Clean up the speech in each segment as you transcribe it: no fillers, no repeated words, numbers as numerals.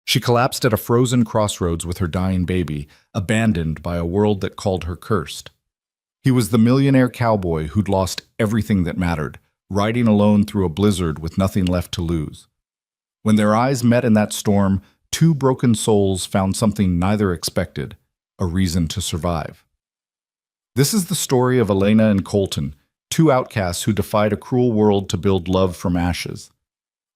She collapsed at a frozen crossroads with her dying baby, abandoned by a world that called her cursed. He was the millionaire cowboy who'd lost everything that mattered, riding alone through a blizzard with nothing left to lose. When their eyes met in that storm, two broken souls found something neither expected: a reason to survive. This is the story of Elena and Colton, two outcasts who defied a cruel world to build love from ashes.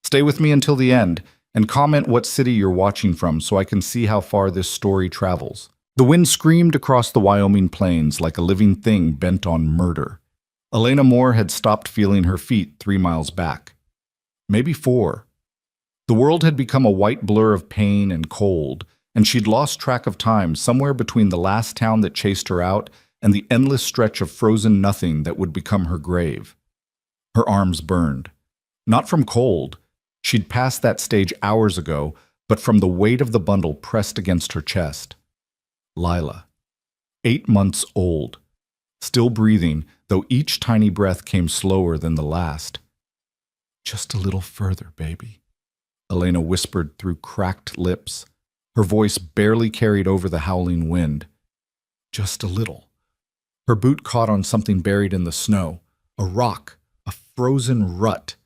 Stay with me until the end, and comment what city you're watching from so I can see how far this story travels. The wind screamed across the Wyoming plains like a living thing bent on murder. Elena Moore had stopped feeling her feet 3 miles back. Maybe 4. The world had become a white blur of pain and cold, and she'd lost track of time somewhere between the last town that chased her out and the endless stretch of frozen nothing that would become her grave. Her arms burned. Not from cold. She'd passed that stage hours ago, but from the weight of the bundle pressed against her chest. Lila. 8 months old. Still breathing, though each tiny breath came slower than the last. "Just a little further, baby," Elena whispered through cracked lips. Her voice barely carried over the howling wind. Just a little. Her boot caught on something buried in the snow. A rock. A frozen rut.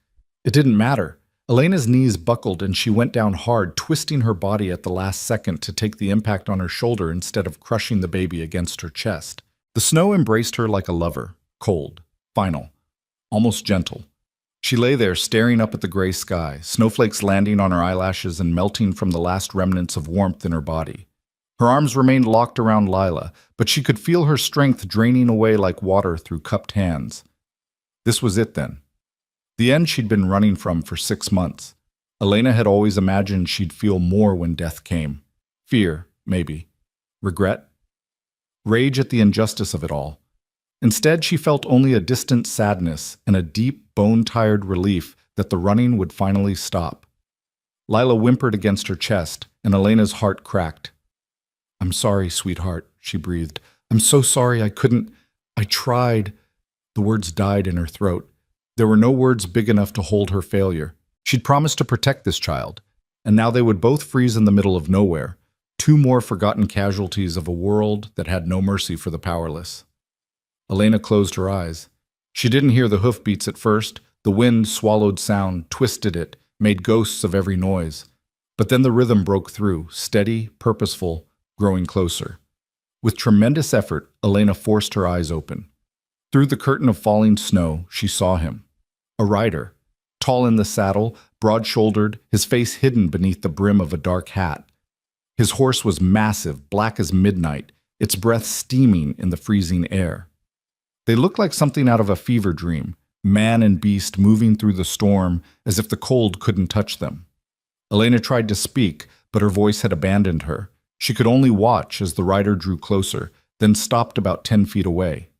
It didn't matter. Elena's knees buckled and she went down hard, twisting her body at the last second to take the impact on her shoulder instead of crushing the baby against her chest. The snow embraced her like a lover, cold, final, almost gentle. She lay there staring up at the gray sky, snowflakes landing on her eyelashes and melting from the last remnants of warmth in her body. Her arms remained locked around Lila, but she could feel her strength draining away like water through cupped hands. This was it then. The end she'd been running from for 6 months. Elena had always imagined she'd feel more when death came. Fear, maybe. Regret? Rage at the injustice of it all. Instead, she felt only a distant sadness and a deep, bone-tired relief that the running would finally stop. Lila whimpered against her chest, and Elena's heart cracked. "I'm sorry, sweetheart," she breathed. "I'm so sorry I couldn't. I tried." The words died in her throat. There were no words big enough to hold her failure. She'd promised to protect this child, and now they would both freeze in the middle of nowhere, 2 more forgotten casualties of a world that had no mercy for the powerless. Elena closed her eyes. She didn't hear the hoofbeats at first. The wind swallowed sound, twisted it, made ghosts of every noise. But then the rhythm broke through, steady, purposeful, growing closer. With tremendous effort, Elena forced her eyes open. Through the curtain of falling snow, she saw him. A rider, tall in the saddle, broad-shouldered, his face hidden beneath the brim of a dark hat. His horse was massive, black as midnight, its breath steaming in the freezing air. They looked like something out of a fever dream, man and beast moving through the storm as if the cold couldn't touch them. Elena tried to speak, but her voice had abandoned her. She could only watch as the rider drew closer, then stopped about 10 feet away.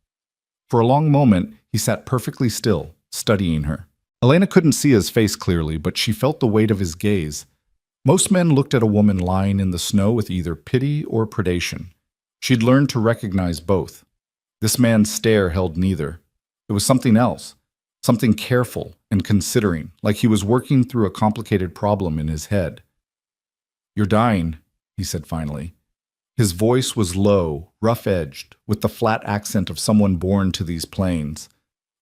For a long moment, he sat perfectly still, studying her. Elena couldn't see his face clearly, but she felt the weight of his gaze. Most men looked at a woman lying in the snow with either pity or predation. She'd learned to recognize both. This man's stare held neither. It was something else, something careful and considering, like he was working through a complicated problem in his head. "You're dying," he said finally. His voice was low, rough-edged, with the flat accent of someone born to these plains.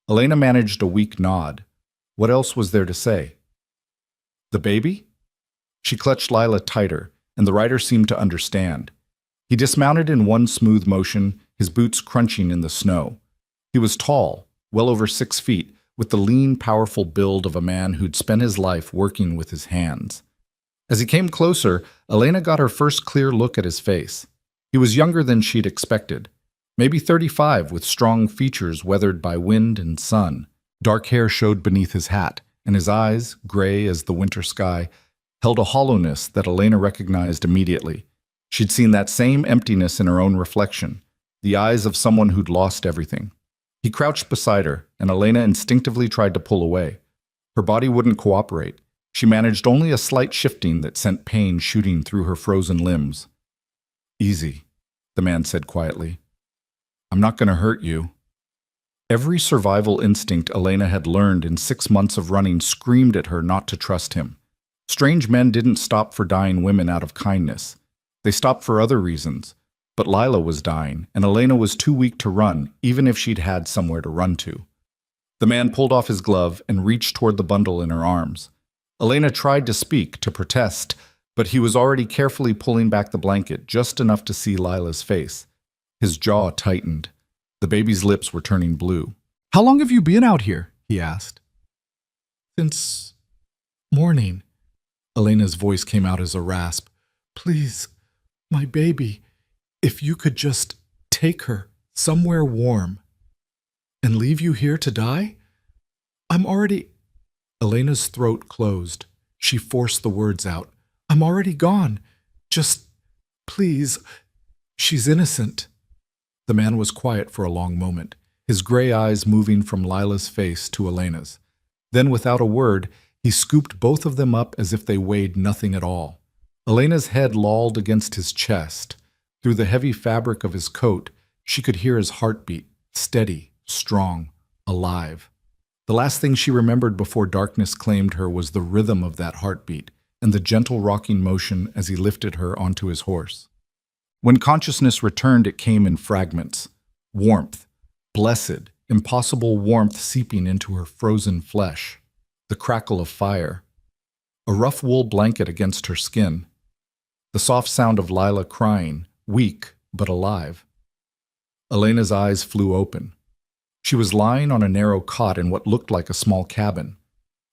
Elena managed a weak nod. What else was there to say? "The baby?" She clutched Lila tighter, and the rider seemed to understand. He dismounted in one smooth motion, his boots crunching in the snow. He was tall, well over 6 feet, with the lean, powerful build of a man who'd spent his life working with his hands. As he came closer, Elena got her first clear look at his face. He was younger than she'd expected. Maybe 35, with strong features weathered by wind and sun. Dark hair showed beneath his hat, and his eyes, gray as the winter sky, held a hollowness that Elena recognized immediately. She'd seen that same emptiness in her own reflection, the eyes of someone who'd lost everything. He crouched beside her, and Elena instinctively tried to pull away. Her body wouldn't cooperate. She managed only a slight shifting that sent pain shooting through her frozen limbs. "Easy," the man said quietly. "I'm not going to hurt you." Every survival instinct Elena had learned in 6 months of running screamed at her not to trust him. Strange men didn't stop for dying women out of kindness. They stopped for other reasons. But Lila was dying, and Elena was too weak to run, even if she'd had somewhere to run to. The man pulled off his glove and reached toward the bundle in her arms. Elena tried to speak, to protest, but he was already carefully pulling back the blanket just enough to see Lila's face. His jaw tightened. The baby's lips were turning blue. "How long have you been out here?" he asked. "Since morning." Elena's voice came out as a rasp. "Please, my baby, if you could just take her somewhere warm and leave you here to die? I'm already—" Elena's throat closed. She forced the words out. "I'm already gone. Just, please, she's innocent." The man was quiet for a long moment, his gray eyes moving from Lila's face to Elena's. Then, without a word, he scooped both of them up as if they weighed nothing at all. Elena's head lolled against his chest. Through the heavy fabric of his coat, she could hear his heartbeat, steady, strong, alive. The last thing she remembered before darkness claimed her was the rhythm of that heartbeat and the gentle rocking motion as he lifted her onto his horse. When consciousness returned, it came in fragments. Warmth, blessed, impossible warmth seeping into her frozen flesh. The crackle of fire. A rough wool blanket against her skin. The soft sound of Lila crying, weak but alive. Elena's eyes flew open. She was lying on a narrow cot in what looked like a small cabin.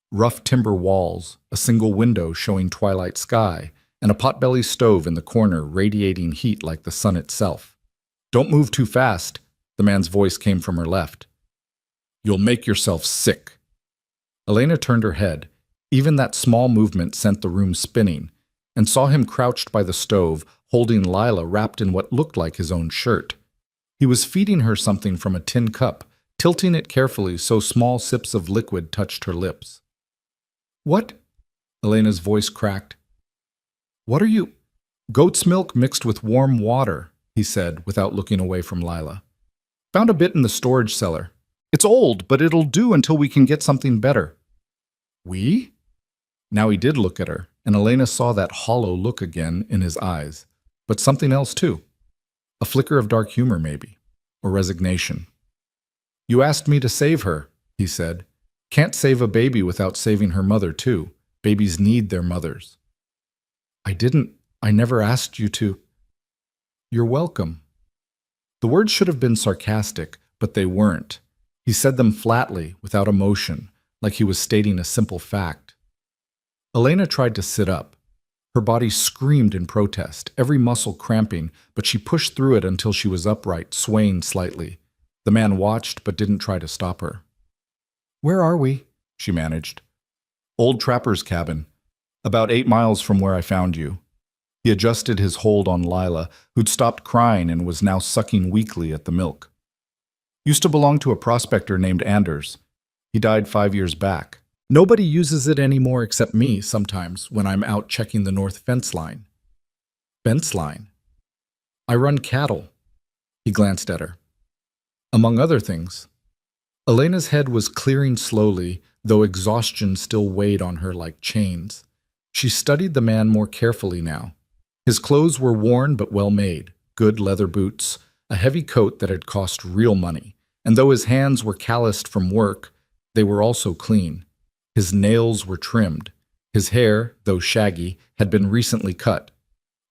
Rough timber walls, a single window showing twilight sky, and a potbelly stove in the corner radiating heat like the sun itself. "Don't move too fast," the man's voice came from her left. "You'll make yourself sick." Elena turned her head. Even that small movement sent the room spinning, and saw him crouched by the stove, holding Lila wrapped in what looked like his own shirt. He was feeding her something from a tin cup, tilting it carefully so small sips of liquid touched her lips. "What?" Elena's voice cracked. "What are you—" "Goat's milk mixed with warm water," he said, without looking away from Lila. "Found a bit in the storage cellar. It's old, but it'll do until we can get something better." "We?" Now he did look at her, and Elena saw that hollow look again in his eyes. But something else, too. A flicker of dark humor, maybe. Or resignation. "You asked me to save her," he said. "Can't save a baby without saving her mother, too. Babies need their mothers." I never asked you to." "You're welcome." The words should have been sarcastic, but they weren't. He said them flatly, without emotion, like he was stating a simple fact. Elena tried to sit up. Her body screamed in protest, every muscle cramping, but she pushed through it until she was upright, swaying slightly. The man watched, but didn't try to stop her. "Where are we?" she managed. "Old trapper's cabin. About 8 miles from where I found you." He adjusted his hold on Lila, who'd stopped crying and was now sucking weakly at the milk. "Used to belong to a prospector named Anders. He died 5 years back. Nobody uses it anymore except me sometimes when I'm out checking the north fence line." "Fence line?" "I run cattle." He glanced at her. "Among other things." Elena's head was clearing slowly, though exhaustion still weighed on her like chains. She studied the man more carefully now. His clothes were worn but well made, good leather boots, a heavy coat that had cost real money, and though his hands were calloused from work, they were also clean. His nails were trimmed. His hair, though shaggy, had been recently cut.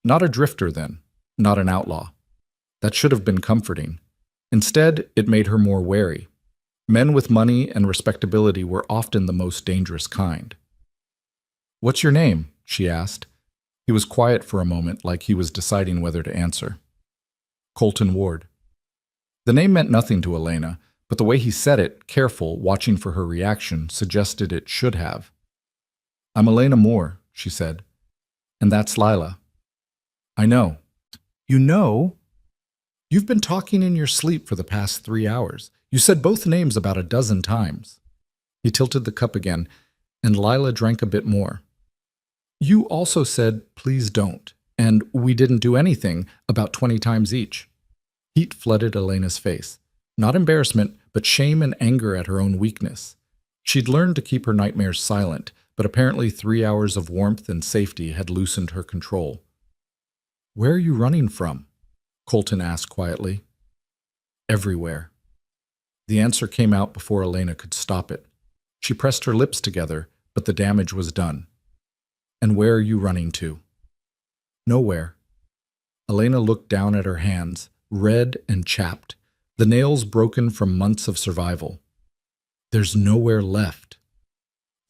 Not a drifter then, not an outlaw. That should have been comforting. Instead, it made her more wary. Men with money and respectability were often the most dangerous kind. "What's your name?" she asked. He was quiet for a moment, like he was deciding whether to answer. "Colton Ward." The name meant nothing to Elena, but the way he said it, careful, watching for her reaction, suggested it should have. "I'm Elena Moore," she said. "And that's Lila." "I know." "You know? You've been talking in your sleep for the past 3 hours. You said both names about a dozen times." He tilted the cup again, and Lila drank a bit more. "You also said, 'Please don't,' and 'we didn't do anything' about 20 times each." Heat flooded Elena's face. Not embarrassment, but shame and anger at her own weakness. She'd learned to keep her nightmares silent, but apparently 3 hours of warmth and safety had loosened her control. "Where are you running from?" Colton asked quietly. "Everywhere." The answer came out before Elena could stop it. She pressed her lips together, but the damage was done. "And where are you running to?" "Nowhere." Elena looked down at her hands, red and chapped, the nails broken from months of survival. "There's nowhere left."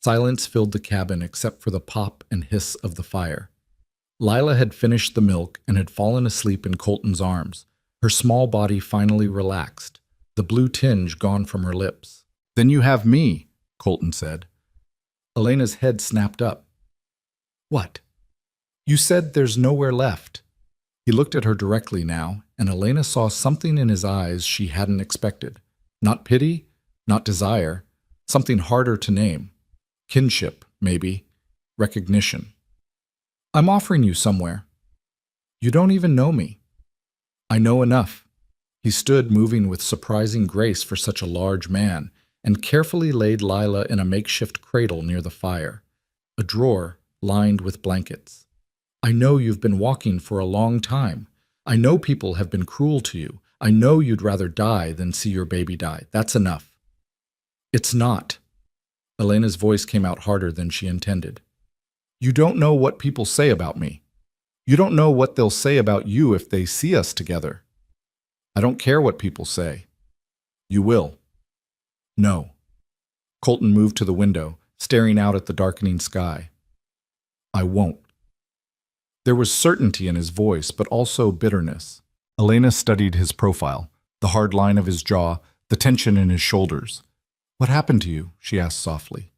Silence filled the cabin except for the pop and hiss of the fire. Lila had finished the milk and had fallen asleep in Colton's arms, her small body finally relaxed, the blue tinge gone from her lips. "Then you have me," Colton said. Elena's head snapped up. "What?" "You said there's nowhere left." He looked at her directly now, and Elena saw something in his eyes she hadn't expected. Not pity, not desire, something harder to name. Kinship, maybe. Recognition. "I'm offering you somewhere." "You don't even know me." "I know enough." He stood moving with surprising grace for such a large man, and carefully laid Lila in a makeshift cradle near the fire, a drawer lined with blankets. "I know you've been walking for a long time. I know people have been cruel to you. I know you'd rather die than see your baby die. That's enough." "It's not." Elena's voice came out harder than she intended. "You don't know what people say about me. You don't know what they'll say about you if they see us together." "I don't care what people say." "You will." "No." Colton moved to the window, staring out at the darkening sky. "I won't." There was certainty in his voice, but also bitterness. Elena studied his profile, the hard line of his jaw, the tension in his shoulders. "What happened to you?" she asked softly.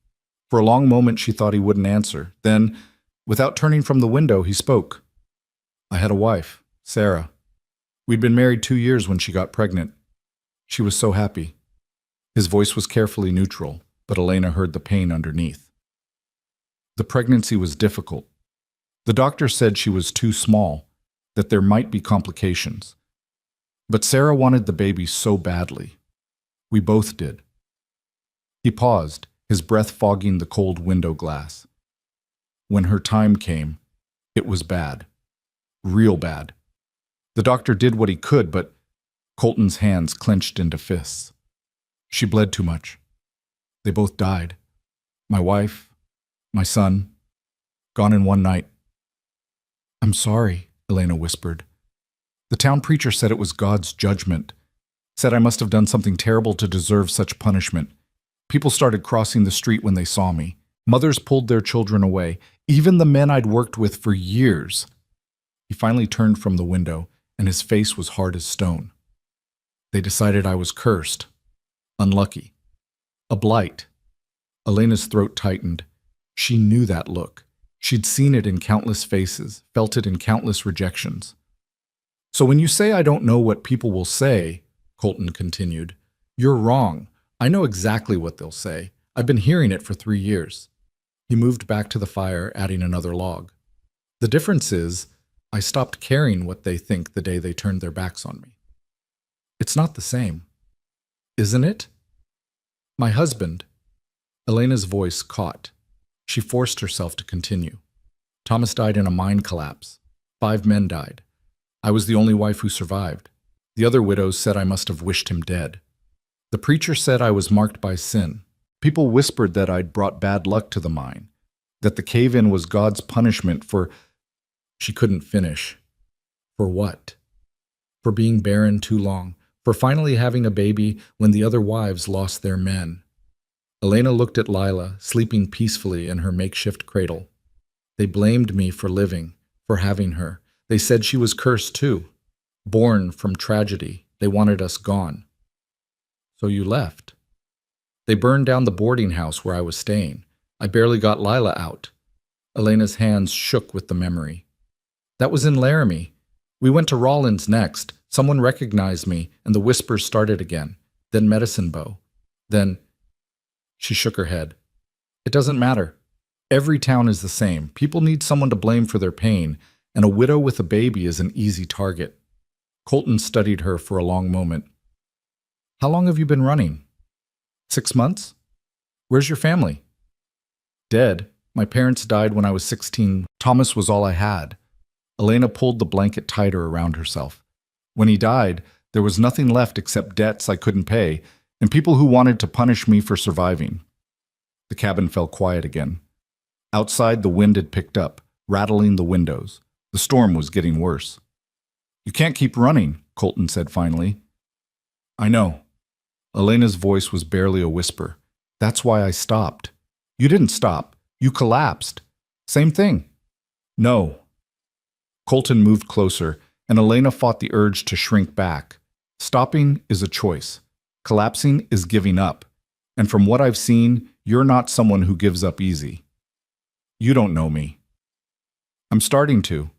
For a long moment she thought he wouldn't answer. Then, without turning from the window, he spoke. "I had a wife, Sarah. We'd been married 2 years when she got pregnant. She was so happy." His voice was carefully neutral, but Elena heard the pain underneath. "The pregnancy was difficult. The doctor said she was too small, that there might be complications. But Sarah wanted the baby so badly. We both did." He paused, his breath fogging the cold window glass. "When her time came, it was bad. Real bad. The doctor did what he could, but..." Colton's hands clenched into fists. "She bled too much. They both died. My wife, my son, gone in one night." "I'm sorry," Elena whispered. "The town preacher said it was God's judgment. Said I must have done something terrible to deserve such punishment. People started crossing the street when they saw me. Mothers pulled their children away, even the men I'd worked with for years." He finally turned from the window, and his face was hard as stone. "They decided I was cursed. Unlucky. A blight." Elena's throat tightened. She knew that look. She'd seen it in countless faces, felt it in countless rejections. "So when you say I don't know what people will say," Colton continued, "you're wrong. I know exactly what they'll say. I've been hearing it for 3 years. He moved back to the fire, adding another log. "The difference is, I stopped caring what they think the day they turned their backs on me." "It's not the same." "Isn't it?" "My husband..." Elena's voice caught. She forced herself to continue. "Thomas died in a mine collapse. 5 men died. I was the only wife who survived. The other widows said I must have wished him dead. The preacher said I was marked by sin. People whispered that I'd brought bad luck to the mine, that the cave-in was God's punishment for..." She couldn't finish. For what? For being barren too long, for finally having a baby when the other wives lost their men. Elena looked at Lila, sleeping peacefully in her makeshift cradle. "They blamed me for living, for having her. They said she was cursed too. Born from tragedy. They wanted us gone." "So you left." "They burned down the boarding house where I was staying. I barely got Lila out." Elena's hands shook with the memory. "That was in Laramie. We went to Rollins next. Someone recognized me, and the whispers started again. Then Medicine Bow. Then..." She shook her head. "It doesn't matter. Every town is the same. People need someone to blame for their pain, and a widow with a baby is an easy target." Colton studied her for a long moment. "How long have you been running?" 6 months? Where's your family?" "Dead. My parents died when I was 16. Thomas was all I had. Elena pulled the blanket tighter around herself. When he died, there was nothing left except debts I couldn't pay and people who wanted to punish me for surviving. The cabin fell quiet again. Outside, the wind had picked up, rattling the windows. The storm was getting worse. "You can't keep running," Colton said finally. "I know." Elena's voice was barely a whisper. "That's why I stopped." "You didn't stop. You collapsed." "Same thing." "No." Colton moved closer, and Elena fought the urge to shrink back. Stopping is a choice. Collapsing is giving up. And from what I've seen, you're not someone who gives up easy. You don't know me. I'm starting to.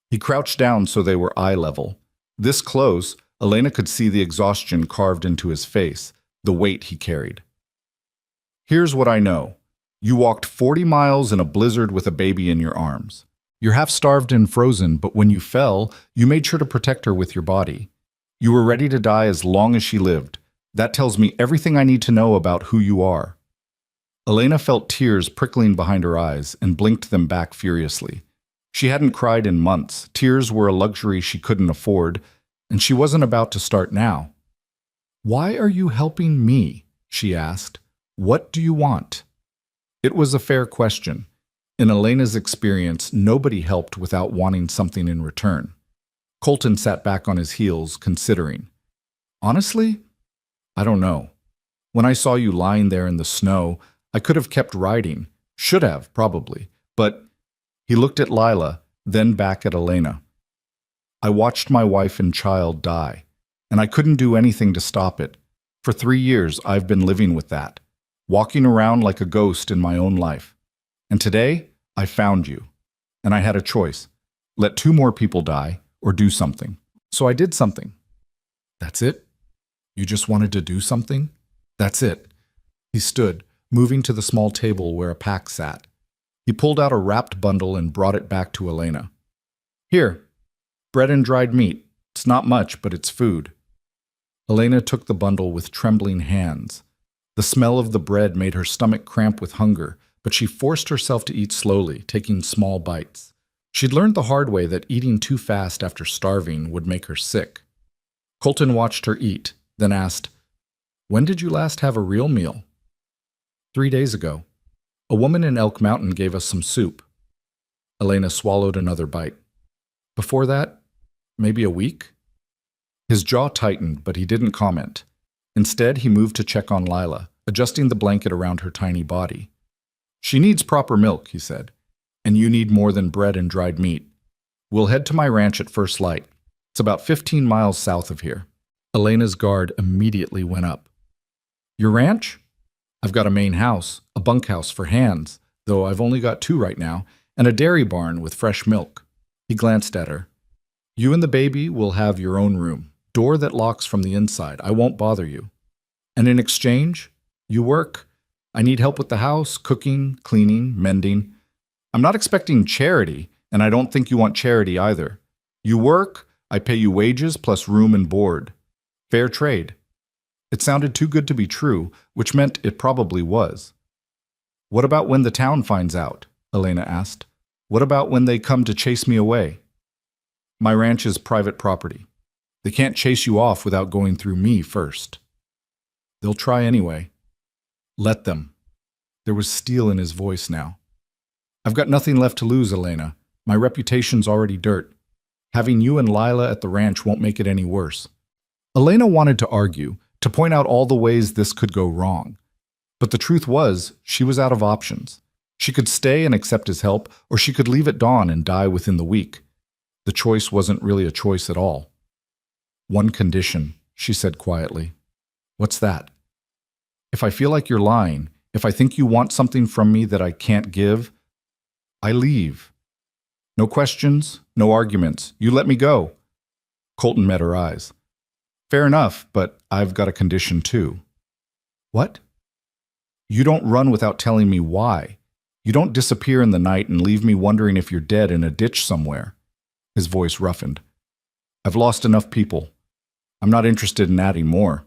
He crouched down so they were eye level. This close, Elena could see the exhaustion carved into his face, the weight he carried. "Here's what I know. You walked 40 miles in a blizzard with a baby in your arms. You're half starved and frozen, but when you fell, you made sure to protect her with your body. You were ready to die as long as she lived. That tells me everything I need to know about who you are." Elena felt tears prickling behind her eyes and blinked them back furiously. She hadn't cried in months. Tears were a luxury she couldn't afford, and she wasn't about to start now. "Why are you helping me?" she asked. "What do you want?" It was a fair question. In Elena's experience, nobody helped without wanting something in return. Colton sat back on his heels, considering. "Honestly, I don't know. When I saw you lying there in the snow, I could have kept riding. Should have, probably. But..." He looked at Lila, then back at Elena. "I watched my wife and child die, and I couldn't do anything to stop it. For 3 years, I've been living with that, walking around like a ghost in my own life. And today, I found you. And I had a choice. Let 2 more people die, or do something. So I did something." "That's it? You just wanted to do something?" "That's it." He stood, moving to the small table where a pack sat. He pulled out a wrapped bundle and brought it back to Elena. "Here, bread and dried meat. It's not much, but it's food." Elena took the bundle with trembling hands. The smell of the bread made her stomach cramp with hunger, but she forced herself to eat slowly, taking small bites. She'd learned the hard way that eating too fast after starving would make her sick. Colton watched her eat, then asked, "When did you last have a real meal?" 3 days ago. A woman in Elk Mountain gave us some soup." Elena swallowed another bite. "Before that, maybe a week?" His jaw tightened, but he didn't comment. Instead, he moved to check on Lila, adjusting the blanket around her tiny body. "She needs proper milk," he said, "and you need more than bread and dried meat. We'll head to my ranch at first light. It's about 15 miles south of here." Elena's guard immediately went up. "Your ranch? I've got a main house, a bunkhouse for hands, though I've only got 2 right now, and a dairy barn with fresh milk." He glanced at her. "You and the baby will have your own room, door that locks from the inside. I won't bother you. And in exchange, you work. I need help with the house, cooking, cleaning, mending. I'm not expecting charity, and I don't think you want charity either. You work, I pay you wages plus room and board. Fair trade." It sounded too good to be true, which meant it probably was. "What about when the town finds out?" Elena asked. "What about when they come to chase me away?" "My ranch is private property. They can't chase you off without going through me first." "They'll try anyway." "Let them." There was steel in his voice now. "I've got nothing left to lose, Elena. My reputation's already dirt. Having you and Lila at the ranch won't make it any worse." Elena wanted to argue, to point out all the ways this could go wrong. But the truth was, she was out of options. She could stay and accept his help, or she could leave at dawn and die within the week. The choice wasn't really a choice at all. "One condition," she said quietly. "What's that?" "If I feel like you're lying, if I think you want something from me that I can't give, I leave. No questions, no arguments. You let me go." Colton met her eyes. "Fair enough, but I've got a condition too." "What?" "You don't run without telling me why. You don't disappear in the night and leave me wondering if you're dead in a ditch somewhere." His voice roughened. "I've lost enough people. I'm not interested in adding more."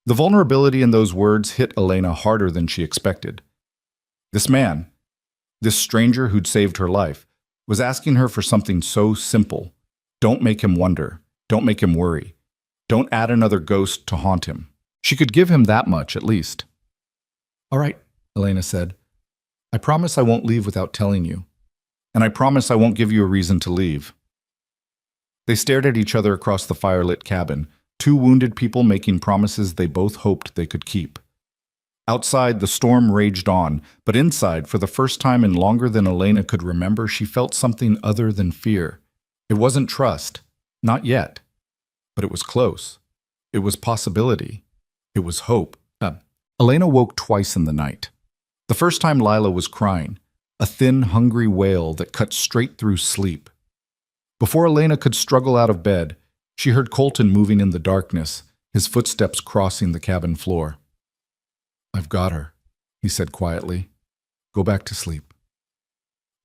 The vulnerability in those words hit Elena harder than she expected. This man, This stranger who'd saved her life was asking her for something so simple. Don't make him wonder. Don't make him worry. Don't add another ghost to haunt him. She could give him that much, at least. All right, Elena said. I promise I won't leave without telling you. And I promise I won't give you a reason to leave. They stared at each other across the firelit cabin, two wounded people making promises they both hoped they could keep. Outside, the storm raged on, but inside, for the first time in longer than Elena could remember, she felt something other than fear. It wasn't trust. Not yet. But it was close. It was possibility. It was hope. Elena woke twice in the night. The first time Lila was crying, a thin, hungry wail that cut straight through sleep. Before Elena could struggle out of bed, she heard Colton moving in the darkness, his footsteps crossing the cabin floor. I've got her, he said quietly. Go back to sleep.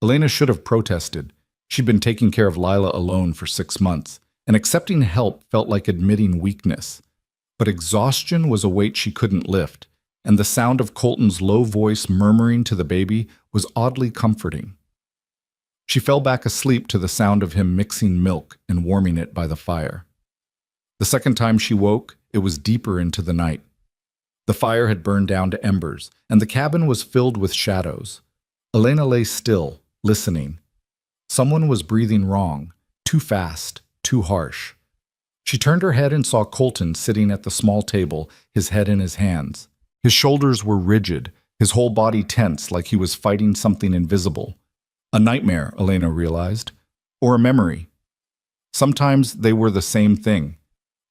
Elena should have protested. She'd been taking care of Lila alone for 6 months, and accepting help felt like admitting weakness. But exhaustion was a weight she couldn't lift, and the sound of Colton's low voice murmuring to the baby was oddly comforting. She fell back asleep to the sound of him mixing milk and warming it by the fire. The second time she woke, it was deeper into the night. The fire had burned down to embers, and the cabin was filled with shadows. Elena lay still, listening. Someone was breathing wrong, too fast, too harsh. She turned her head and saw Colton sitting at the small table, his head in his hands. His shoulders were rigid, his whole body tense like he was fighting something invisible. A nightmare, Elena realized, or a memory. Sometimes they were the same thing.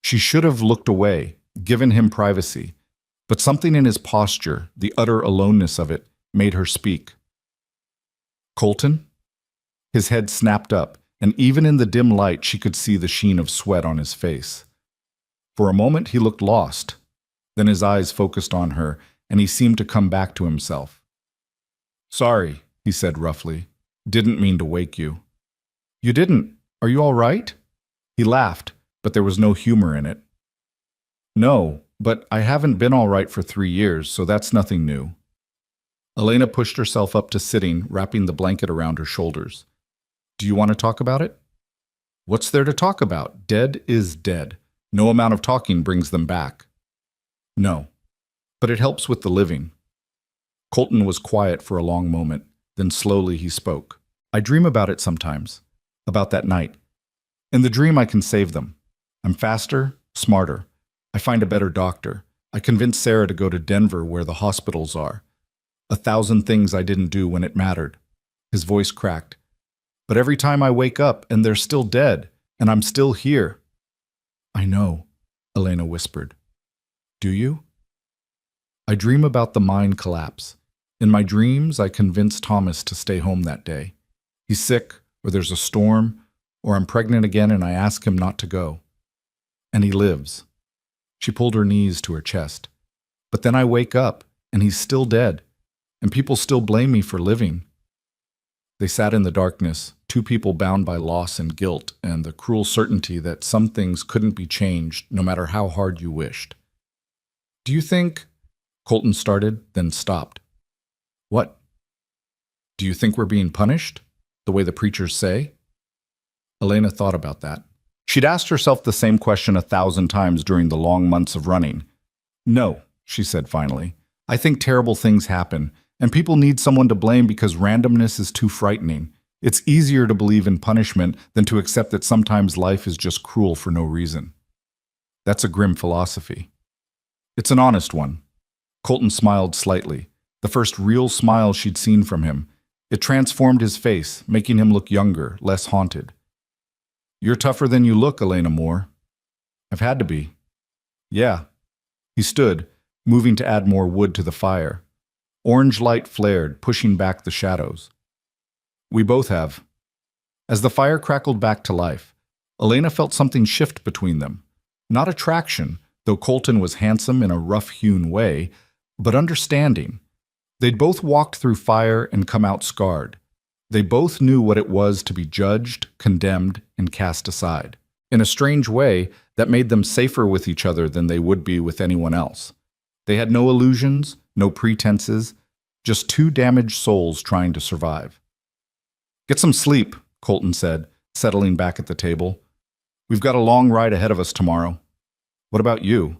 She should have looked away, given him privacy, but something in his posture, the utter aloneness of it, made her speak. Colton? His head snapped up, and even in the dim light she could see the sheen of sweat on his face. For a moment he looked lost. Then his eyes focused on her, and he seemed to come back to himself. Sorry, he said roughly. Didn't mean to wake you. You didn't. Are you all right? He laughed, but there was no humor in it. No, but I haven't been all right for 3 years, so that's nothing new. Elena pushed herself up to sitting, wrapping the blanket around her shoulders. Do you want to talk about it? What's there to talk about? Dead is dead. No amount of talking brings them back. No, but it helps with the living. Colton was quiet for a long moment, then slowly he spoke. I dream about it sometimes, about that night. In the dream I can save them. I'm faster, smarter. I find a better doctor. I convince Sarah to go to Denver where the hospitals are. 1,000 things I didn't do when it mattered. His voice cracked. But every time I wake up and they're still dead, and I'm still here. I know, Elena whispered. Do you? I dream about the mine collapse. In my dreams, I convince Thomas to stay home that day. He's sick, or there's a storm, or I'm pregnant again and I ask him not to go. And he lives. She pulled her knees to her chest. But then I wake up, and he's still dead, and people still blame me for living. They sat in the darkness, two people bound by loss and guilt, and the cruel certainty that some things couldn't be changed, no matter how hard you wished. Do you think... Colton started, then stopped. What? Do you think we're being punished? The way the preachers say? Elena thought about that. She'd asked herself the same question 1,000 times during the long months of running. No, she said finally. I think terrible things happen, and people need someone to blame because randomness is too frightening. It's easier to believe in punishment than to accept that sometimes life is just cruel for no reason. That's a grim philosophy. It's an honest one. Colton smiled slightly, the first real smile she'd seen from him. It transformed his face, making him look younger, less haunted. You're tougher than you look, Elena Moore. I've had to be. Yeah. He stood, moving to add more wood to the fire. Orange light flared, pushing back the shadows. We both have. As the fire crackled back to life, Elena felt something shift between them. Not attraction, though Colton was handsome in a rough-hewn way, but understanding. They'd both walked through fire and come out scarred. They both knew what it was to be judged, condemned, and cast aside. In a strange way, that made them safer with each other than they would be with anyone else. They had no illusions, no pretenses, just two damaged souls trying to survive. "Get some sleep," Colton said, settling back at the table. "We've got a long ride ahead of us tomorrow." "What about you?"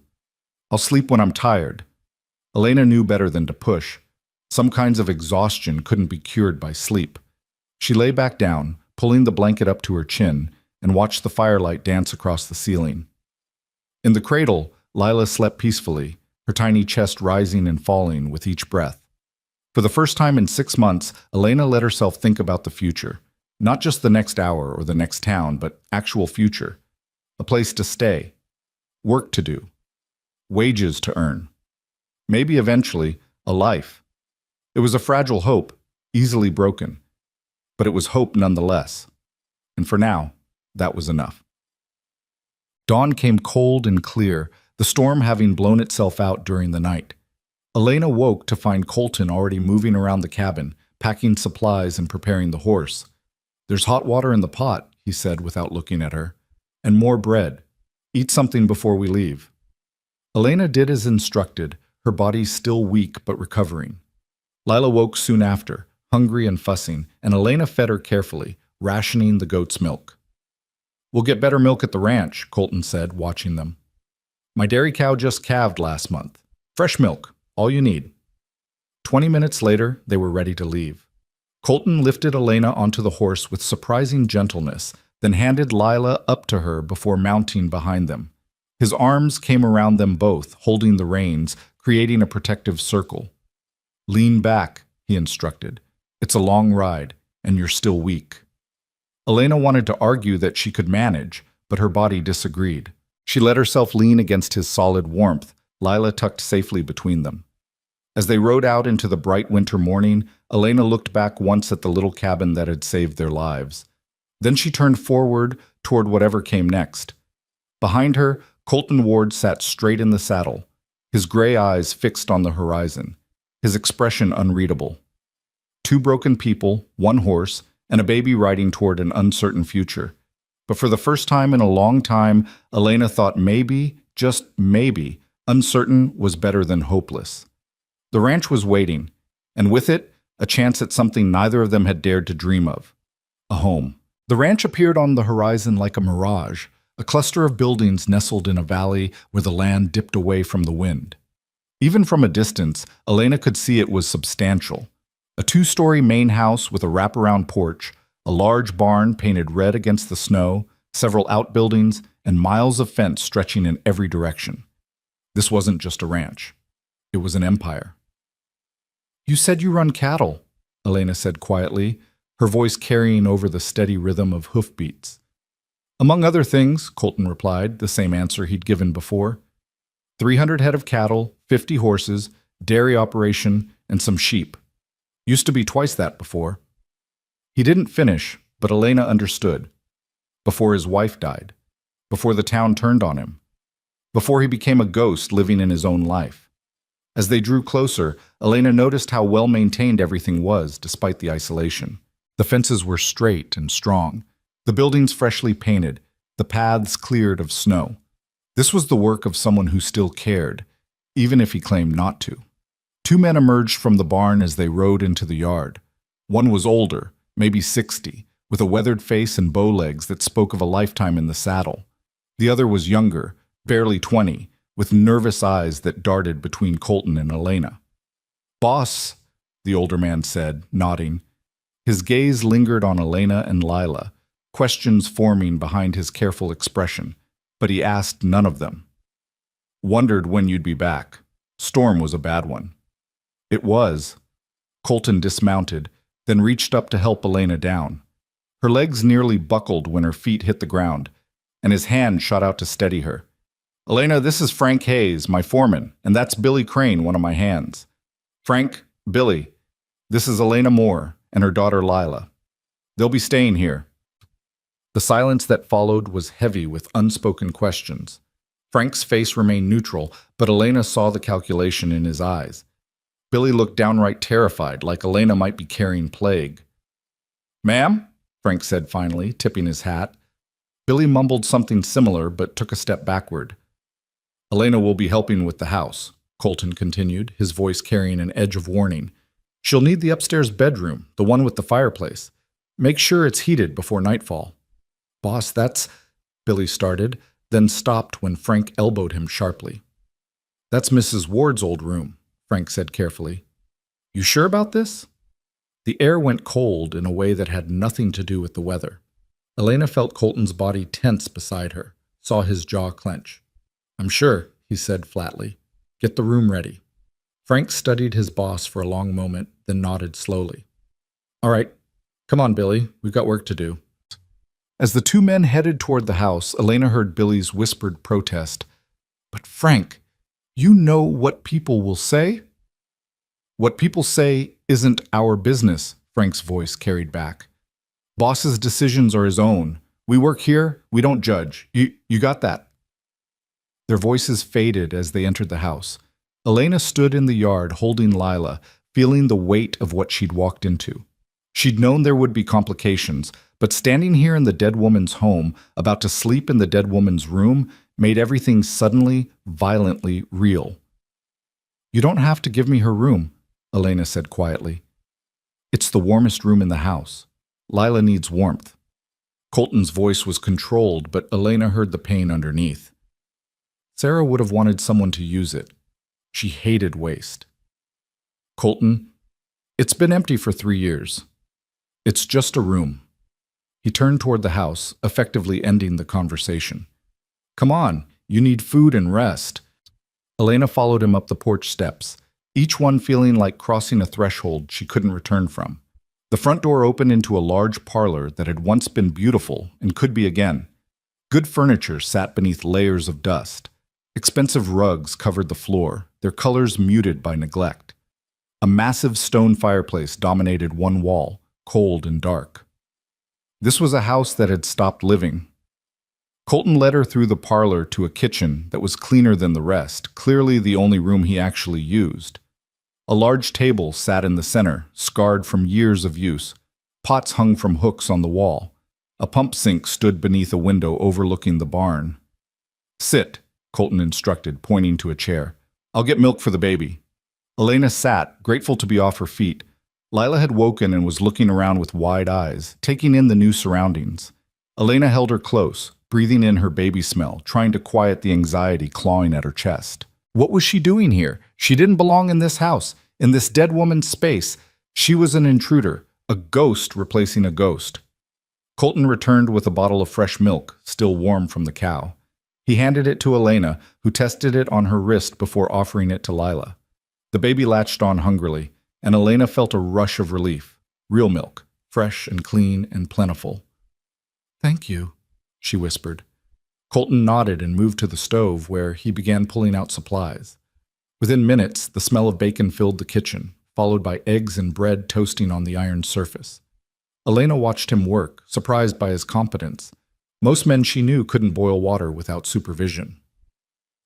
"I'll sleep when I'm tired." Elena knew better than to push. Some kinds of exhaustion couldn't be cured by sleep. She lay back down, pulling the blanket up to her chin, and watched the firelight dance across the ceiling. In the cradle, Lila slept peacefully, her tiny chest rising and falling with each breath. For the first time in 6 months, Elena let herself think about the future. Not just the next hour or the next town, but actual future. A place to stay. Work to do. Wages to earn. Maybe eventually, a life. It was a fragile hope, easily broken. But it was hope nonetheless. And for now, that was enough. Dawn came cold and clear, the storm having blown itself out during the night. Elena woke to find Colton already moving around the cabin, packing supplies and preparing the horse. "There's hot water in the pot," he said without looking at her. "And more bread. Eat something before we leave." Elena did as instructed, her body still weak but recovering. Lila woke soon after, hungry and fussing, and Elena fed her carefully, rationing the goat's milk. "We'll get better milk at the ranch," Colton said, watching them. "My dairy cow just calved last month. Fresh milk, all you need." 20 minutes later, they were ready to leave. Colton lifted Elena onto the horse with surprising gentleness, then handed Lila up to her before mounting behind them. His arms came around them both, holding the reins, creating a protective circle. "Lean back," he instructed. "It's a long ride, and you're still weak." Elena wanted to argue that she could manage, but her body disagreed. She let herself lean against his solid warmth, Lila tucked safely between them. As they rode out into the bright winter morning, Elena looked back once at the little cabin that had saved their lives. Then she turned forward toward whatever came next. Behind her, Colton Ward sat straight in the saddle, his gray eyes fixed on the horizon, his expression unreadable. Two broken people, one horse, and a baby riding toward an uncertain future. But for the first time in a long time, Elena thought maybe, just maybe, uncertain was better than hopeless. The ranch was waiting, and with it, a chance at something neither of them had dared to dream of. A home. The ranch appeared on the horizon like a mirage, a cluster of buildings nestled in a valley where the land dipped away from the wind. Even from a distance, Elena could see it was substantial. A 2-story main house with a wraparound porch, a large barn painted red against the snow, several outbuildings, and miles of fence stretching in every direction. This wasn't just a ranch. It was an empire. "You said you run cattle," Elena said quietly, her voice carrying over the steady rhythm of hoofbeats. "Among other things," Colton replied, the same answer he'd given before. 300 head of cattle, 50 horses, dairy operation, and some sheep. Used to be twice that before." He didn't finish, but Elena understood. Before his wife died. Before the town turned on him. Before he became a ghost living in his own life. As they drew closer, Elena noticed how well-maintained everything was, despite the isolation. The fences were straight and strong, the buildings freshly painted, the paths cleared of snow. This was the work of someone who still cared, even if he claimed not to. 2 men emerged from the barn as they rode into the yard. One was older, maybe 60, with a weathered face and bow legs that spoke of a lifetime in the saddle. The other was younger, barely 20, with nervous eyes that darted between Colton and Elena. "Boss," the older man said, nodding. His gaze lingered on Elena and Lila, questions forming behind his careful expression, but he asked none of them. "Wondered when you'd be back. Storm was a bad one." It was. Colton dismounted, then reached up to help Elena down. Her legs nearly buckled when her feet hit the ground, and his hand shot out to steady her. "Elena, this is Frank Hayes, my foreman, and that's Billy Crane, one of my hands. Frank, Billy, this is Elena Moore and her daughter Lila. They'll be staying here." The silence that followed was heavy with unspoken questions. Frank's face remained neutral, but Elena saw the calculation in his eyes. Billy looked downright terrified, like Elena might be carrying plague. "Ma'am?" Frank said finally, tipping his hat. Billy mumbled something similar, but took a step backward. "Elena will be helping with the house," Colton continued, his voice carrying an edge of warning. She'll need the upstairs bedroom, the one with the fireplace. Make sure it's heated before nightfall. Boss, that's... Billy started, then stopped when Frank elbowed him sharply. That's Mrs. Ward's old room, Frank said carefully. You sure about this? The air went cold in a way that had nothing to do with the weather. Elena felt Colton's body tense beside her, saw his jaw clench. I'm sure, he said flatly. Get the room ready. Frank studied his boss for a long moment, then nodded slowly. All right, come on, Billy, we've got work to do. As the two men headed toward the house, Elena heard Billy's whispered protest. But Frank, you know what people will say? What people say isn't our business, Frank's voice carried back. Boss's decisions are his own. We work here, we don't judge. You got that? Their voices faded as they entered the house. Elena stood in the yard holding Lila, feeling the weight of what she'd walked into. She'd known there would be complications, but standing here in the dead woman's home, about to sleep in the dead woman's room, made everything suddenly, violently real. You don't have to give me her room, Elena said quietly. It's the warmest room in the house. Lila needs warmth. Colton's voice was controlled, but Elena heard the pain underneath. Sarah would have wanted someone to use it. She hated waste. Colton, it's been empty for 3 years. It's just a room. He turned toward the house, effectively ending the conversation. Come on, you need food and rest. Elena followed him up the porch steps, each one feeling like crossing a threshold she couldn't return from. The front door opened into a large parlor that had once been beautiful and could be again. Good furniture sat beneath layers of dust. Expensive rugs covered the floor, their colors muted by neglect. A massive stone fireplace dominated one wall, cold and dark. This was a house that had stopped living. Colton led her through the parlor to a kitchen that was cleaner than the rest, clearly the only room he actually used. A large table sat in the center, scarred from years of use. Pots hung from hooks on the wall. A pump sink stood beneath a window overlooking the barn. Sit, Colton instructed, pointing to a chair. I'll get milk for the baby. Elena sat, grateful to be off her feet. Lila had woken and was looking around with wide eyes, taking in the new surroundings. Elena held her close, breathing in her baby smell, trying to quiet the anxiety clawing at her chest. What was she doing here? She didn't belong in this house, in this dead woman's space. She was an intruder, a ghost replacing a ghost. Colton returned with a bottle of fresh milk, still warm from the cow. He handed it to Elena, who tested it on her wrist before offering it to Lila. The baby latched on hungrily, and Elena felt a rush of relief. Real milk, fresh and clean and plentiful. Thank you, she whispered. Colton nodded and moved to the stove, where he began pulling out supplies. Within minutes, the smell of bacon filled the kitchen, followed by eggs and bread toasting on the iron surface. Elena watched him work, surprised by his competence. Most men she knew couldn't boil water without supervision.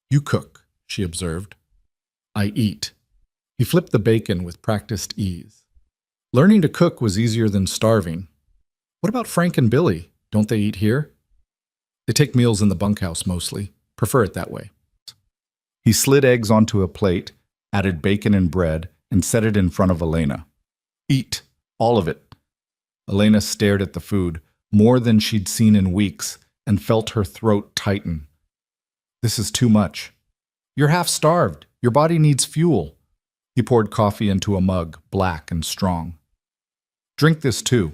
You cook, she observed. I eat. He flipped the bacon with practiced ease. Learning to cook was easier than starving. What about Frank and Billy? Don't they eat here? They take meals in the bunkhouse mostly. Prefer it that way. He slid eggs onto a plate, added bacon and bread, and set it in front of Elena. Eat. All of it. Elena stared at the food, more than she'd seen in weeks, and felt her throat tighten. This is too much. You're half starved. Your body needs fuel. He poured coffee into a mug, black and strong. Drink this too.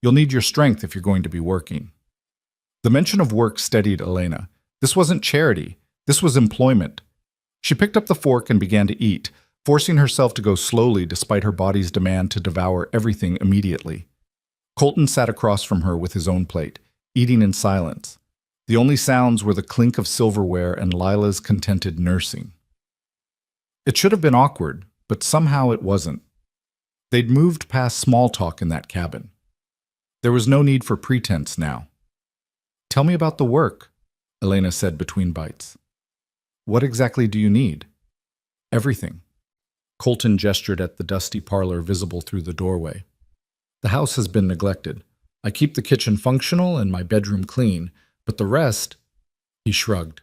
You'll need your strength if you're going to be working. The mention of work steadied Elena. This wasn't charity. This was employment. She picked up the fork and began to eat, forcing herself to go slowly despite her body's demand to devour everything immediately. Colton sat across from her with his own plate, eating in silence. The only sounds were the clink of silverware and Lila's contented nursing. It should have been awkward, but somehow it wasn't. They'd moved past small talk in that cabin. There was no need for pretense now. Tell me about the work, Elena said between bites. What exactly do you need? Everything. Colton gestured at the dusty parlor visible through the doorway. The house has been neglected. I keep the kitchen functional and my bedroom clean, but the rest... He shrugged.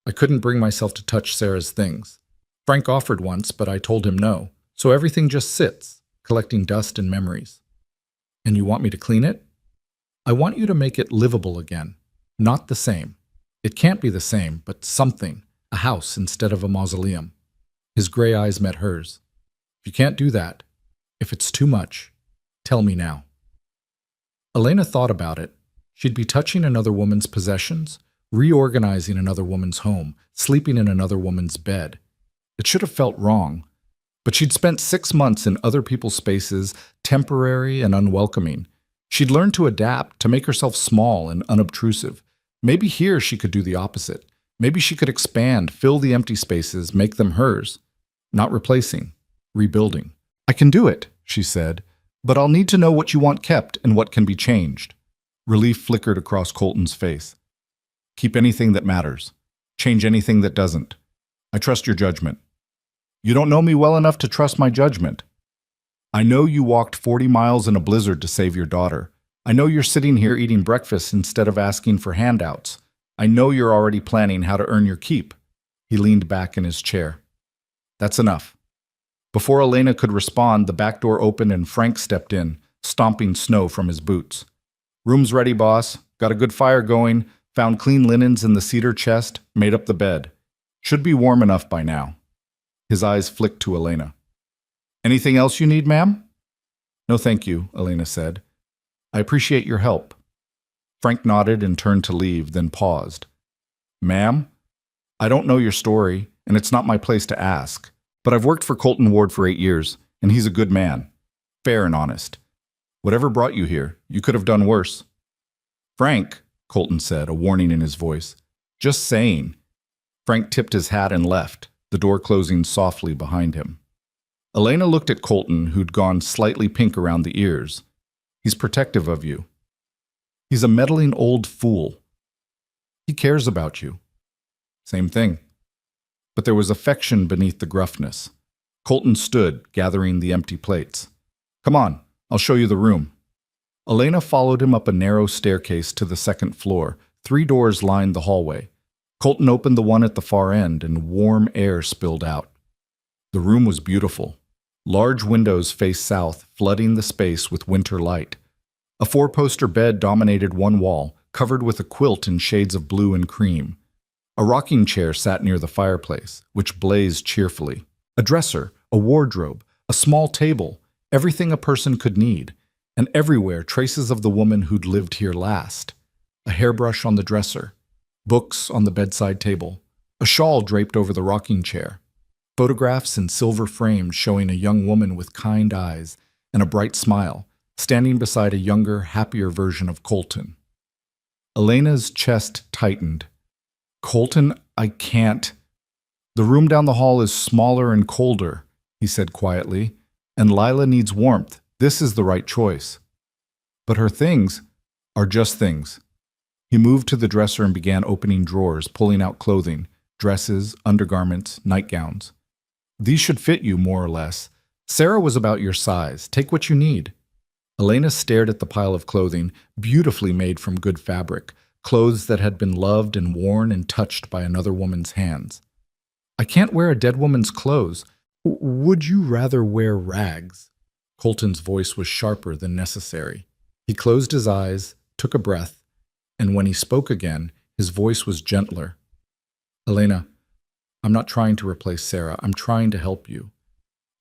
I couldn't bring myself to touch Sarah's things. Frank offered once, but I told him no, so everything just sits. collecting dust and memories. And you want me to clean it? I want you to make it livable again. Not the same. It can't be the same, but something. A house instead of a mausoleum. His gray eyes met hers. If you can't do that, if it's too much, tell me now. Elena thought about it. She'd be touching another woman's possessions, reorganizing another woman's home, sleeping in another woman's bed. It should have felt wrong, but she'd spent 6 months in other people's spaces, temporary and unwelcoming. She'd learned to adapt, to make herself small and unobtrusive. Maybe here she could do the opposite. Maybe she could expand, fill the empty spaces, make them hers. Not replacing, rebuilding. I can do it, she said, but I'll need to know what you want kept and what can be changed. Relief flickered across Colton's face. Keep anything that matters. Change anything that doesn't. I trust your judgment. You don't know me well enough to trust my judgment. I know you walked 40 miles in a blizzard to save your daughter. I know you're sitting here eating breakfast instead of asking for handouts. I know you're already planning how to earn your keep. He leaned back in his chair. That's enough. Before Elena could respond, the back door opened and Frank stepped in, stomping snow from his boots. Room's ready, boss. Got a good fire going. Found clean linens in the cedar chest. Made up the bed. Should be warm enough by now. His eyes flicked to Elena. Anything else you need, ma'am? No, thank you, Elena said. I appreciate your help. Frank nodded and turned to leave, then paused. Ma'am? I don't know your story, and it's not my place to ask, but I've worked for Colton Ward for 8 years, and he's a good man. Fair and honest. Whatever brought you here, you could have done worse. Frank, Colton said, a warning in his voice. Just saying. Frank tipped his hat and left, the door closing softly behind him. Elena looked at Colton, who'd gone slightly pink around the ears. He's protective of you. He's a meddling old fool. He cares about you. Same thing. But there was affection beneath the gruffness. Colton stood, gathering the empty plates. Come on, I'll show you the room. Elena followed him up a narrow staircase to the second floor. 3 doors lined the hallway. Colton opened the one at the far end, and warm air spilled out. The room was beautiful. Large windows faced south, flooding the space with winter light. A 4-poster bed dominated one wall, covered with a quilt in shades of blue and cream. A rocking chair sat near the fireplace, which blazed cheerfully. A dresser, a wardrobe, a small table, everything a person could need, and everywhere traces of the woman who'd lived here last. A hairbrush on the dresser, books on the bedside table, a shawl draped over the rocking chair. Photographs in silver frames showing a young woman with kind eyes and a bright smile, standing beside a younger, happier version of Colton. Elena's chest tightened. Colton, I can't. The room down the hall is smaller and colder, he said quietly, and Lila needs warmth. This is the right choice. But her things are just things. He moved to the dresser and began opening drawers, pulling out clothing, dresses, undergarments, nightgowns. These should fit you, more or less. Sarah was about your size. Take what you need. Elena stared at the pile of clothing, beautifully made from good fabric, clothes that had been loved and worn and touched by another woman's hands. I can't wear a dead woman's clothes. Would you rather wear rags? Colton's voice was sharper than necessary. He closed his eyes, took a breath, and when he spoke again, his voice was gentler. Elena, I'm not trying to replace Sarah. I'm trying to help you.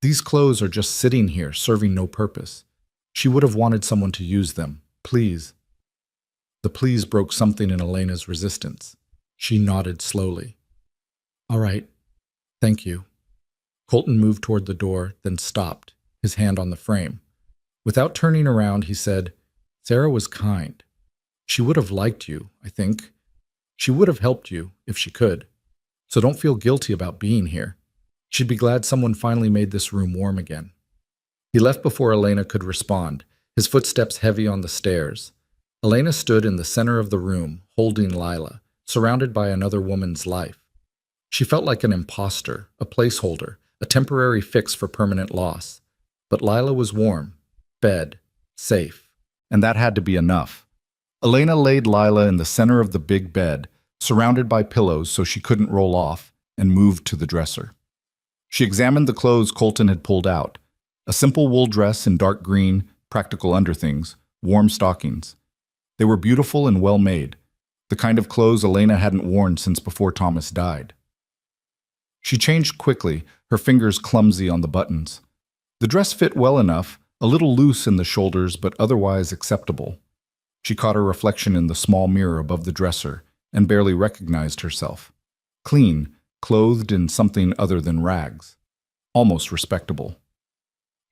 These clothes are just sitting here, serving no purpose. She would have wanted someone to use them. Please. The please broke something in Elena's resistance. She nodded slowly. All right. Thank you. Colton moved toward the door, then stopped, his hand on the frame. Without turning around, he said, Sarah was kind. She would have liked you, I think. She would have helped you, if she could. So don't feel guilty about being here. She'd be glad someone finally made this room warm again. He left before Elena could respond, his footsteps heavy on the stairs. Elena stood in the center of the room, holding Lila, surrounded by another woman's life. She felt like an imposter, a placeholder, a temporary fix for permanent loss. But Lila was warm, fed, safe, and that had to be enough. Elena laid Lila in the center of the big bed, surrounded by pillows so she couldn't roll off, and moved to the dresser. She examined the clothes Colton had pulled out. A simple wool dress in dark green, practical underthings, warm stockings. They were beautiful and well made, the kind of clothes Elena hadn't worn since before Thomas died. She changed quickly, her fingers clumsy on the buttons. The dress fit well enough, a little loose in the shoulders but otherwise acceptable. She caught her reflection in the small mirror above the dresser and barely recognized herself. Clean, clothed in something other than rags. Almost respectable.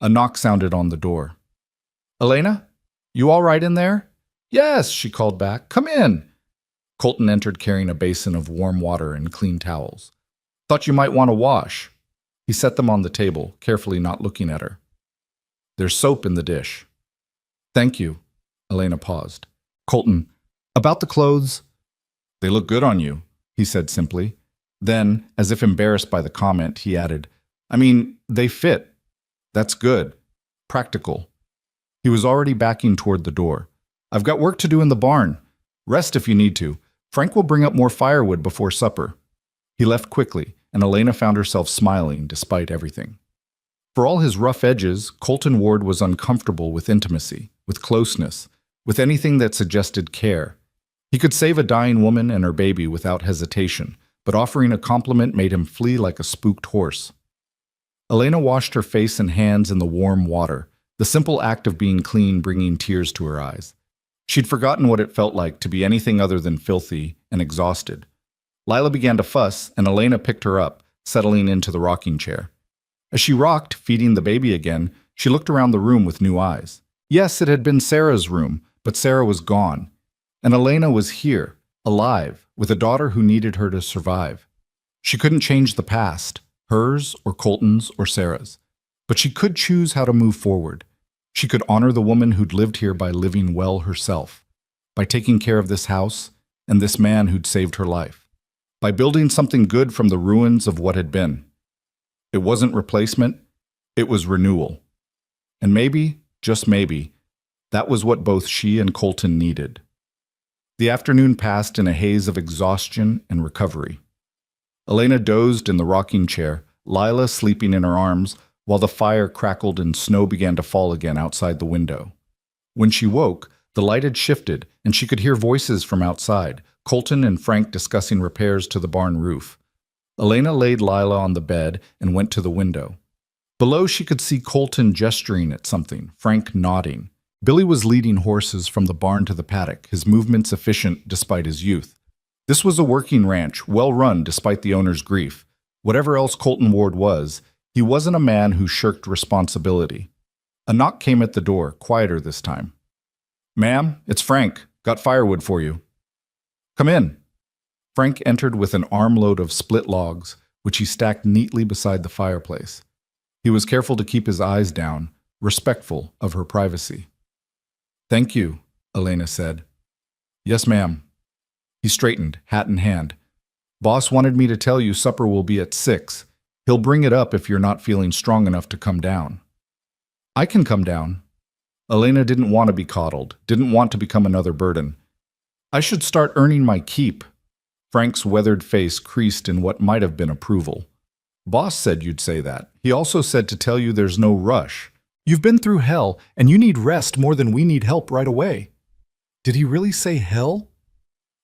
A knock sounded on the door. "Elena? You all right in there?" "Yes," she called back. "Come in." Colton entered carrying a basin of warm water and clean towels. "Thought you might want to wash." He set them on the table, carefully not looking at her. "There's soap in the dish." "Thank you." Elena paused. "Colton, about the clothes?" "They look good on you," he said simply. Then, as if embarrassed by the comment, he added, "I mean, they fit. That's good. Practical." He was already backing toward the door. "I've got work to do in the barn. Rest if you need to. Frank will bring up more firewood before supper." He left quickly, and Elena found herself smiling despite everything. For all his rough edges, Colton Ward was uncomfortable with intimacy, with closeness, with anything that suggested care. He could save a dying woman and her baby without hesitation, but offering a compliment made him flee like a spooked horse. Elena washed her face and hands in the warm water, the simple act of being clean bringing tears to her eyes. She'd forgotten what it felt like to be anything other than filthy and exhausted. Lila began to fuss, and Elena picked her up, settling into the rocking chair. As she rocked, feeding the baby again, she looked around the room with new eyes. Yes, it had been Sarah's room, but Sarah was gone. And Elena was here, alive, with a daughter who needed her to survive. She couldn't change the past, hers or Colton's or Sarah's. But she could choose how to move forward. She could honor the woman who'd lived here by living well herself, by taking care of this house and this man who'd saved her life, by building something good from the ruins of what had been. It wasn't replacement, it was renewal. And maybe, just maybe, that was what both she and Colton needed. The afternoon passed in a haze of exhaustion and recovery. Elena dozed in the rocking chair, Lila sleeping in her arms, while the fire crackled and snow began to fall again outside the window. When she woke, the light had shifted, and she could hear voices from outside, Colton and Frank discussing repairs to the barn roof. Elena laid Lila on the bed and went to the window. Below, she could see Colton gesturing at something, Frank nodding. Billy was leading horses from the barn to the paddock, his movements efficient despite his youth. This was a working ranch, well run despite the owner's grief. Whatever else Colton Ward was, he wasn't a man who shirked responsibility. A knock came at the door, quieter this time. "Ma'am, it's Frank. Got firewood for you." "Come in." Frank entered with an armload of split logs, which he stacked neatly beside the fireplace. He was careful to keep his eyes down, respectful of her privacy. "Thank you," Elena said. "Yes, ma'am." He straightened, hat in hand. "Boss wanted me to tell you supper will be at 6. He'll bring it up if you're not feeling strong enough to come down." "I can come down." Elena didn't want to be coddled, didn't want to become another burden. "I should start earning my keep." Frank's weathered face creased in what might have been approval. "Boss said you'd say that. He also said to tell you there's no rush. You've been through hell, and you need rest more than we need help right away." Did he really say hell?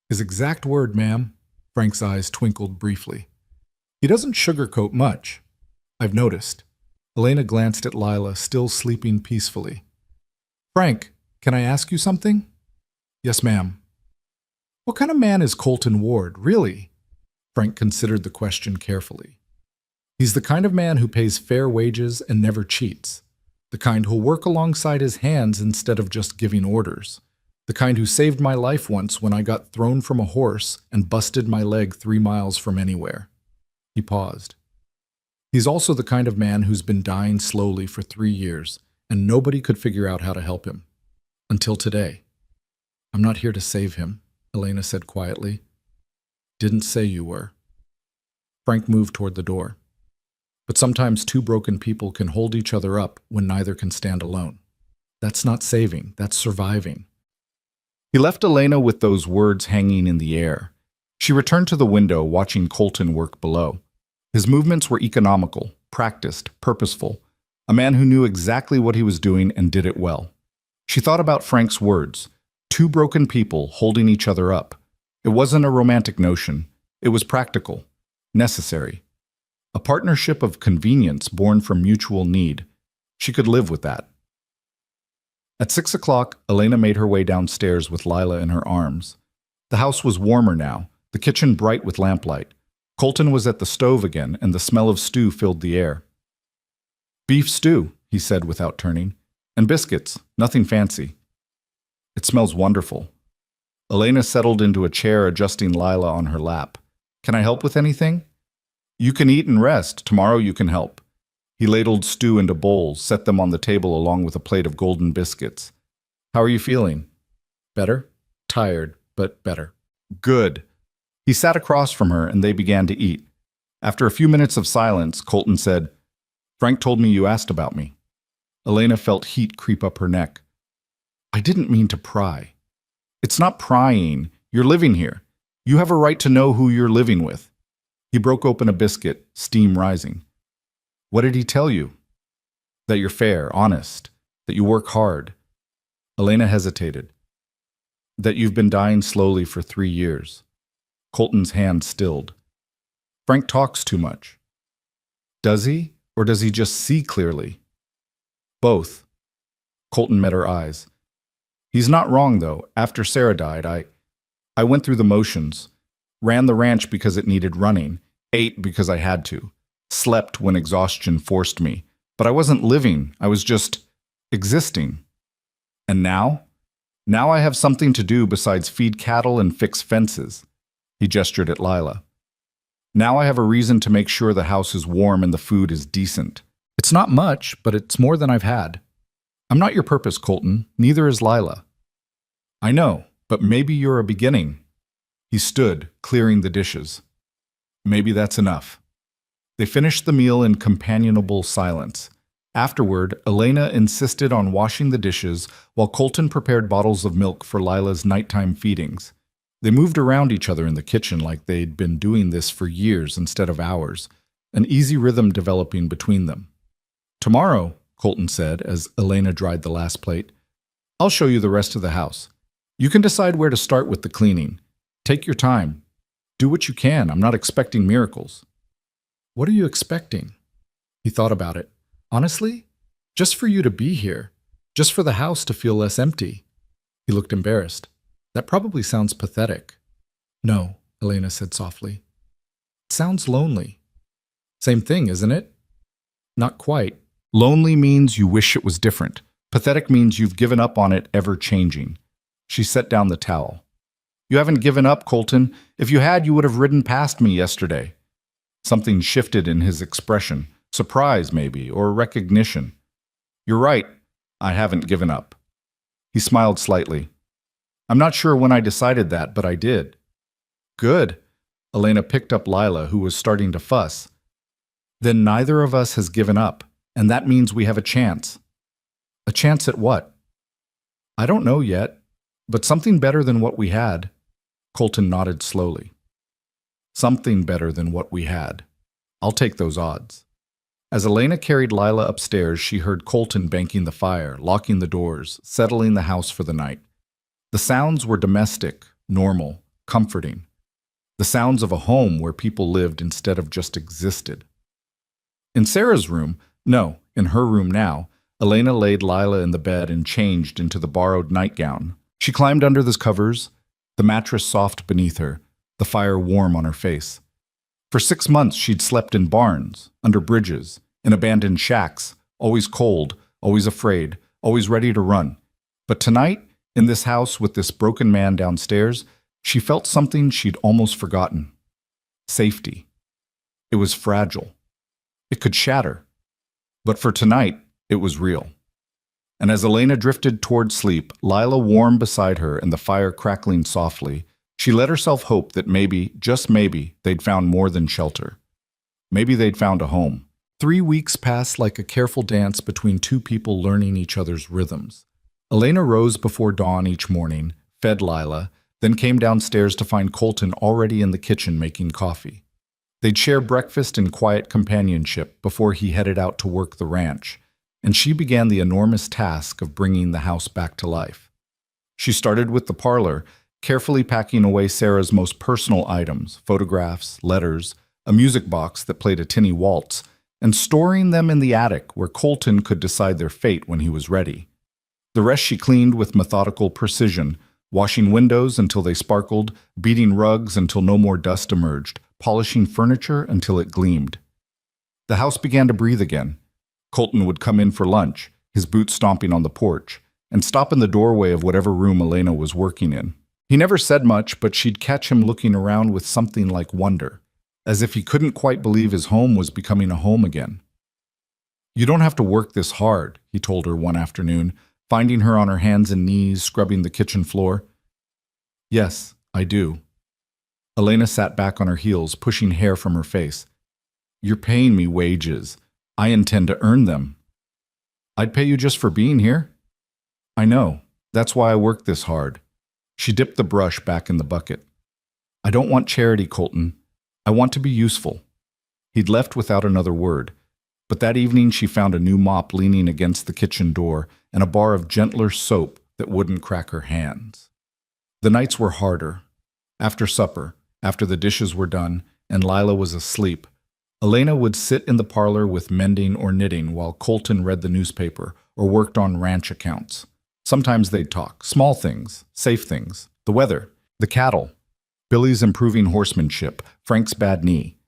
His exact word, ma'am. Frank's eyes twinkled briefly. He doesn't sugarcoat much. I've noticed. Elena glanced at Lila, still sleeping peacefully. "Frank, can I ask you something?" "Yes, ma'am." "What kind of man is Colton Ward, really?" Frank considered the question carefully. "He's the kind of man who pays fair wages and never cheats. The kind who'll work alongside his hands instead of just giving orders. The kind who saved my life once when I got thrown from a horse and busted my leg 3 miles from anywhere." He paused. "He's also the kind of man who's been dying slowly for 3 years, and nobody could figure out how to help him. Until today." "I'm not here to save him," Elena said quietly. "Didn't say you were." Frank moved toward the door. "But sometimes two broken people can hold each other up when neither can stand alone. That's not saving, that's surviving." He left Elena with those words hanging in the air. She returned to the window, watching Colton work below. His movements were economical, practiced, purposeful. A man who knew exactly what he was doing and did it well. She thought about Frank's words. Two broken people holding each other up. It wasn't a romantic notion. It was practical. Necessary. A partnership of convenience born from mutual need. She could live with that. At 6 o'clock, Elena made her way downstairs with Lila in her arms. The house was warmer now, the kitchen bright with lamplight. Colton was at the stove again, and the smell of stew filled the air. "Beef stew," he said without turning. "And biscuits, nothing fancy." "It smells wonderful." Elena settled into a chair, adjusting Lila on her lap. "Can I help with anything?" "You can eat and rest. Tomorrow you can help." He ladled stew into bowls, set them on the table along with a plate of golden biscuits. "How are you feeling?" "Better. Tired, but better." "Good." He sat across from her and they began to eat. After a few minutes of silence, Colton said, "Frank told me you asked about me." Elena felt heat creep up her neck. "I didn't mean to pry." "It's not prying. You're living here. You have a right to know who you're living with." He broke open a biscuit, steam rising. "What did he tell you?" "That you're fair, honest, that you work hard." Elena hesitated. "That you've been dying slowly for 3 years." Colton's hand stilled. "Frank talks too much." "Does he? Or does he just see clearly?" "Both." Colton met her eyes. "He's not wrong, though. After Sarah died, I went through the motions. Ran the ranch because it needed running. Ate because I had to. Slept when exhaustion forced me. But I wasn't living. I was just existing. And now? Now I have something to do besides feed cattle and fix fences." He gestured at Lila. "Now I have a reason to make sure the house is warm and the food is decent. It's not much, but it's more than I've had." "I'm not your purpose, Colton. Neither is Lila." "I know, but maybe you're a beginning." He stood, clearing the dishes. "Maybe that's enough." They finished the meal in companionable silence. Afterward, Elena insisted on washing the dishes while Colton prepared bottles of milk for Lila's nighttime feedings. They moved around each other in the kitchen like they'd been doing this for years instead of hours, an easy rhythm developing between them. "Tomorrow," Colton said as Elena dried the last plate, "I'll show you the rest of the house. You can decide where to start with the cleaning. Take your time. Do what you can. I'm not expecting miracles." "What are you expecting?" He thought about it. "Honestly, just for you to be here. Just for the house to feel less empty." He looked embarrassed. "That probably sounds pathetic." "No," Elena said softly. "It sounds lonely." "Same thing, isn't it?" "Not quite. Lonely means you wish it was different. Pathetic means you've given up on it ever changing." She set down the towel. "You haven't given up, Colton. If you had, you would have ridden past me yesterday." Something shifted in his expression. Surprise, maybe, or recognition. "You're right. I haven't given up." He smiled slightly. "I'm not sure when I decided that, but I did." "Good." Elena picked up Lila, who was starting to fuss. "Then neither of us has given up, and that means we have a chance." "A chance at what?" "I don't know yet, but something better than what we had." Colton nodded slowly. "Something better than what we had. I'll take those odds." As Elena carried Lila upstairs, she heard Colton banking the fire, locking the doors, settling the house for the night. The sounds were domestic, normal, comforting. The sounds of a home where people lived instead of just existed. In Sarah's room, no, in her room now, Elena laid Lila in the bed and changed into the borrowed nightgown. She climbed under the covers, the mattress soft beneath her, the fire warm on her face. For 6 months she'd slept in barns, under bridges, in abandoned shacks, always cold, always afraid, always ready to run. But tonight, in this house with this broken man downstairs, she felt something she'd almost forgotten. Safety. It was fragile. It could shatter. But for tonight, it was real. And as Elena drifted toward sleep, Lila warm beside her and the fire crackling softly, she let herself hope that maybe, just maybe, they'd found more than shelter. Maybe they'd found a home. 3 weeks passed like a careful dance between two people learning each other's rhythms. Elena rose before dawn each morning, fed Lila, then came downstairs to find Colton already in the kitchen making coffee. They'd share breakfast in quiet companionship before he headed out to work the ranch, and she began the enormous task of bringing the house back to life. She started with the parlor, carefully packing away Sarah's most personal items, photographs, letters, a music box that played a tinny waltz, and storing them in the attic where Colton could decide their fate when he was ready. The rest she cleaned with methodical precision, washing windows until they sparkled, beating rugs until no more dust emerged, polishing furniture until it gleamed. The house began to breathe again. Colton would come in for lunch, his boots stomping on the porch, and stop in the doorway of whatever room Elena was working in. He never said much, but she'd catch him looking around with something like wonder, as if he couldn't quite believe his home was becoming a home again. "You don't have to work this hard," he told her one afternoon, finding her on her hands and knees scrubbing the kitchen floor. "Yes, I do." Elena sat back on her heels, pushing hair from her face. "You're paying me wages. I intend to earn them." "I'd pay you just for being here." "I know. That's why I work this hard." She dipped the brush back in the bucket. "I don't want charity, Colton. I want to be useful." He'd left without another word, but that evening she found a new mop leaning against the kitchen door and a bar of gentler soap that wouldn't crack her hands. The nights were harder. After supper, after the dishes were done, and Lila was asleep, Elena would sit in the parlor with mending or knitting while Colton read the newspaper or worked on ranch accounts. Sometimes they'd talk, small things, safe things, the weather, the cattle, Billy's improving horsemanship, Frank's bad knee.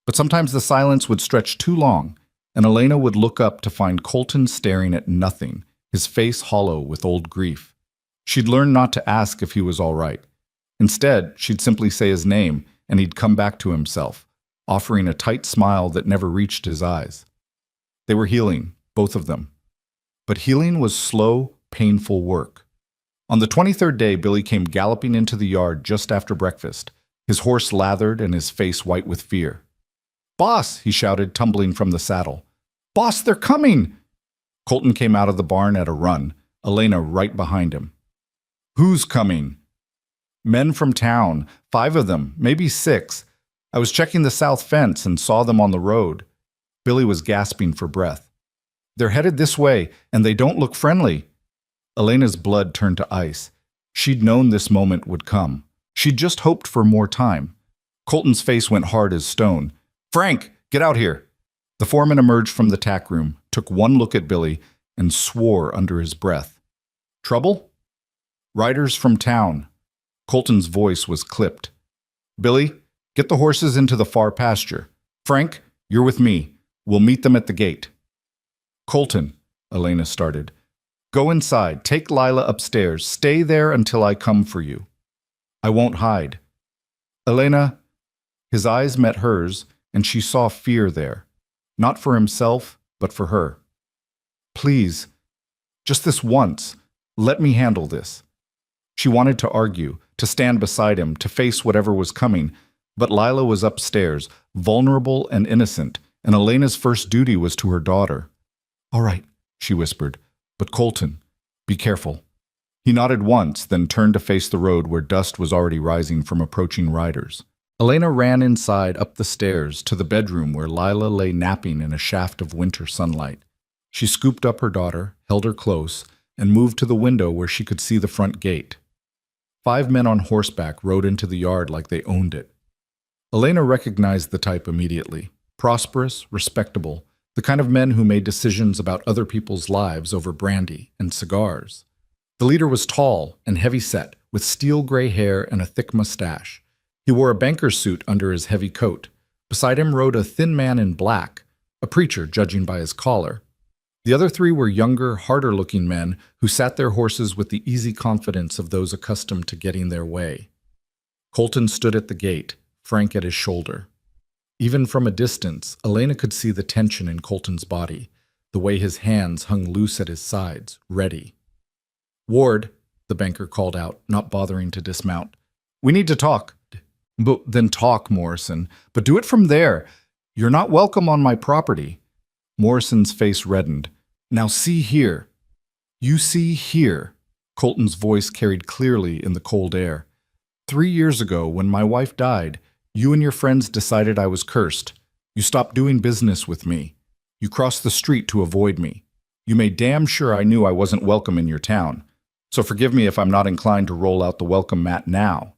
But sometimes the silence would stretch too long, and Elena would look up to find Colton staring at nothing, his face hollow with old grief. She'd learned not to ask if he was all right. Instead, she'd simply say his name, and he'd come back to himself, offering a tight smile that never reached his eyes. They were healing, both of them. But healing was slow, painful work. On the 23rd day, Billy came galloping into the yard just after breakfast, his horse lathered and his face white with fear. "Boss!" he shouted, tumbling from the saddle. "Boss, they're coming!" Colton came out of the barn at a run, Elena right behind him. "Who's coming?" "Men from town, 5 of them, maybe 6. I was checking the south fence and saw them on the road." Billy was gasping for breath. "They're headed this way, and they don't look friendly." Elena's blood turned to ice. She'd known this moment would come. She'd just hoped for more time. Colton's face went hard as stone. "Frank, get out here!" The foreman emerged from the tack room, took one look at Billy, and swore under his breath. "Trouble?" "Riders from town." Colton's voice was clipped. "Billy, get the horses into the far pasture. Frank, you're with me. We'll meet them at the gate." "Colton," Elena started. "Go inside, take Lila upstairs, stay there until I come for you." "I won't hide." "Elena," his eyes met hers, and she saw fear there. Not for himself, but for her. "Please, just this once, let me handle this." She wanted to argue, to stand beside him, to face whatever was coming, but Lila was upstairs, vulnerable and innocent, and Elena's first duty was to her daughter. "All right," she whispered, "but Colton, be careful." He nodded once, then turned to face the road where dust was already rising from approaching riders. Elena ran inside, up the stairs, to the bedroom where Lila lay napping in a shaft of winter sunlight. She scooped up her daughter, held her close, and moved to the window where she could see the front gate. 5 men on horseback rode into the yard like they owned it. Elena recognized the type immediately. Prosperous, respectable, the kind of men who made decisions about other people's lives over brandy and cigars. The leader was tall and heavy-set, with steel gray hair and a thick mustache. He wore a banker's suit under his heavy coat. Beside him rode a thin man in black, a preacher judging by his collar. The other 3 were younger, harder-looking men who sat their horses with the easy confidence of those accustomed to getting their way. Colton stood at the gate, Frank at his shoulder. Even from a distance, Elena could see the tension in Colton's body, the way his hands hung loose at his sides, ready. "Ward," the banker called out, not bothering to dismount. "We need to talk." Then talk, Morrison. But do it from there. You're not welcome on my property." Morrison's face reddened. "Now see here." "You see here." Colton's voice carried clearly in the cold air. 3 years ago, when my wife died, you and your friends decided I was cursed. You stopped doing business with me. You crossed the street to avoid me. You made damn sure I knew I wasn't welcome in your town. So forgive me if I'm not inclined to roll out the welcome mat now.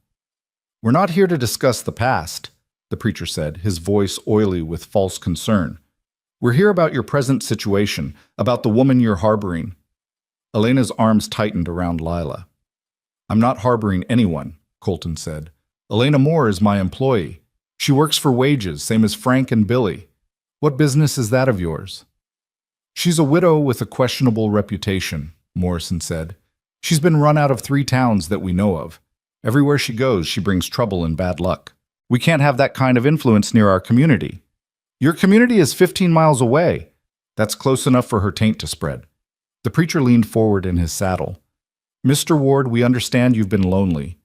We're not here to discuss the past, the preacher said, his voice oily with false concern. We're here about your present situation, about the woman you're harboring. Elena's arms tightened around Lila. I'm not harboring anyone, Colton said. Elena Moore is my employee. She works for wages, same as Frank and Billy. What business is that of yours? She's a widow with a questionable reputation, Morrison said. She's been run out of 3 towns that we know of. Everywhere she goes, she brings trouble and bad luck. We can't have that kind of influence near our community. Your community is 15 miles away. That's close enough for her taint to spread. The preacher leaned forward in his saddle. Mr. Ward, we understand you've been lonely.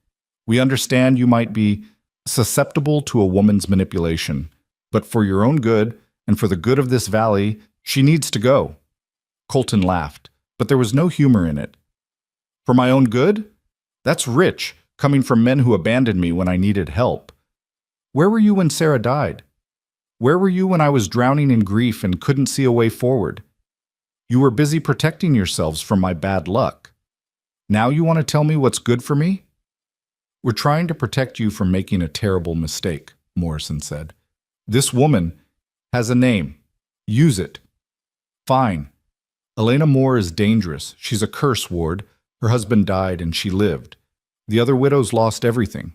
We understand you might be susceptible to a woman's manipulation. But for your own good, and for the good of this valley, she needs to go. Colton laughed, but there was no humor in it. For my own good? That's rich, coming from men who abandoned me when I needed help. Where were you when Sarah died? Where were you when I was drowning in grief and couldn't see a way forward? You were busy protecting yourselves from my bad luck. Now you want to tell me what's good for me? We're trying to protect you from making a terrible mistake, Morrison said. This woman has a name. Use it. Fine. Elena Moore is dangerous. She's a curse, Ward. Her husband died and she lived. The other widows lost everything.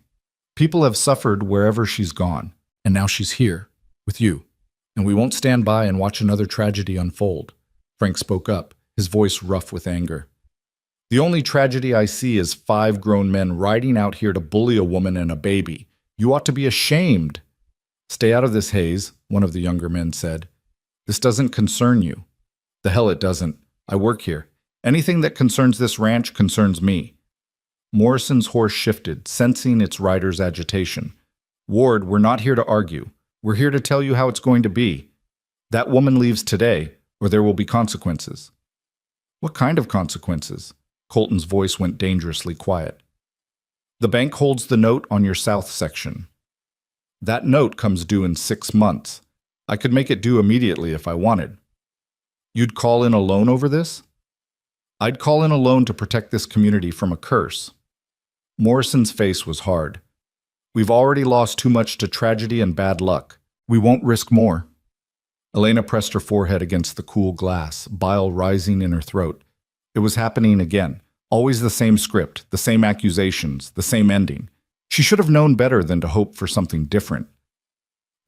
People have suffered wherever she's gone. And now she's here, with you. And we won't stand by and watch another tragedy unfold. Frank spoke up, his voice rough with anger. The only tragedy I see is 5 grown men riding out here to bully a woman and a baby. You ought to be ashamed. Stay out of this, Hayes, one of the younger men said. This doesn't concern you. The hell it doesn't. I work here. Anything that concerns this ranch concerns me. Morrison's horse shifted, sensing its rider's agitation. Ward, we're not here to argue. We're here to tell you how it's going to be. That woman leaves today, or there will be consequences. What kind of consequences? Colton's voice went dangerously quiet. The bank holds the note on your south section. That note comes due in 6 months. I could make it due immediately if I wanted. You'd call in a loan over this? I'd call in a loan to protect this community from a curse. Morrison's face was hard. We've already lost too much to tragedy and bad luck. We won't risk more. Elena pressed her forehead against the cool glass, bile rising in her throat. It was happening again. Always the same script, the same accusations, the same ending. She should have known better than to hope for something different.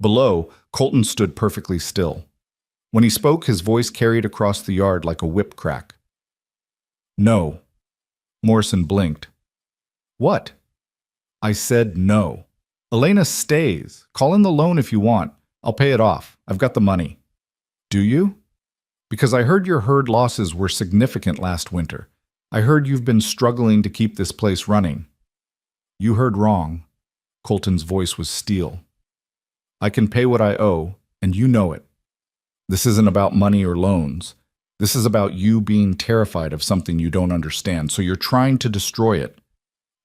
Below, Colton stood perfectly still. When he spoke, his voice carried across the yard like a whip crack. No. Morrison blinked. What? I said no. Elena stays. Call in the loan if you want. I'll pay it off. I've got the money. Do you? Because I heard your herd losses were significant last winter. I heard you've been struggling to keep this place running. You heard wrong. Colton's voice was steel. I can pay what I owe, and you know it. This isn't about money or loans. This is about you being terrified of something you don't understand, so you're trying to destroy it.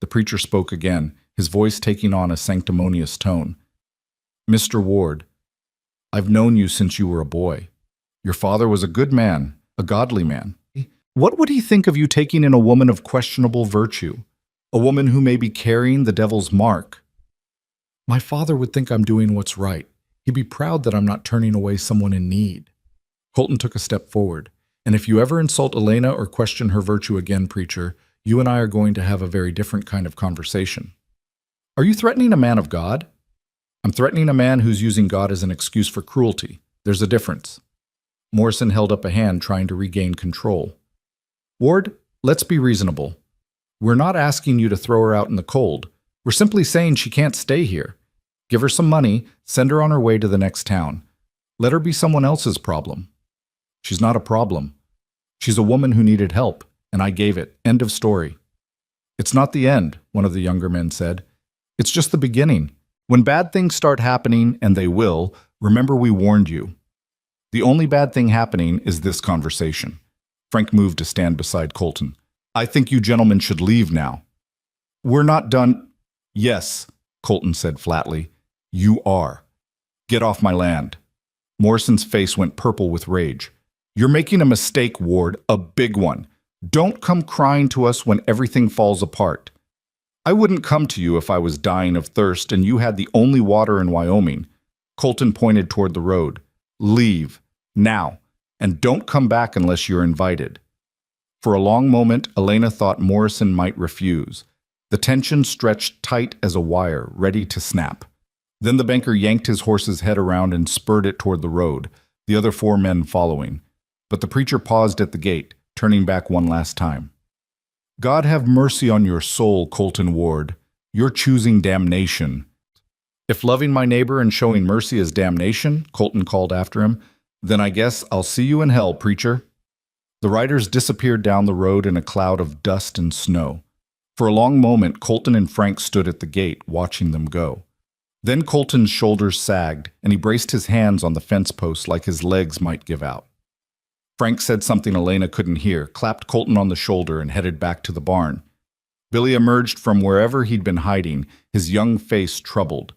The preacher spoke again, his voice taking on a sanctimonious tone. Mr. Ward, I've known you since you were a boy. Your father was a good man, a godly man. What would he think of you taking in a woman of questionable virtue? A woman who may be carrying the devil's mark? My father would think I'm doing what's right. He'd be proud that I'm not turning away someone in need. Colton took a step forward. And if you ever insult Elena or question her virtue again, preacher, you and I are going to have a very different kind of conversation. Are you threatening a man of God? I'm threatening a man who's using God as an excuse for cruelty. There's a difference. Morrison held up a hand, trying to regain control. Ward, let's be reasonable. We're not asking you to throw her out in the cold. We're simply saying she can't stay here. Give her some money, send her on her way to the next town. Let her be someone else's problem. She's not a problem. She's a woman who needed help, and I gave it. End of story. It's not the end, one of the younger men said. It's just the beginning. When bad things start happening, and they will, remember we warned you. The only bad thing happening is this conversation. Frank moved to stand beside Colton. I think you gentlemen should leave now. We're not done. Yes, Colton said flatly. You are. Get off my land. Morrison's face went purple with rage. You're making a mistake, Ward, a big one. Don't come crying to us when everything falls apart. I wouldn't come to you if I was dying of thirst and you had the only water in Wyoming. Colton pointed toward the road. Leave. Now. And don't come back unless you're invited. For a long moment, Elena thought Morrison might refuse. The tension stretched tight as a wire, ready to snap. Then the banker yanked his horse's head around and spurred it toward the road, the other 4 men following. But the preacher paused at the gate, turning back one last time. God have mercy on your soul, Colton Ward. You're choosing damnation. If loving my neighbor and showing mercy is damnation, Colton called after him, then I guess I'll see you in hell, preacher. The riders disappeared down the road in a cloud of dust and snow. For a long moment, Colton and Frank stood at the gate, watching them go. Then Colton's shoulders sagged, and he braced his hands on the fence post like his legs might give out. Frank said something Elena couldn't hear, clapped Colton on the shoulder, and headed back to the barn. Billy emerged from wherever he'd been hiding, his young face troubled.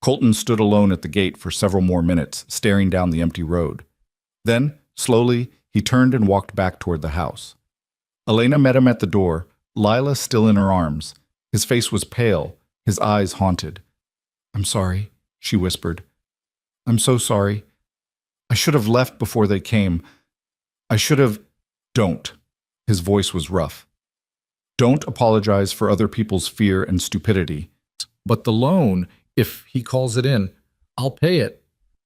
Colton stood alone at the gate for several more minutes, staring down the empty road. Then, slowly, he turned and walked back toward the house. Elena met him at the door, Lila still in her arms. His face was pale, his eyes haunted. "I'm sorry," she whispered. "I'm so sorry. I should have left before they came. I should have—" "Don't." His voice was rough. "Don't apologize for other people's fear and stupidity. But the loan, if he calls it in, I'll pay it.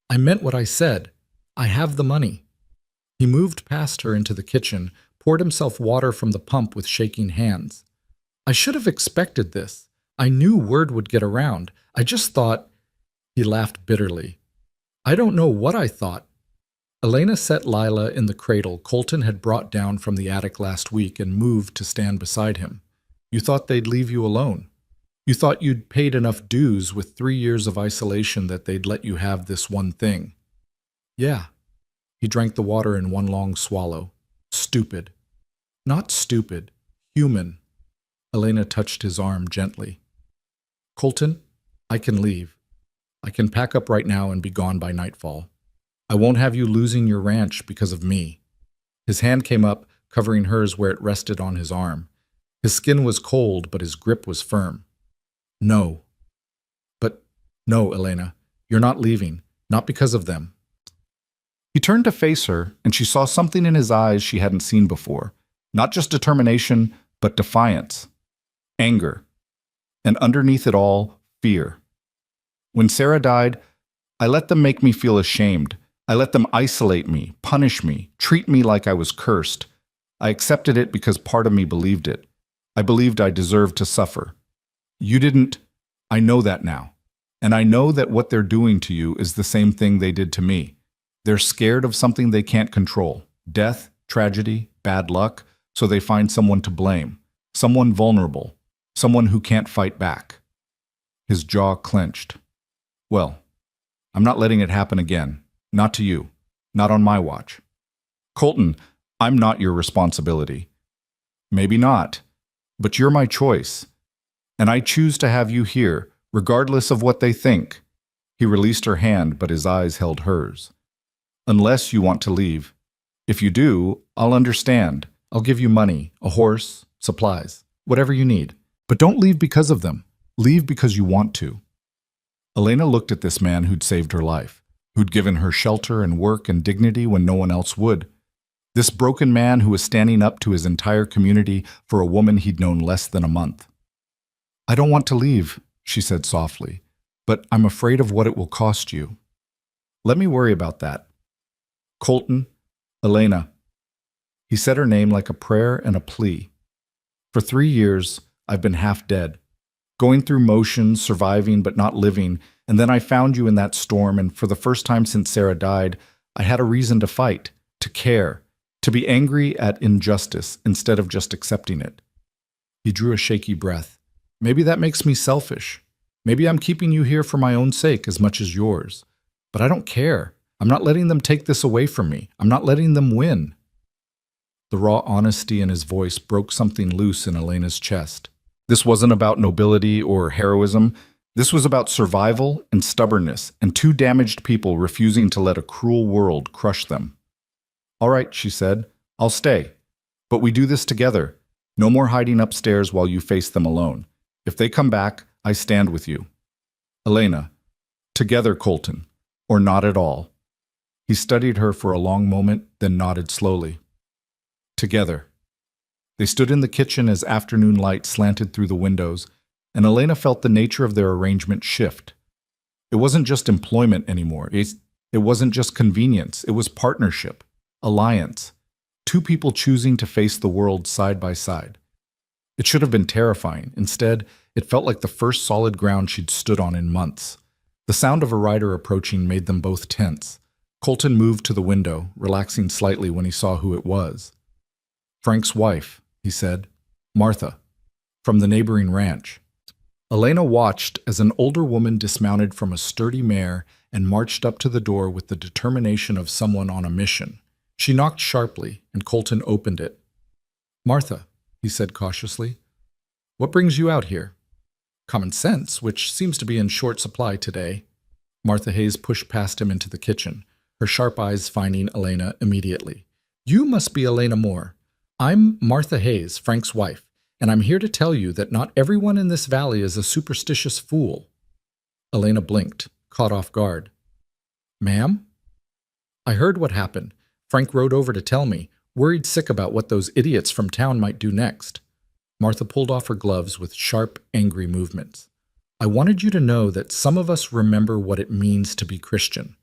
I meant what I said. I have the money." He moved past her into the kitchen, poured himself water from the pump with shaking hands. "I should have expected this. I knew word would get around. I just thought—" He laughed bitterly. "I don't know what I thought." Elena set Lila in the cradle Colton had brought down from the attic last week and moved to stand beside him. "You thought they'd leave you alone. You thought you'd paid enough dues with 3 years of isolation that they'd let you have this one thing." "Yeah." He drank the water in one long swallow. "Stupid." "Not stupid. Human." Elena touched his arm gently. "Colton, I can leave. I can pack up right now and be gone by nightfall. I won't have you losing your ranch because of me." His hand came up, covering hers where it rested on his arm. His skin was cold, but his grip was firm. "No." "But no, Elena. You're not leaving. Not because of them." He turned to face her, and she saw something in his eyes she hadn't seen before. Not just determination, but defiance. Anger. And underneath it all, fear. "When Sarah died, I let them make me feel ashamed. I let them isolate me, punish me, treat me like I was cursed. I accepted it because part of me believed it. I believed I deserved to suffer. You didn't. I know that now. And I know that what they're doing to you is the same thing they did to me. They're scared of something they can't control. Death, tragedy, bad luck, so they find someone to blame. Someone vulnerable. Someone who can't fight back." His jaw clenched. "Well, I'm not letting it happen again. Not to you. Not on my watch. Colton, I'm not your responsibility. Maybe not, but you're my choice. And I choose to have you here, regardless of what they think." He released her hand, but his eyes held hers. "Unless you want to leave. If you do, I'll understand. I'll give you money, a horse, supplies, whatever you need. But don't leave because of them. Leave because you want to." Elena looked at this man who'd saved her life, who'd given her shelter and work and dignity when no one else would. This broken man who was standing up to his entire community for a woman he'd known less than a month. "I don't want to leave," she said softly, "but I'm afraid of what it will cost you." "Let me worry about that." "Colton, Elena." He said her name like a prayer and a plea. "For 3 years, I've been half dead. Going through motions, surviving but not living, and then I found you in that storm, and for the first time since Sarah died, I had a reason to fight, to care, to be angry at injustice instead of just accepting it." He drew a shaky breath. "Maybe that makes me selfish. Maybe I'm keeping you here for my own sake as much as yours. But I don't care. I'm not letting them take this away from me. I'm not letting them win." The raw honesty in his voice broke something loose in Elena's chest. This wasn't about nobility or heroism. This was about survival and stubbornness, and 2 damaged people refusing to let a cruel world crush them. All right, she said. I'll stay. But we do this together. No more hiding upstairs while you face them alone. If they come back, I stand with you. Elena. Together, Colton. Or not at all. He studied her for a long moment, then nodded slowly. Together. They stood in the kitchen as afternoon light slanted through the windows, and Elena felt the nature of their arrangement shift. It wasn't just employment anymore. It wasn't just convenience. It was partnership, alliance, two people choosing to face the world side by side. It should have been terrifying. Instead, it felt like the first solid ground she'd stood on in months. The sound of a rider approaching made them both tense. Colton moved to the window, relaxing slightly when he saw who it was. Frank's wife, he said. Martha, from the neighboring ranch. Elena watched as an older woman dismounted from a sturdy mare and marched up to the door with the determination of someone on a mission. She knocked sharply, and Colton opened it. Martha, he said cautiously, what brings you out here? Common sense, which seems to be in short supply today. Martha Hayes pushed past him into the kitchen, her sharp eyes finding Elena immediately. You must be Elena Moore. I'm Martha Hayes, Frank's wife, and I'm here to tell you that not everyone in this valley is a superstitious fool. Elena blinked, caught off guard. Ma'am? I heard what happened. Frank rode over to tell me, worried sick about what those idiots from town might do next. Martha pulled off her gloves with sharp, angry movements. I wanted you to know that some of us remember what it means to be Christian.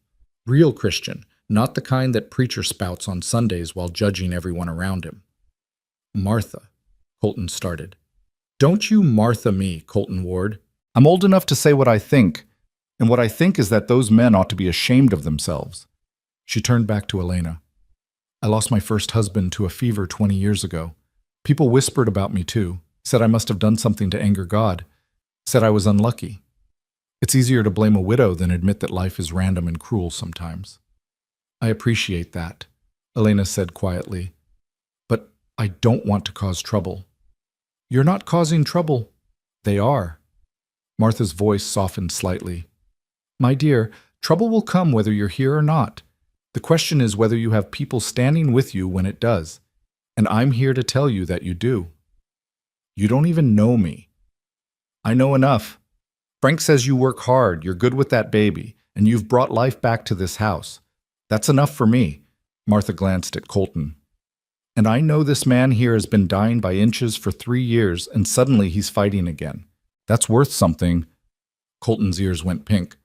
Real Christian, not the kind that preacher spouts on Sundays while judging everyone around him. Martha, Colton started. Don't you Martha me, Colton Ward. I'm old enough to say what I think, and what I think is that those men ought to be ashamed of themselves. She turned back to Elena. I lost my first husband to a fever 20 years ago. People whispered about me too, said I must have done something to anger God, said I was unlucky. It's easier to blame a widow than admit that life is random and cruel sometimes. I appreciate that, Elena said quietly. But I don't want to cause trouble. You're not causing trouble. They are. Martha's voice softened slightly. My dear, trouble will come whether you're here or not. The question is whether you have people standing with you when it does. And I'm here to tell you that you do. You don't even know me. I know enough. Frank says you work hard, you're good with that baby, and you've brought life back to this house. That's enough for me. Martha glanced at Colton. And I know this man here has been dying by inches for 3 years, and suddenly he's fighting again. That's worth something. Colton's ears went pink.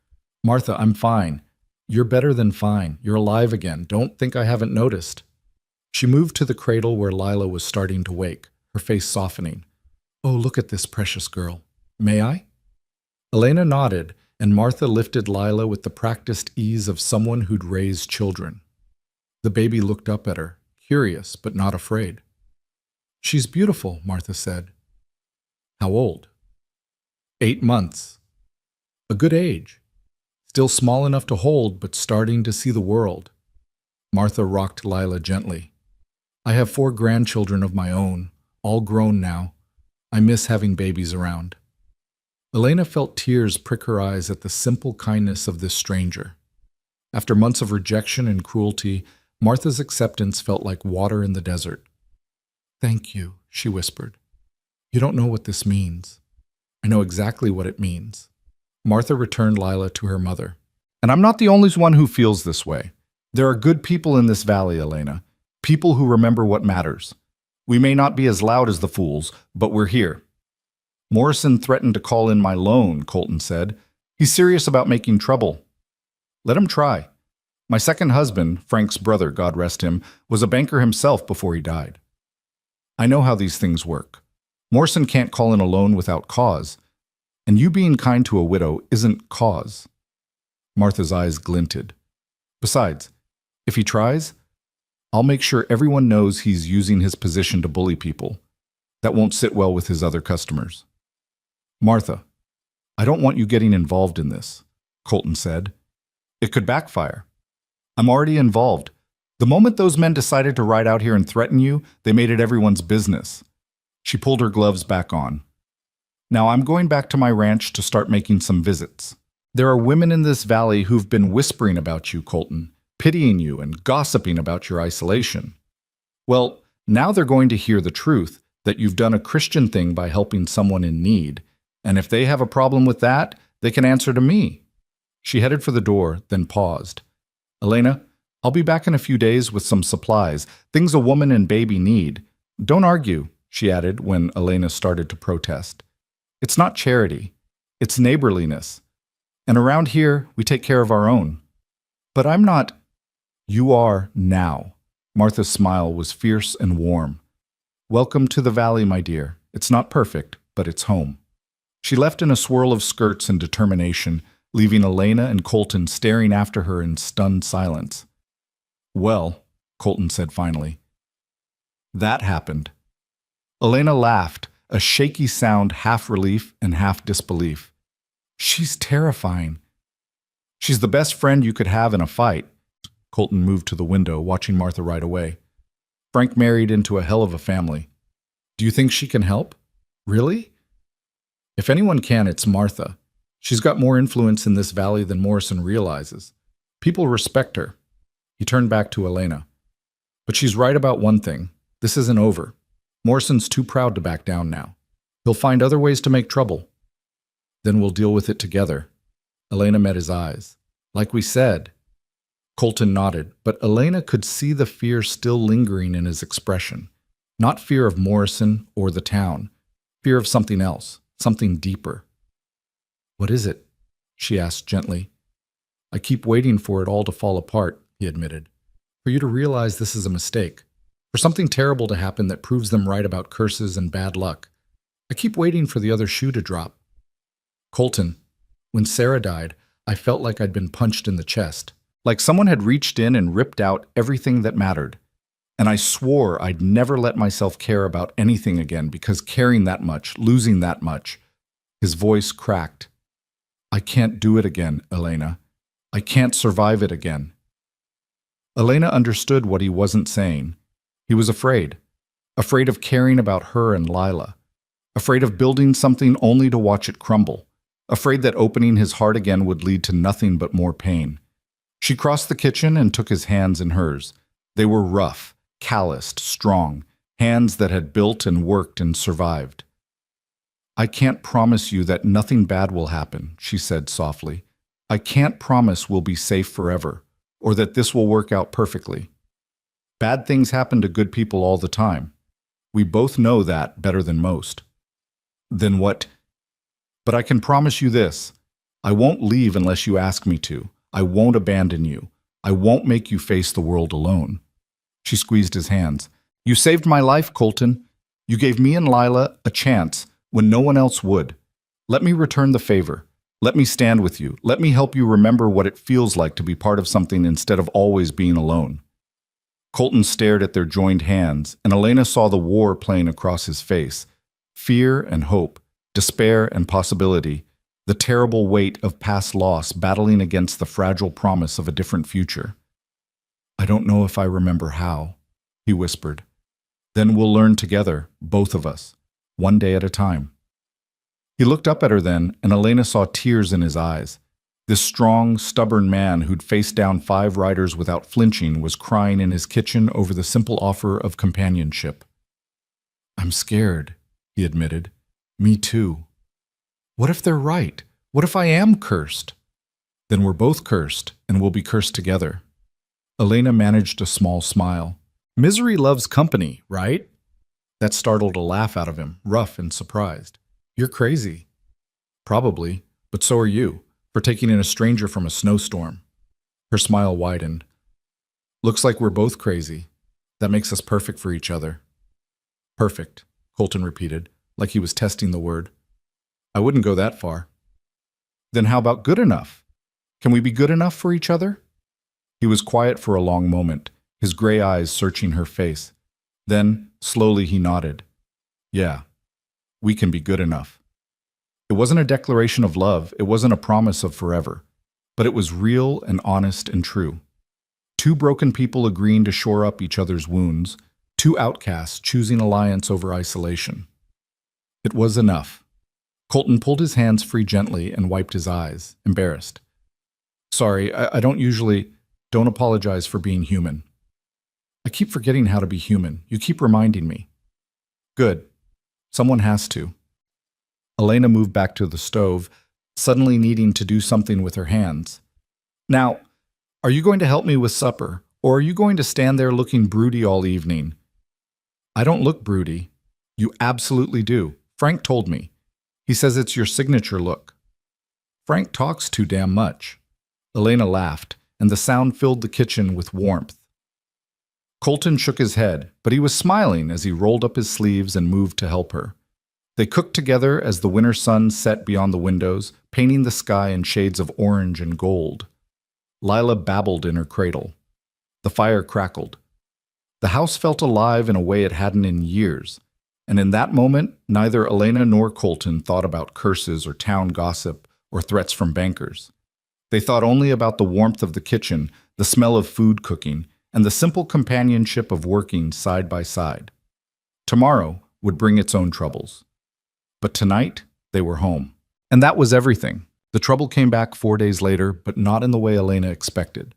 Martha, I'm fine. You're better than fine. You're alive again. Don't think I haven't noticed. She moved to the cradle where Lila was starting to wake, her face softening. Oh, look at this precious girl. May I? Elena nodded, and Martha lifted Lila with the practiced ease of someone who'd raised children. The baby looked up at her, curious but not afraid. She's beautiful, Martha said. How old? 8 months. A good age. Still small enough to hold, but starting to see the world. Martha rocked Lila gently. I have 4 grandchildren of my own, all grown now. I miss having babies around. Elena felt tears prick her eyes at the simple kindness of this stranger. After months of rejection and cruelty, Martha's acceptance felt like water in the desert. Thank you, she whispered. You don't know what this means. I know exactly what it means. Martha returned Lila to her mother. And I'm not the only one who feels this way. There are good people in this valley, Elena. People who remember what matters. We may not be as loud as the fools, but we're here. Morrison threatened to call in my loan, Colton said. He's serious about making trouble. Let him try. My second husband, Frank's brother, God rest him, was a banker himself before he died. I know how these things work. Morrison can't call in a loan without cause, and you being kind to a widow isn't cause. Martha's eyes glinted. Besides, if he tries, I'll make sure everyone knows he's using his position to bully people. That won't sit well with his other customers. Martha, I don't want you getting involved in this, Colton said. It could backfire. I'm already involved. The moment those men decided to ride out here and threaten you, they made it everyone's business. She pulled her gloves back on. Now I'm going back to my ranch to start making some visits. There are women in this valley who've been whispering about you, Colton. pitying you and gossiping about your isolation. Well, now they're going to hear the truth that you've done a Christian thing by helping someone in need, and if they have a problem with that, they can answer to me. She headed for the door, then paused. Elena, I'll be back in a few days with some supplies, things a woman and baby need. Don't argue, she added when Elena started to protest. It's not charity. It's neighborliness. And around here, we take care of our own. But I'm not. You are now. Martha's smile was fierce and warm. Welcome to the valley, my dear. It's not perfect, but it's home. She left in a swirl of skirts and determination, leaving Elena and Colton staring after her in stunned silence. Well, Colton said finally. That happened. Elena laughed, a shaky sound half relief and half disbelief. She's terrifying. She's the best friend you could have in a fight. Colton moved to the window, watching Martha ride away. Frank married into a hell of a family. Do you think she can help? Really? If anyone can, it's Martha. She's got more influence in this valley than Morrison realizes. People respect her. He turned back to Elena. But she's right about one thing. This isn't over. Morrison's too proud to back down now. He'll find other ways to make trouble. Then we'll deal with it together. Elena met his eyes. Like we said. Colton nodded, but Elena could see the fear still lingering in his expression. Not fear of Morrison or the town. Fear of something else, something deeper. What is it? She asked gently. I keep waiting for it all to fall apart, he admitted. For you to realize this is a mistake. For something terrible to happen that proves them right about curses and bad luck. I keep waiting for the other shoe to drop. Colton, when Sarah died, I felt like I'd been punched in the chest. Like someone had reached in and ripped out everything that mattered. And I swore I'd never let myself care about anything again because caring that much, losing that much. His voice cracked. I can't do it again, Elena. I can't survive it again. Elena understood what he wasn't saying. He was afraid. Afraid of caring about her and Lila. Afraid of building something only to watch it crumble. Afraid that opening his heart again would lead to nothing but more pain. She crossed the kitchen and took his hands in hers. They were rough, calloused, strong, hands that had built and worked and survived. I can't promise you that nothing bad will happen, she said softly. I can't promise we'll be safe forever, or that this will work out perfectly. Bad things happen to good people all the time. We both know that better than most. Then what? But I can promise you this. I won't leave unless you ask me to. I won't abandon you. I won't make you face the world alone. She squeezed his hands. You saved my life, Colton. You gave me and Lila a chance when no one else would. Let me return the favor. Let me stand with you. Let me help you remember what it feels like to be part of something instead of always being alone. Colton stared at their joined hands, and Elena saw the war playing across his face. Fear and hope, despair and possibility, the terrible weight of past loss battling against the fragile promise of a different future. I don't know if I remember how, he whispered. Then we'll learn together, both of us, one day at a time. He looked up at her then, and Elena saw tears in his eyes. This strong, stubborn man who'd faced down 5 riders without flinching was crying in his kitchen over the simple offer of companionship. I'm scared, he admitted. Me too. What if they're right? What if I am cursed? Then we're both cursed, and we'll be cursed together. Elena managed a small smile. Misery loves company, right? That startled a laugh out of him, rough and surprised. You're crazy. Probably, but so are you, for taking in a stranger from a snowstorm. Her smile widened. Looks like we're both crazy. That makes us perfect for each other. Perfect, Colton repeated, like he was testing the word. I wouldn't go that far. Then how about good enough? Can we be good enough for each other? He was quiet for a long moment, his gray eyes searching her face. Then, slowly he nodded. Yeah, we can be good enough. It wasn't a declaration of love, it wasn't a promise of forever, but it was real and honest and true. 2 broken people agreeing to shore up each other's wounds, 2 outcasts choosing alliance over isolation. It was enough. Colton pulled his hands free gently and wiped his eyes, embarrassed. Sorry, I don't usually... Don't apologize for being human. I keep forgetting how to be human. You keep reminding me. Good. Someone has to. Elena moved back to the stove, suddenly needing to do something with her hands. Now, are you going to help me with supper, or are you going to stand there looking broody all evening? I don't look broody. You absolutely do. Frank told me. He says it's your signature look. Frank talks too damn much. Elena laughed, and the sound filled the kitchen with warmth. Colton shook his head, but he was smiling as he rolled up his sleeves and moved to help her. They cooked together as the winter sun set beyond the windows, painting the sky in shades of orange and gold. Lila babbled in her cradle. The fire crackled. The house felt alive in a way it hadn't in years, and in that moment, neither Elena nor Colton thought about curses or town gossip or threats from bankers. They thought only about the warmth of the kitchen, the smell of food cooking, and the simple companionship of working side by side. Tomorrow would bring its own troubles. But tonight, they were home. And that was everything. The trouble came back 4 days later, but not in the way Elena expected.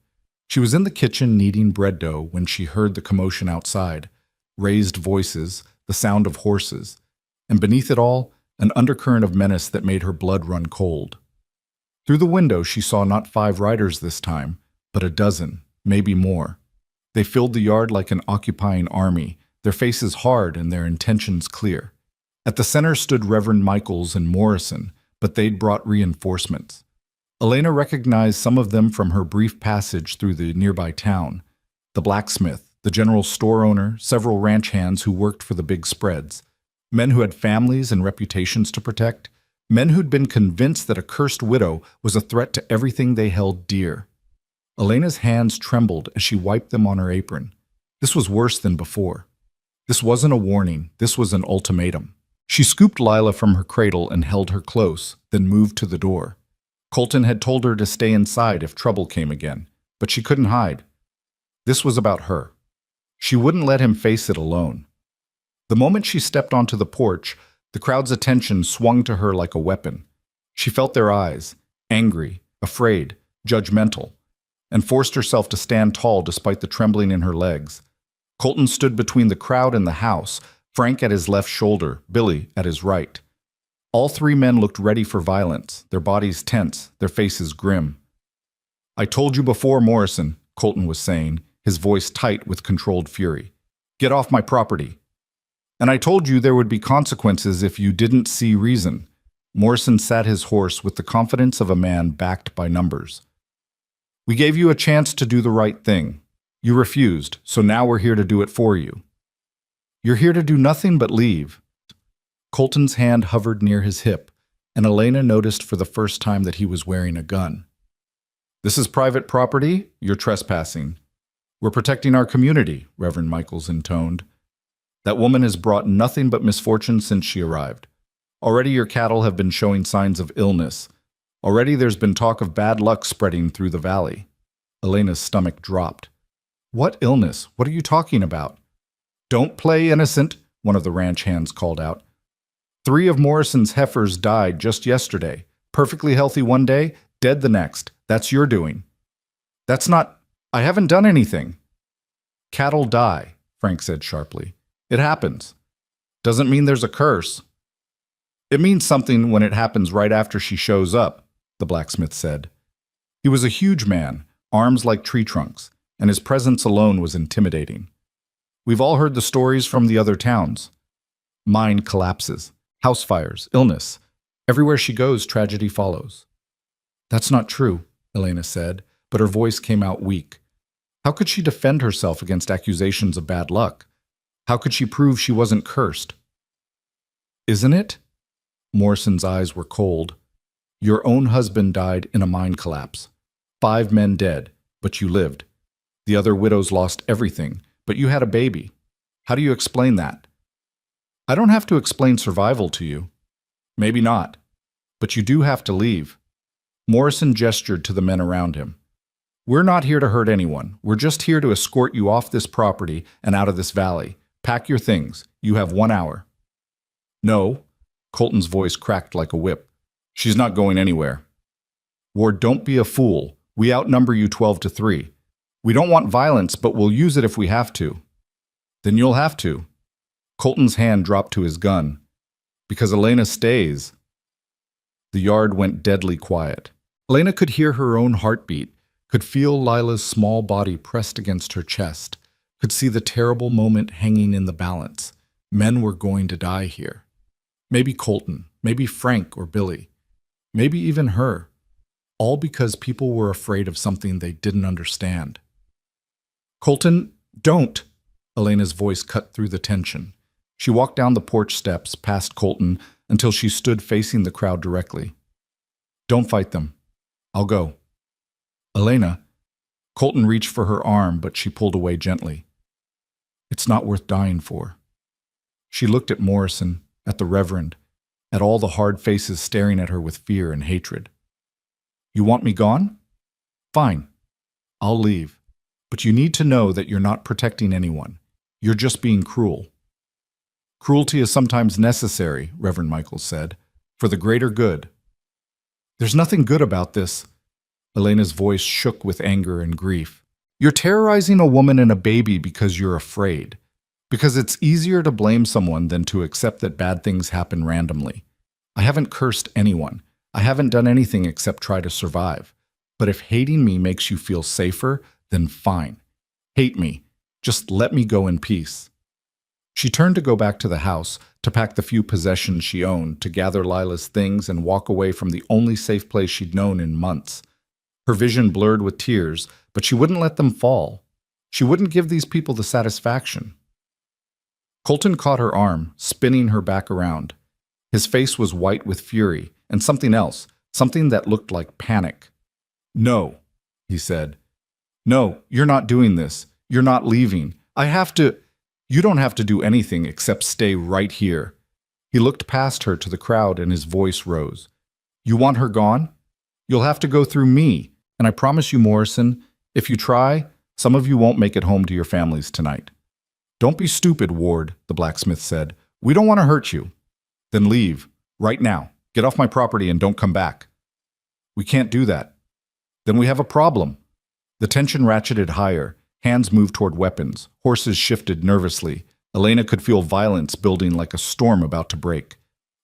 She was in the kitchen kneading bread dough when she heard the commotion outside, raised voices, the sound of horses, and beneath it all, an undercurrent of menace that made her blood run cold. Through the window, she saw not 5 riders this time, but a dozen, maybe more. They filled the yard like an occupying army, their faces hard and their intentions clear. At the center stood Reverend Michaels and Morrison, but they'd brought reinforcements. Elena recognized some of them from her brief passage through the nearby town. The blacksmith, the general store owner, several ranch hands who worked for the big spreads. Men who had families and reputations to protect. Men who'd been convinced that a cursed widow was a threat to everything they held dear. Elena's hands trembled as she wiped them on her apron. This was worse than before. This wasn't a warning, this was an ultimatum. She scooped Lila from her cradle and held her close, then moved to the door. Colton had told her to stay inside if trouble came again, but she couldn't hide. This was about her. She wouldn't let him face it alone. The moment she stepped onto the porch, the crowd's attention swung to her like a weapon. She felt their eyes, angry, afraid, judgmental, and forced herself to stand tall despite the trembling in her legs. Colton stood between the crowd and the house, Frank at his left shoulder, Billy at his right. All 3 men looked ready for violence, their bodies tense, their faces grim. I told you before, Morrison, Colton was saying, his voice tight with controlled fury. Get off my property. And I told you there would be consequences if you didn't see reason. Morrison sat his horse with the confidence of a man backed by numbers. We gave you a chance to do the right thing. You refused, so now we're here to do it for you. You're here to do nothing but leave. Colton's hand hovered near his hip, and Elena noticed for the first time that he was wearing a gun. This is private property. You're trespassing. We're protecting our community, Reverend Michaels intoned. That woman has brought nothing but misfortune since she arrived. Already your cattle have been showing signs of illness. Already there's been talk of bad luck spreading through the valley. Elena's stomach dropped. What illness? What are you talking about? Don't play innocent, one of the ranch hands called out. 3 of Morrison's heifers died just yesterday. Perfectly healthy one day, dead the next. That's your doing. That's not... I haven't done anything. Cattle die, Frank said sharply. It happens. Doesn't mean there's a curse. It means something when it happens right after she shows up, the blacksmith said. He was a huge man, arms like tree trunks, and his presence alone was intimidating. We've all heard the stories from the other towns. Mine collapses, house fires, illness. Everywhere she goes, tragedy follows. That's not true, Elena said, but her voice came out weak. How could she defend herself against accusations of bad luck? How could she prove she wasn't cursed? Isn't it? Morrison's eyes were cold. Your own husband died in a mine collapse. 5 men dead, but you lived. The other widows lost everything, but you had a baby. How do you explain that? I don't have to explain survival to you. Maybe not, but you do have to leave. Morrison gestured to the men around him. We're not here to hurt anyone. We're just here to escort you off this property and out of this valley. Pack your things. You have 1 hour. No. Colton's voice cracked like a whip. She's not going anywhere. Ward, don't be a fool. We outnumber you 12-3. We don't want violence, but we'll use it if we have to. Then you'll have to. Colton's hand dropped to his gun. Because Elena stays. The yard went deadly quiet. Elena could hear her own heartbeat, could feel Lila's small body pressed against her chest, could see the terrible moment hanging in the balance. Men were going to die here. Maybe Colton, maybe Frank or Billy, maybe even her. All because people were afraid of something they didn't understand. Colton, don't! Elena's voice cut through the tension. She walked down the porch steps, past Colton, until she stood facing the crowd directly. Don't fight them. I'll go. Elena. Colton reached for her arm, but she pulled away gently. It's not worth dying for. She looked at Morrison, at the Reverend, at all the hard faces staring at her with fear and hatred. You want me gone? Fine. I'll leave. But you need to know that you're not protecting anyone. You're just being cruel. Cruelty is sometimes necessary, Reverend Michaels said, for the greater good. There's nothing good about this. Elena's voice shook with anger and grief. You're terrorizing a woman and a baby because you're afraid. Because it's easier to blame someone than to accept that bad things happen randomly. I haven't cursed anyone. I haven't done anything except try to survive. But if hating me makes you feel safer, then fine. Hate me. Just let me go in peace. She turned to go back to the house, to pack the few possessions she owned, to gather Lila's things and walk away from the only safe place she'd known in months. Her vision blurred with tears, but she wouldn't let them fall. She wouldn't give these people the satisfaction. Colton caught her arm, spinning her back around. His face was white with fury, and something else, something that looked like panic. No, he said. No, you're not doing this. You're not leaving. I have to. You don't have to do anything except stay right here. He looked past her to the crowd and his voice rose. You want her gone? You'll have to go through me, and I promise you, Morrison, if you try, some of you won't make it home to your families tonight. Don't be stupid, Ward, the blacksmith said. We don't want to hurt you. Then leave, right now. Get off my property and don't come back. We can't do that. Then we have a problem. The tension ratcheted higher. Hands moved toward weapons. Horses shifted nervously. Elena could feel violence building like a storm about to break.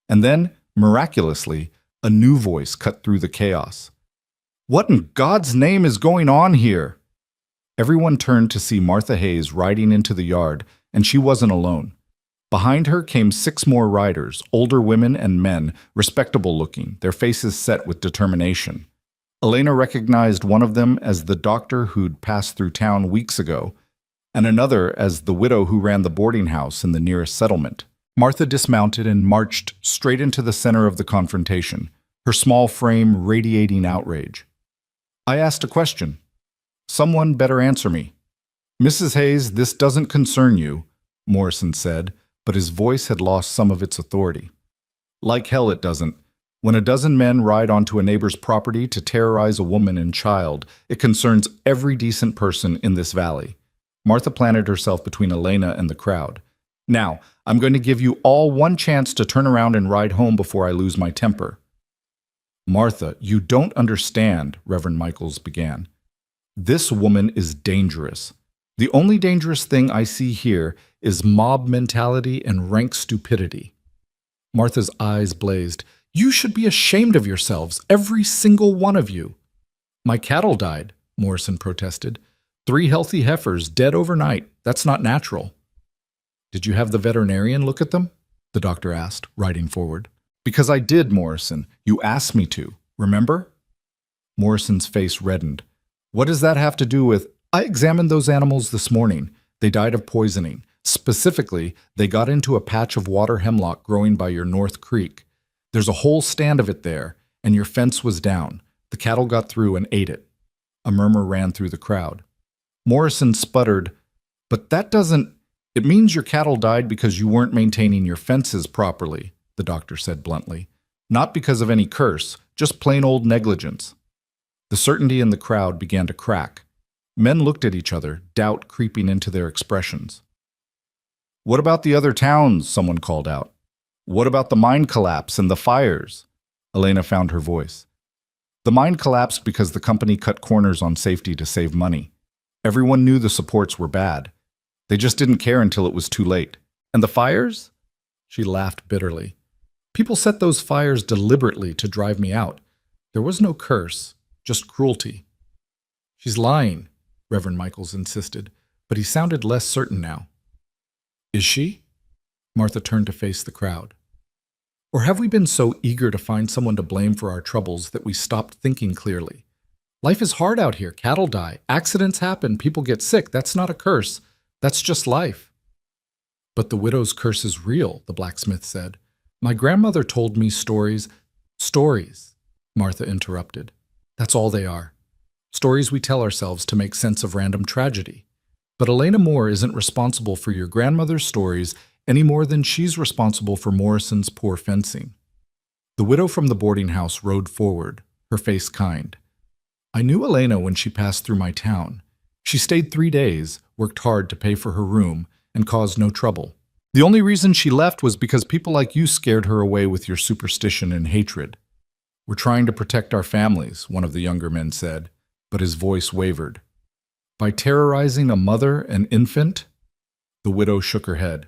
And then, miraculously, a new voice cut through the chaos. What in God's name is going on here? Everyone turned to see Martha Hayes riding into the yard, and she wasn't alone. Behind her came 6 more riders, older women and men, respectable looking, their faces set with determination. Elena recognized one of them as the doctor who'd passed through town weeks ago, and another as the widow who ran the boarding house in the nearest settlement. Martha dismounted and marched straight into the center of the confrontation, her small frame radiating outrage. I asked a question. Someone better answer me. Mrs. Hayes, this doesn't concern you, Morrison said, but his voice had lost some of its authority. Like hell it doesn't. When a dozen men ride onto a neighbor's property to terrorize a woman and child, it concerns every decent person in this valley. Martha planted herself between Elena and the crowd. Now, I'm going to give you all one chance to turn around and ride home before I lose my temper. Martha, you don't understand, Reverend Michaels began. This woman is dangerous. The only dangerous thing I see here is mob mentality and rank stupidity. Martha's eyes blazed. You should be ashamed of yourselves, every single one of you. My cattle died, Morrison protested. 3 healthy heifers dead overnight. That's not natural. Did you have the veterinarian look at them? The doctor asked, riding forward. Because I did, Morrison. You asked me to. Remember? Morrison's face reddened. What does that have to do with... I examined those animals this morning. They died of poisoning. Specifically, they got into a patch of water hemlock growing by your North Creek. There's a whole stand of it there, and your fence was down. The cattle got through and ate it. A murmur ran through the crowd. Morrison sputtered, but that doesn't... It means your cattle died because you weren't maintaining your fences properly, the doctor said bluntly. Not because of any curse, just plain old negligence. The certainty in the crowd began to crack. Men looked at each other, doubt creeping into their expressions. What about the other towns? Someone called out. What about the mine collapse and the fires? Elena found her voice. The mine collapsed because the company cut corners on safety to save money. Everyone knew the supports were bad. They just didn't care until it was too late. And the fires? She laughed bitterly. People set those fires deliberately to drive me out. There was no curse, just cruelty. She's lying, Reverend Michaels insisted, but he sounded less certain now. Is she? Martha turned to face the crowd. Or have we been so eager to find someone to blame for our troubles that we stopped thinking clearly? Life is hard out here. Cattle die. Accidents happen. People get sick. That's not a curse. That's just life. But the widow's curse is real, the blacksmith said. My grandmother told me stories. Stories, Martha interrupted. That's all they are. Stories we tell ourselves to make sense of random tragedy. But Elena Moore isn't responsible for your grandmother's stories any more than she's responsible for Morrison's poor fencing. The widow from the boarding house rode forward, her face kind. I knew Elena when she passed through my town. She stayed 3 days, worked hard to pay for her room, and caused no trouble. The only reason she left was because people like you scared her away with your superstition and hatred. We're trying to protect our families, one of the younger men said, but his voice wavered. By terrorizing a mother and infant? The widow shook her head.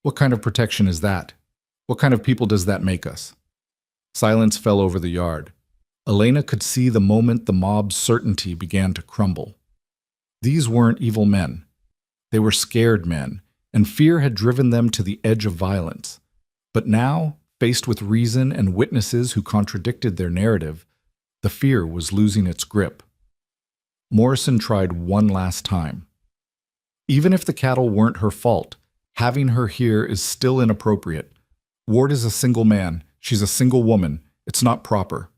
What kind of protection is that? What kind of people does that make us? Silence fell over the yard. Elena could see the moment the mob's certainty began to crumble. These weren't evil men. They were scared men, and fear had driven them to the edge of violence. But now, faced with reason and witnesses who contradicted their narrative, the fear was losing its grip. Morrison tried one last time. Even if the cattle weren't her fault, having her here is still inappropriate. Ward is a single man. She's a single woman. It's not proper.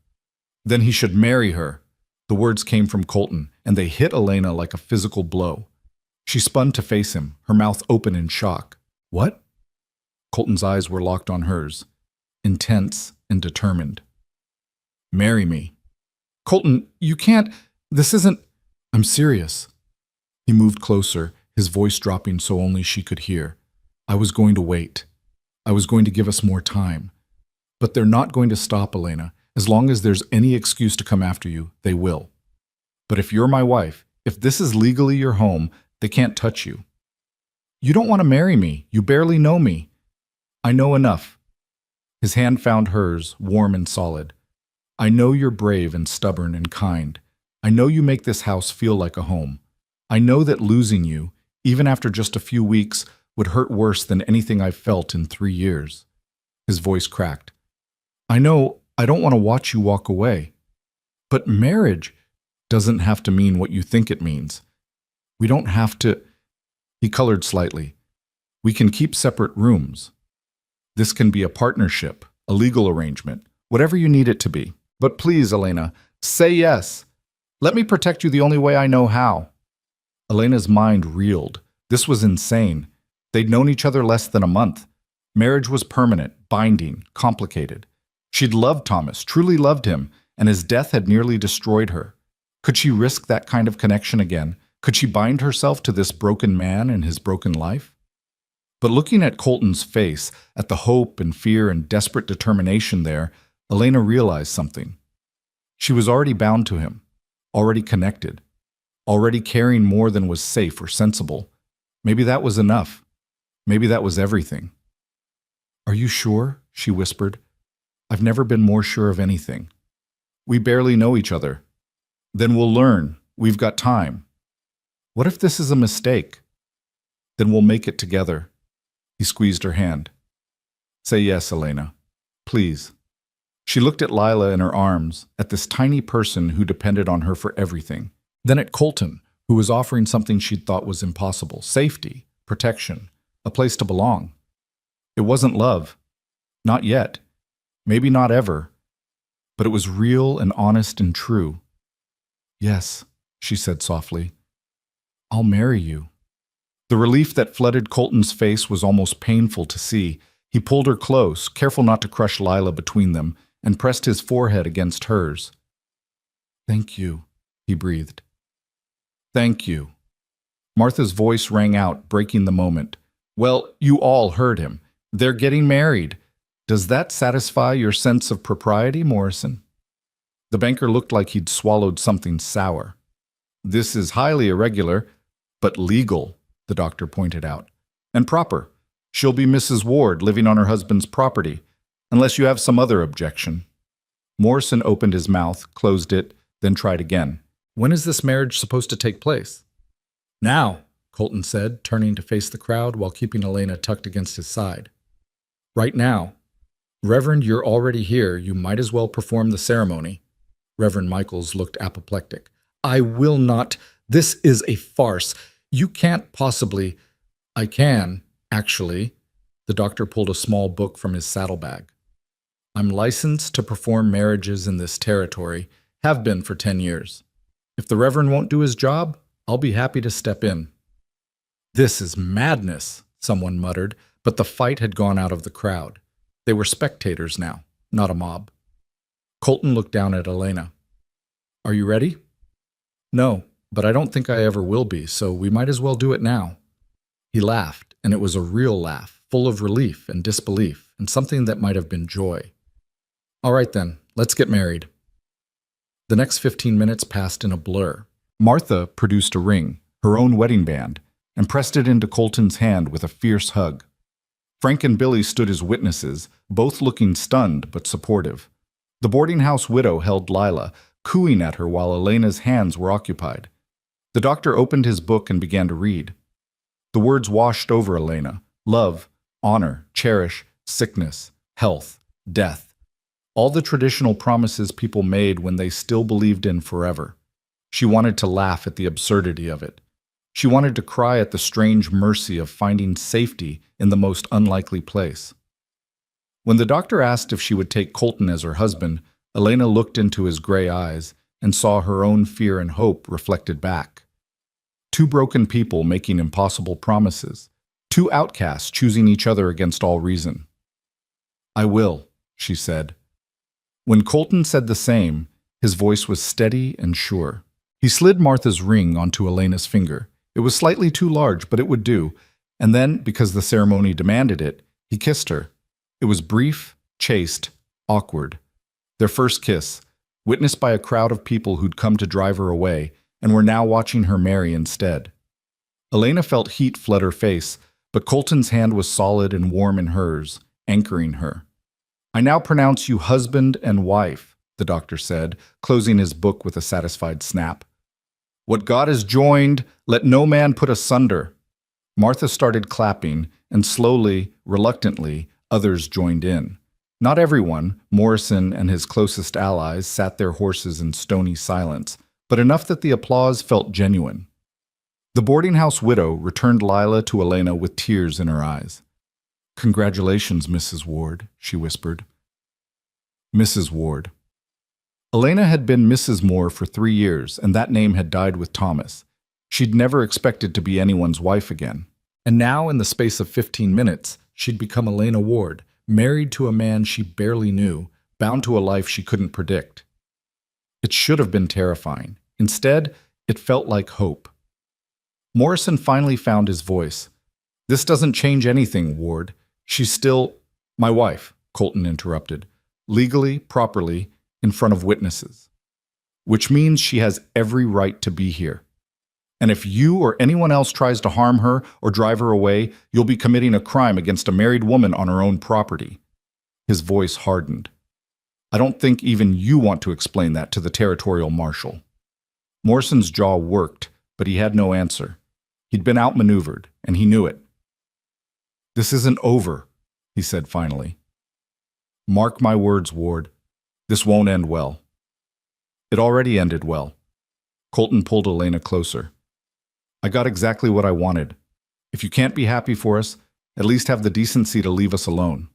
Then he should marry her. The words came from Colton, and they hit Elena like a physical blow. She spun to face him, her mouth open in shock. What? Colton's eyes were locked on hers, intense and determined. Marry me. Colton, you can't. This isn't. I'm serious. He moved closer, his voice dropping so only she could hear. I was going to wait. I was going to give us more time. But they're not going to stop, Elena. As long as there's any excuse to come after you, they will. But if you're my wife, if this is legally your home, they can't touch you. You don't want to marry me. You barely know me. I know enough. His hand found hers, warm and solid. I know you're brave and stubborn and kind. I know you make this house feel like a home. I know that losing you, even after just a few weeks, would hurt worse than anything I've felt in 3 years. His voice cracked. I know I don't want to watch you walk away. But marriage doesn't have to mean what you think it means. We don't have to. He colored slightly. We can keep separate rooms. This can be a partnership, a legal arrangement, whatever you need it to be. But please, Elena, say yes. Let me protect you the only way I know how. Elena's mind reeled. This was insane. They'd known each other less than a month. Marriage was permanent, binding, complicated. She'd loved Thomas, truly loved him, and his death had nearly destroyed her. Could she risk that kind of connection again? Could she bind herself to this broken man and his broken life? But looking at Colton's face, at the hope and fear and desperate determination there, Elena realized something. She was already bound to him, already connected, already caring more than was safe or sensible. Maybe that was enough. Maybe that was everything. Are you sure? She whispered. I've never been more sure of anything. We barely know each other. Then we'll learn. We've got time. What if this is a mistake? Then we'll make it together. He squeezed her hand. Say yes, Elena. Please. She looked at Lila in her arms, at this tiny person who depended on her for everything. Then at Colton, who was offering something she'd thought was impossible. Safety, protection, a place to belong. It wasn't love. Not yet. Maybe not ever. But it was real and honest and true. Yes, she said softly. I'll marry you. The relief that flooded Colton's face was almost painful to see. He pulled her close, careful not to crush Lila between them, and pressed his forehead against hers. Thank you, he breathed. Thank you. Martha's voice rang out, breaking the moment. Well, you all heard him. They're getting married. Does that satisfy your sense of propriety, Morrison? The banker looked like he'd swallowed something sour. This is highly irregular, but legal, the doctor pointed out. And proper. She'll be Mrs. Ward, living on her husband's property, unless you have some other objection. Morrison opened his mouth, closed it, then tried again. When is this marriage supposed to take place? Now, Colton said, turning to face the crowd while keeping Elena tucked against his side. Right now. Reverend, you're already here. You might as well perform the ceremony. Reverend Michaels looked apoplectic. I will not. This is a farce. You can't possibly. I can, actually. The doctor pulled a small book from his saddlebag. I'm licensed to perform marriages in this territory, have been for 10 years. If the Reverend won't do his job, I'll be happy to step in. This is madness, someone muttered, but the fight had gone out of the crowd. They were spectators now, not a mob. Colton looked down at Elena. Are you ready? No, but I don't think I ever will be, so we might as well do it now. He laughed, and it was a real laugh, full of relief and disbelief, and something that might have been joy. All right then, let's get married. The next 15 minutes passed in a blur. Martha produced a ring, her own wedding band, and pressed it into Colton's hand with a fierce hug. Frank and Billy stood as witnesses, both looking stunned but supportive. The boarding house widow held Lila, cooing at her while Elena's hands were occupied. The doctor opened his book and began to read. The words washed over Elena: love, honor, cherish, sickness, health, death. All the traditional promises people made when they still believed in forever. She wanted to laugh at the absurdity of it. She wanted to cry at the strange mercy of finding safety in the most unlikely place. When the doctor asked if she would take Colton as her husband, Elena looked into his gray eyes and saw her own fear and hope reflected back. Two broken people making impossible promises. Two outcasts choosing each other against all reason. I will, she said. When Colton said the same, his voice was steady and sure. He slid Martha's ring onto Elena's finger. It was slightly too large, but it would do. And then, because the ceremony demanded it, he kissed her. It was brief, chaste, awkward. Their first kiss, witnessed by a crowd of people who'd come to drive her away and were now watching her marry instead. Elena felt heat flood her face, but Colton's hand was solid and warm in hers, anchoring her. I now pronounce you husband and wife, the doctor said, closing his book with a satisfied snap. What God has joined, let no man put asunder. Martha started clapping, and slowly, reluctantly, others joined in. Not everyone, Morrison and his closest allies, sat their horses in stony silence, but enough that the applause felt genuine. The boarding house widow returned Lila to Elena with tears in her eyes. Congratulations, Mrs. Ward, she whispered. Mrs. Ward. Elena had been Mrs. Moore for 3 years, and that name had died with Thomas. She'd never expected to be anyone's wife again. And now, in the space of 15 minutes, she'd become Elena Ward, married to a man she barely knew, bound to a life she couldn't predict. It should have been terrifying. Instead, it felt like hope. Morrison finally found his voice. This doesn't change anything, Ward. She's still my wife, Colton interrupted. Legally, properly, in front of witnesses. Which means she has every right to be here. And if you or anyone else tries to harm her or drive her away, you'll be committing a crime against a married woman on her own property. His voice hardened. I don't think even you want to explain that to the territorial marshal. Morrison's jaw worked, but he had no answer. He'd been outmaneuvered, and he knew it. This isn't over, he said finally. Mark my words, Ward. This won't end well. It already ended well. Colton pulled Elena closer. I got exactly what I wanted. If you can't be happy for us, at least have the decency to leave us alone.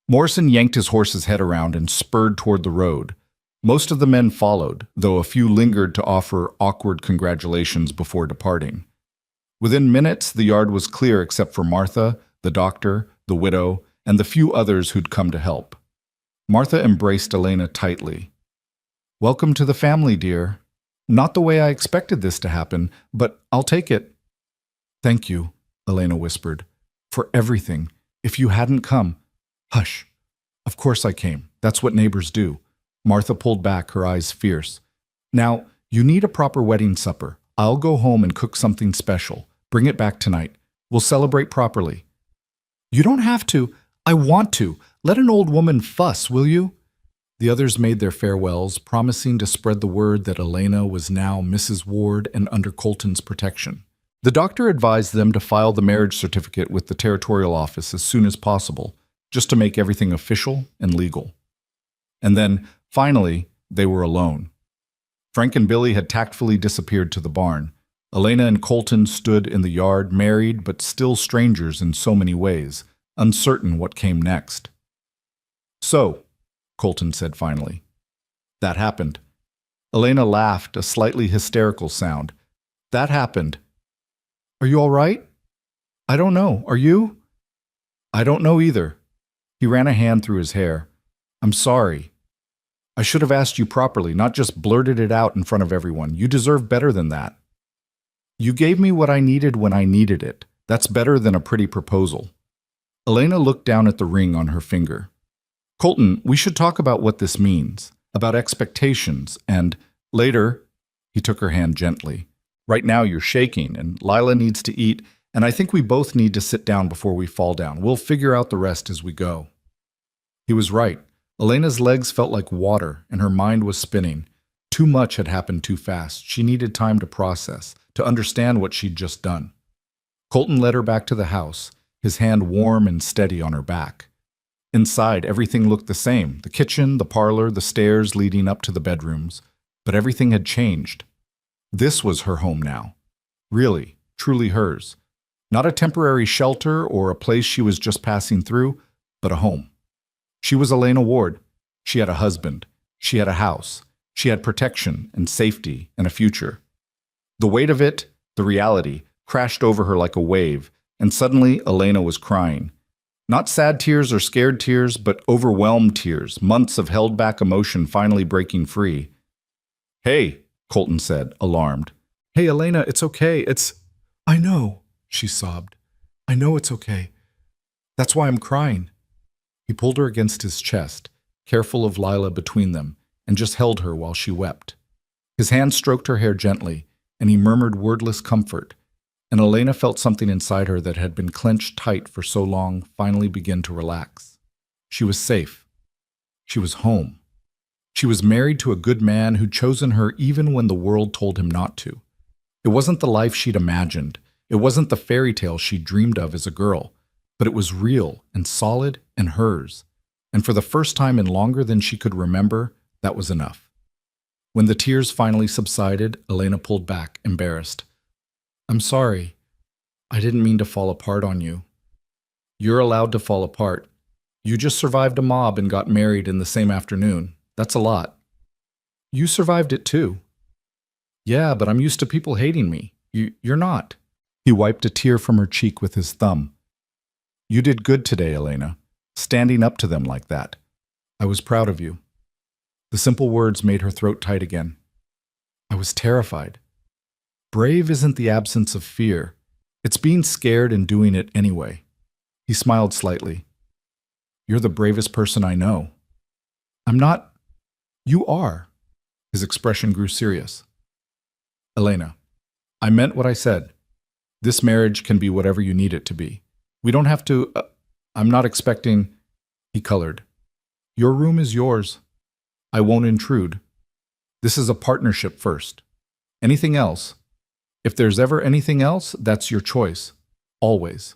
Morrison yanked his horse's head around and spurred toward the road. Most of the men followed, though a few lingered to offer awkward congratulations before departing. Within minutes, the yard was clear except for Martha, the doctor, the widow, and the few others who'd come to help. Martha embraced Elena tightly. Welcome to the family, dear. Not the way I expected this to happen, but I'll take it. Thank you, Elena whispered, for everything. If you hadn't come. Hush. Of course I came. That's what neighbors do. Martha pulled back, her eyes fierce. Now, You need a proper wedding supper. I'll go home and cook something special. Bring it back tonight. We'll celebrate properly. You don't have to. I want to. Let an old woman fuss, will you? The others made their farewells, promising to spread the word that Elena was now Mrs. Ward and under Colton's protection. The doctor advised them to file the marriage certificate with the territorial office as soon as possible, just to make everything official and legal. And then, finally, they were alone. Frank and Billy had tactfully disappeared to the barn. Elena and Colton stood in the yard, married but still strangers in so many ways, uncertain what came next. So, Colton said finally. That happened. Elena laughed, a slightly hysterical sound. That happened. Are you all right? I don't know. Are you? I don't know either. He ran a hand through his hair. I'm sorry. I should have asked you properly, not just blurted it out in front of everyone. You deserve better than that. You gave me what I needed when I needed it. That's better than a pretty proposal. Elena looked down at the ring on her finger. Colton, we should talk about what this means, about expectations, and later, he took her hand gently. Right now you're shaking, and Lila needs to eat, and I think we both need to sit down before we fall down. We'll figure out the rest as we go. He was right. Elena's legs felt like water, and her mind was spinning. Too much had happened too fast. She needed time to process, to understand what she'd just done. Colton led her back to the house, his hand warm and steady on her back. Inside, everything looked the same, the kitchen, the parlor, the stairs leading up to the bedrooms. But everything had changed. This was her home now. Really, truly hers. Not a temporary shelter or a place she was just passing through, but a home. She was Elena Ward. She had a husband. She had a house. She had protection and safety and a future. The weight of it, the reality, crashed over her like a wave, and suddenly Elena was crying. Not sad tears or scared tears, but overwhelmed tears, months of held-back emotion finally breaking free. Hey, Colton said, alarmed. Hey, Elena, it's okay. I know, she sobbed. I know it's okay. That's why I'm crying. He pulled her against his chest, careful of Lila between them, and just held her while she wept. His hand stroked her hair gently, and he murmured wordless comfort, and Elena felt something inside her that had been clenched tight for so long finally begin to relax. She was safe. She was home. She was married to a good man who'd chosen her even when the world told him not to. It wasn't the life she'd imagined. It wasn't the fairy tale she'd dreamed of as a girl, but it was real and solid and hers. And for the first time in longer than she could remember, that was enough. When the tears finally subsided, Elena pulled back, embarrassed. I'm sorry. I didn't mean to fall apart on you. You're allowed to fall apart. You just survived a mob and got married in the same afternoon. That's a lot. You survived it too. Yeah, but I'm used to people hating me. You're not. He wiped a tear from her cheek with his thumb. You did good today, Elena, standing up to them like that. I was proud of you. The simple words made her throat tight again. I was terrified. Brave isn't the absence of fear. It's being scared and doing it anyway. He smiled slightly. You're the bravest person I know. I'm not. You are. His expression grew serious. Elena, I meant what I said. This marriage can be whatever you need it to be. We don't have to. I'm not expecting. He colored. Your room is yours. I won't intrude. This is a partnership first. Anything else? If there's ever anything else, that's your choice. Always.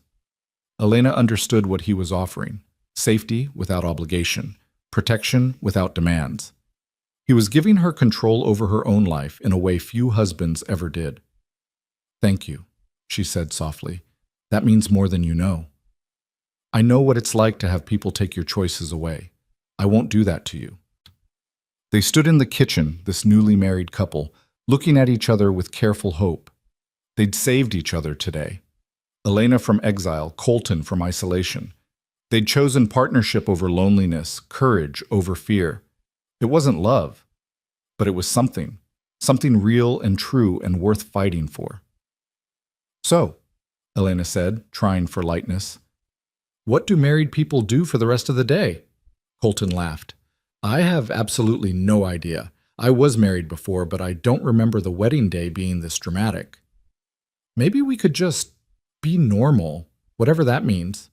Elena understood what he was offering. Safety without obligation. Protection without demands. He was giving her control over her own life in a way few husbands ever did. Thank you, she said softly. That means more than you know. I know what it's like to have people take your choices away. I won't do that to you. They stood in the kitchen, this newly married couple, looking at each other with careful hope. They'd saved each other today. Elena from exile, Colton from isolation. They'd chosen partnership over loneliness, courage over fear. It wasn't love, but it was something real and true and worth fighting for. So, Elena said, trying for lightness, what do married people do for the rest of the day? Colton laughed. I have absolutely no idea. I was married before, but I don't remember the wedding day being this dramatic. Maybe we could just be normal, whatever that means.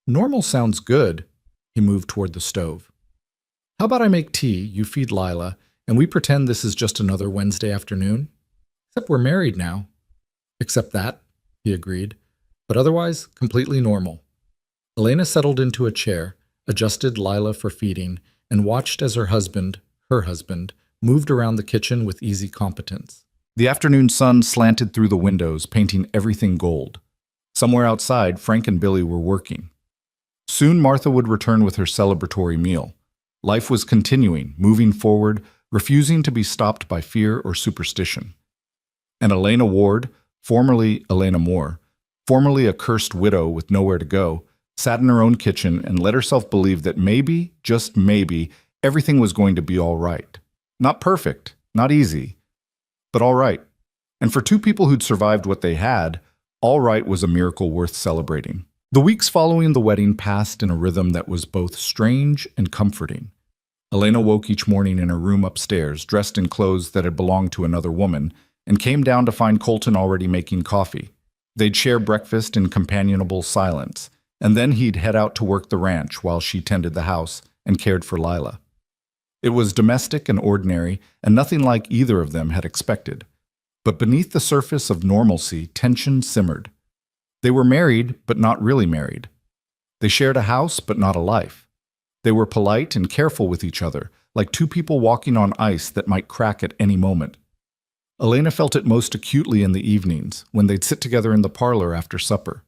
Normal sounds good. He moved toward the stove. How about I make tea, you feed Lila, and we pretend this is just another Wednesday afternoon? Except we're married now. Except that, he agreed, but otherwise completely normal. Elena settled into a chair, adjusted Lila for feeding, and watched as her husband, moved around the kitchen with easy competence. The afternoon sun slanted through the windows, painting everything gold. Somewhere outside, Frank and Billy were working. Soon Martha would return with her celebratory meal. Life was continuing, moving forward, refusing to be stopped by fear or superstition. And Elena Ward, formerly Elena Moore, formerly a cursed widow with nowhere to go, sat in her own kitchen and let herself believe that maybe, just maybe, everything was going to be all right. Not perfect, not easy, but all right. And for two people who'd survived what they had, all right was a miracle worth celebrating. The weeks following the wedding passed in a rhythm that was both strange and comforting. Elena woke each morning in her room upstairs, dressed in clothes that had belonged to another woman, and came down to find Colton already making coffee. They'd share breakfast in companionable silence, and then he'd head out to work the ranch while she tended the house and cared for Lila. It was domestic and ordinary, and nothing like either of them had expected. But beneath the surface of normalcy, tension simmered. They were married, but not really married. They shared a house, but not a life. They were polite and careful with each other, like two people walking on ice that might crack at any moment. Elena felt it most acutely in the evenings, when they'd sit together in the parlor after supper.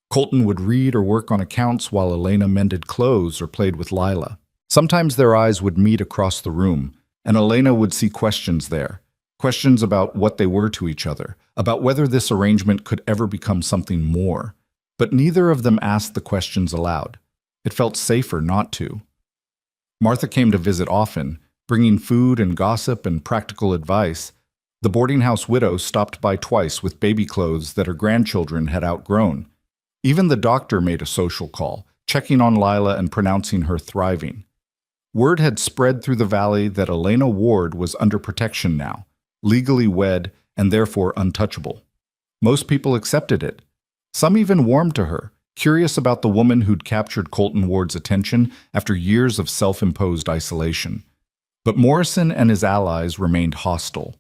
Colton would read or work on accounts while Elena mended clothes or played with Lila. Sometimes their eyes would meet across the room, and Elena would see questions there. Questions about what they were to each other, about whether this arrangement could ever become something more. But neither of them asked the questions aloud. It felt safer not to. Martha came to visit often, bringing food and gossip and practical advice. The boarding house widow stopped by twice with baby clothes that her grandchildren had outgrown. Even the doctor made a social call, checking on Lila and pronouncing her thriving. Word had spread through the valley that Elena Ward was under protection now, legally wed and therefore untouchable. Most people accepted it. Some even warmed to her, curious about the woman who'd captured Colton Ward's attention after years of self-imposed isolation. But Morrison and his allies remained hostile.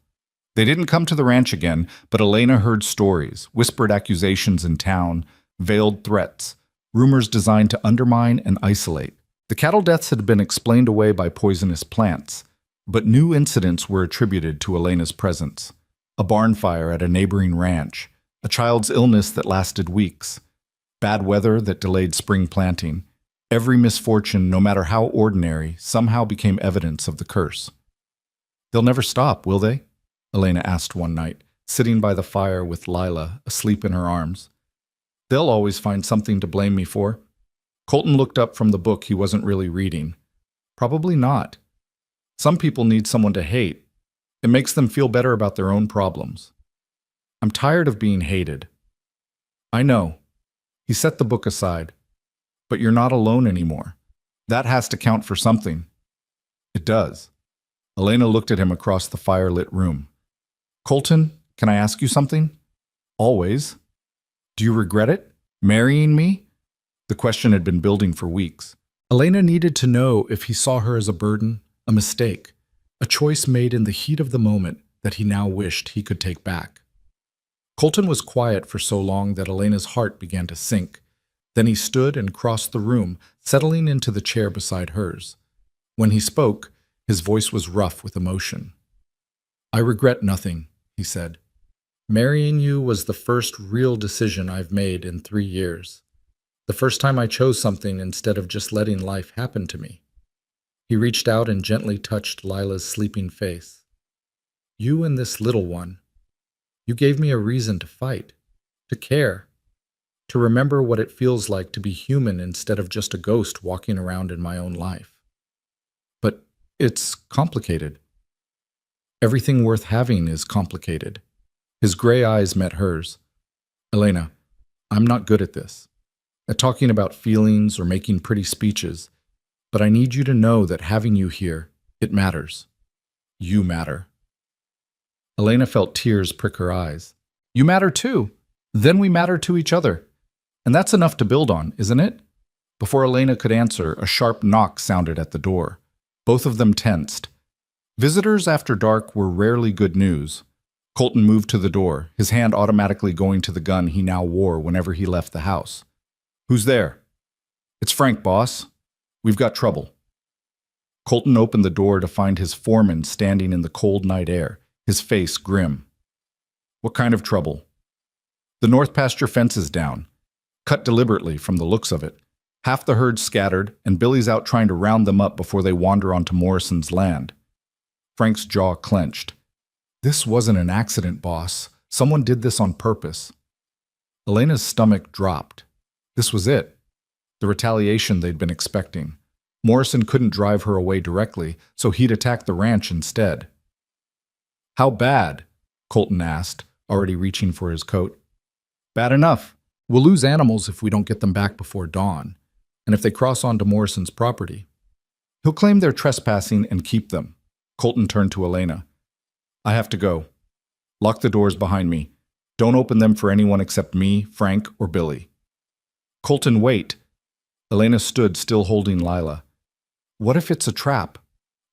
They didn't come to the ranch again, but Elena heard stories, whispered accusations in town, veiled threats, rumors designed to undermine and isolate. The cattle deaths had been explained away by poisonous plants, but new incidents were attributed to Elena's presence. A barn fire at a neighboring ranch, a child's illness that lasted weeks, bad weather that delayed spring planting. Every misfortune, no matter how ordinary, somehow became evidence of the curse. "They'll never stop, will they?" Elena asked one night, sitting by the fire with Lila asleep in her arms. "They'll always find something to blame me for." Colton looked up from the book he wasn't really reading. "Probably not. Some people need someone to hate. It makes them feel better about their own problems. I'm tired of being hated." "I know." He set the book aside. "But you're not alone anymore. That has to count for something." "It does." Elena looked at him across the fire-lit room. "Colton, can I ask you something?" "Always." "Do you regret it? Marrying me?" The question had been building for weeks. Elena needed to know if he saw her as a burden, a mistake, a choice made in the heat of the moment that he now wished he could take back. Colton was quiet for so long that Elena's heart began to sink. Then he stood and crossed the room, settling into the chair beside hers. When he spoke, his voice was rough with emotion. "I regret nothing," he said. "Marrying you was the first real decision I've made in 3 years. The first time I chose something instead of just letting life happen to me." He reached out and gently touched Lila's sleeping face. "You and this little one, you gave me a reason to fight, to care, to remember what it feels like to be human instead of just a ghost walking around in my own life. But it's complicated. Everything worth having is complicated." His gray eyes met hers. "Elena, I'm not good at this, at talking about feelings or making pretty speeches, but I need you to know that having you here, it matters." You matter. Elena felt tears prick her eyes. You matter too. Then we matter to each other. And that's enough to build on, isn't it? Before Elena could answer, a sharp knock sounded at the door. Both of them tensed. Visitors after dark were rarely good news. Colton moved to the door, his hand automatically going to the gun he now wore whenever he left the house. Who's there? It's Frank, boss. We've got trouble. Colton opened the door to find his foreman standing in the cold night air, his face grim. What kind of trouble? The north pasture fence is down. Cut deliberately from the looks of it. Half the herd scattered, and Billy's out trying to round them up before they wander onto Morrison's land. Frank's jaw clenched. This wasn't an accident, boss. Someone did this on purpose. Elena's stomach dropped. This was it. The retaliation they'd been expecting. Morrison couldn't drive her away directly, so he'd attack the ranch instead. How bad? Colton asked, already reaching for his coat. Bad enough. We'll lose animals if we don't get them back before dawn, and if they cross onto Morrison's property. He'll claim they're trespassing and keep them. Colton turned to Elena. I have to go. Lock the doors behind me. Don't open them for anyone except me, Frank, or Billy. Colton, wait. Elena stood, still holding Lila. What if it's a trap?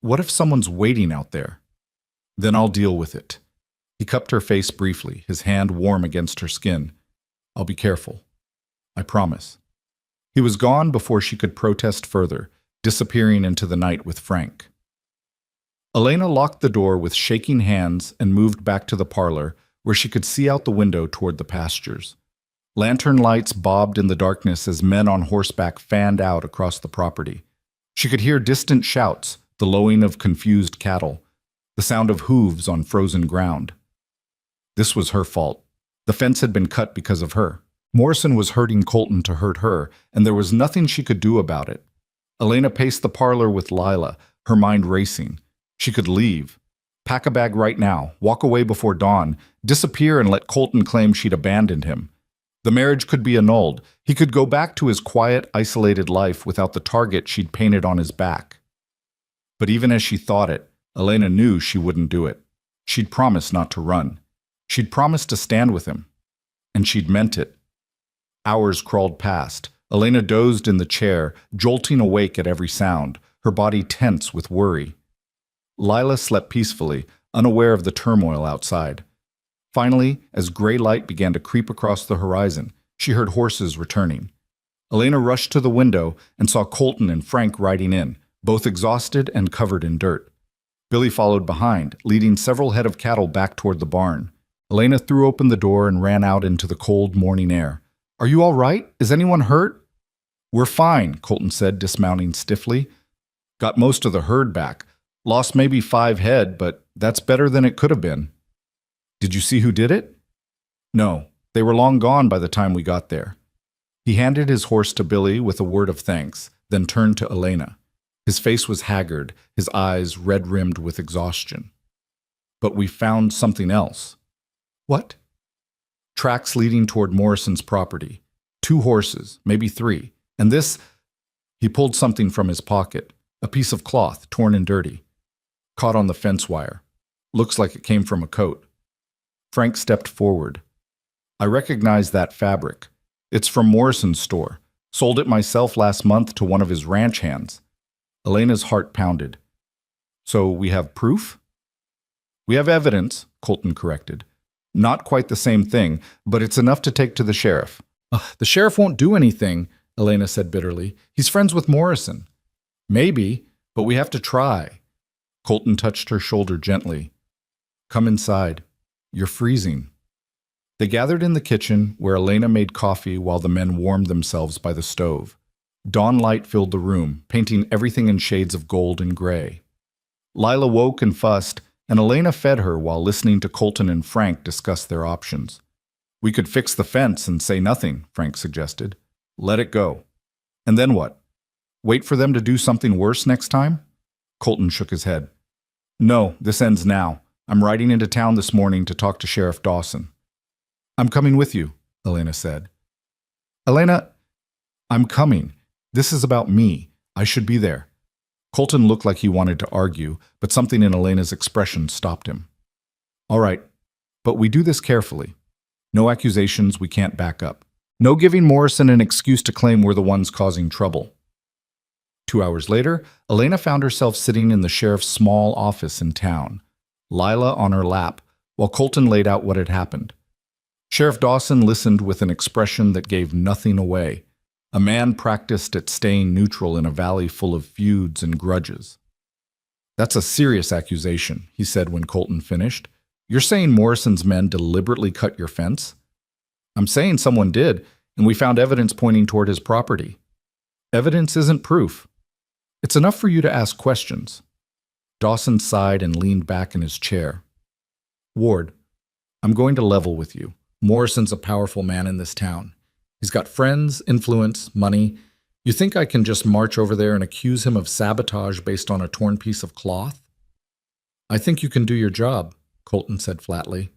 What if someone's waiting out there? Then I'll deal with it. He cupped her face briefly, his hand warm against her skin. I'll be careful. I promise. He was gone before she could protest further, disappearing into the night with Frank. Elena locked the door with shaking hands and moved back to the parlor, where she could see out the window toward the pastures. Lantern lights bobbed in the darkness as men on horseback fanned out across the property. She could hear distant shouts, the lowing of confused cattle, the sound of hooves on frozen ground. This was her fault. The fence had been cut because of her. Morrison was hurting Colton to hurt her, and there was nothing she could do about it. Elena paced the parlor with Lila, her mind racing. She could leave. Pack a bag right now, walk away before dawn, disappear and let Colton claim she'd abandoned him. The marriage could be annulled. He could go back to his quiet, isolated life without the target she'd painted on his back. But even as she thought it, Elena knew she wouldn't do it. She'd promised not to run. She'd promised to stand with him. And she'd meant it. Hours crawled past. Elena dozed in the chair, jolting awake at every sound, her body tense with worry. Lila slept peacefully, unaware of the turmoil outside. Finally, as gray light began to creep across the horizon, she heard horses returning. Elena rushed to the window and saw Colton and Frank riding in, both exhausted and covered in dirt. Billy followed behind, leading several head of cattle back toward the barn. Elena threw open the door and ran out into the cold morning air. Are you all right? Is anyone hurt? We're fine, Colton said, dismounting stiffly. Got most of the herd back. Lost maybe 5 head, but that's better than it could have been. Did you see who did it? No, they were long gone by the time we got there. He handed his horse to Billy with a word of thanks, then turned to Elena. His face was haggard, his eyes red-rimmed with exhaustion. But we found something else. What? Tracks leading toward Morrison's property. 2 horses, maybe 3. And this... He pulled something from his pocket, a piece of cloth, torn and dirty. Caught on the fence wire. Looks like it came from a coat. Frank stepped forward. I recognize that fabric. It's from Morrison's store. Sold it myself last month to one of his ranch hands. Elena's heart pounded. So we have proof? We have evidence, Colton corrected. Not quite the same thing, but it's enough to take to the sheriff. The sheriff won't do anything, Elena said bitterly. He's friends with Morrison. Maybe, but we have to try. Colton touched her shoulder gently. Come inside. You're freezing. They gathered in the kitchen, where Elena made coffee while the men warmed themselves by the stove. Dawn light filled the room, painting everything in shades of gold and gray. Lila woke and fussed, and Elena fed her while listening to Colton and Frank discuss their options. We could fix the fence and say nothing, Frank suggested. Let it go. And then what? Wait for them to do something worse next time? Colton shook his head. No, this ends now. I'm riding into town this morning to talk to Sheriff Dawson. I'm coming with you, Elena said. Elena, I'm coming. This is about me. I should be there. Colton looked like he wanted to argue, but something in Elena's expression stopped him. All right, but we do this carefully. No accusations we can't back up. No giving Morrison an excuse to claim we're the ones causing trouble. 2 hours later, Elena found herself sitting in the sheriff's small office in town, Lila on her lap, while Colton laid out what had happened. Sheriff Dawson listened with an expression that gave nothing away. A man practiced at staying neutral in a valley full of feuds and grudges. That's a serious accusation, he said when Colton finished. You're saying Morrison's men deliberately cut your fence? I'm saying someone did, and we found evidence pointing toward his property. Evidence isn't proof. It's enough for you to ask questions. Dawson sighed and leaned back in his chair. Ward, I'm going to level with you. Morrison's a powerful man in this town. He's got friends, influence, money. You think I can just march over there and accuse him of sabotage based on a torn piece of cloth? I think you can do your job, Colton said flatly.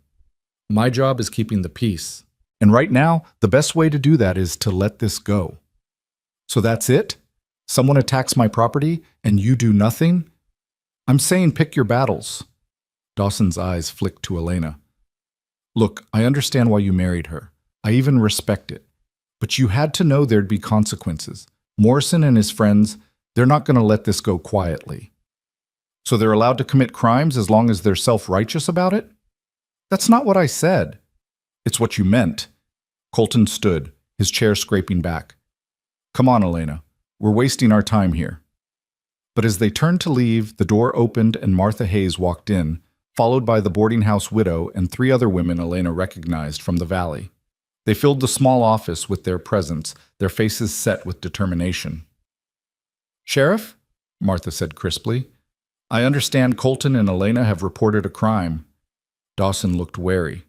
My job is keeping the peace. And right now, the best way to do that is to let this go. So that's it? Someone attacks my property and you do nothing? I'm saying pick your battles. Dawson's eyes flicked to Elena. Look, I understand why you married her. I even respect it. But you had to know there'd be consequences. Morrison and his friends, they're not going to let this go quietly. So they're allowed to commit crimes as long as they're self-righteous about it? That's not what I said. It's what you meant. Colton stood, his chair scraping back. Come on, Elena. We're wasting our time here. But as they turned to leave, the door opened and Martha Hayes walked in, followed by the boarding house widow and 3 other women Elena recognized from the valley. They filled the small office with their presence, their faces set with determination. Sheriff, Martha said crisply, I understand Colton and Elena have reported a crime. Dawson looked wary.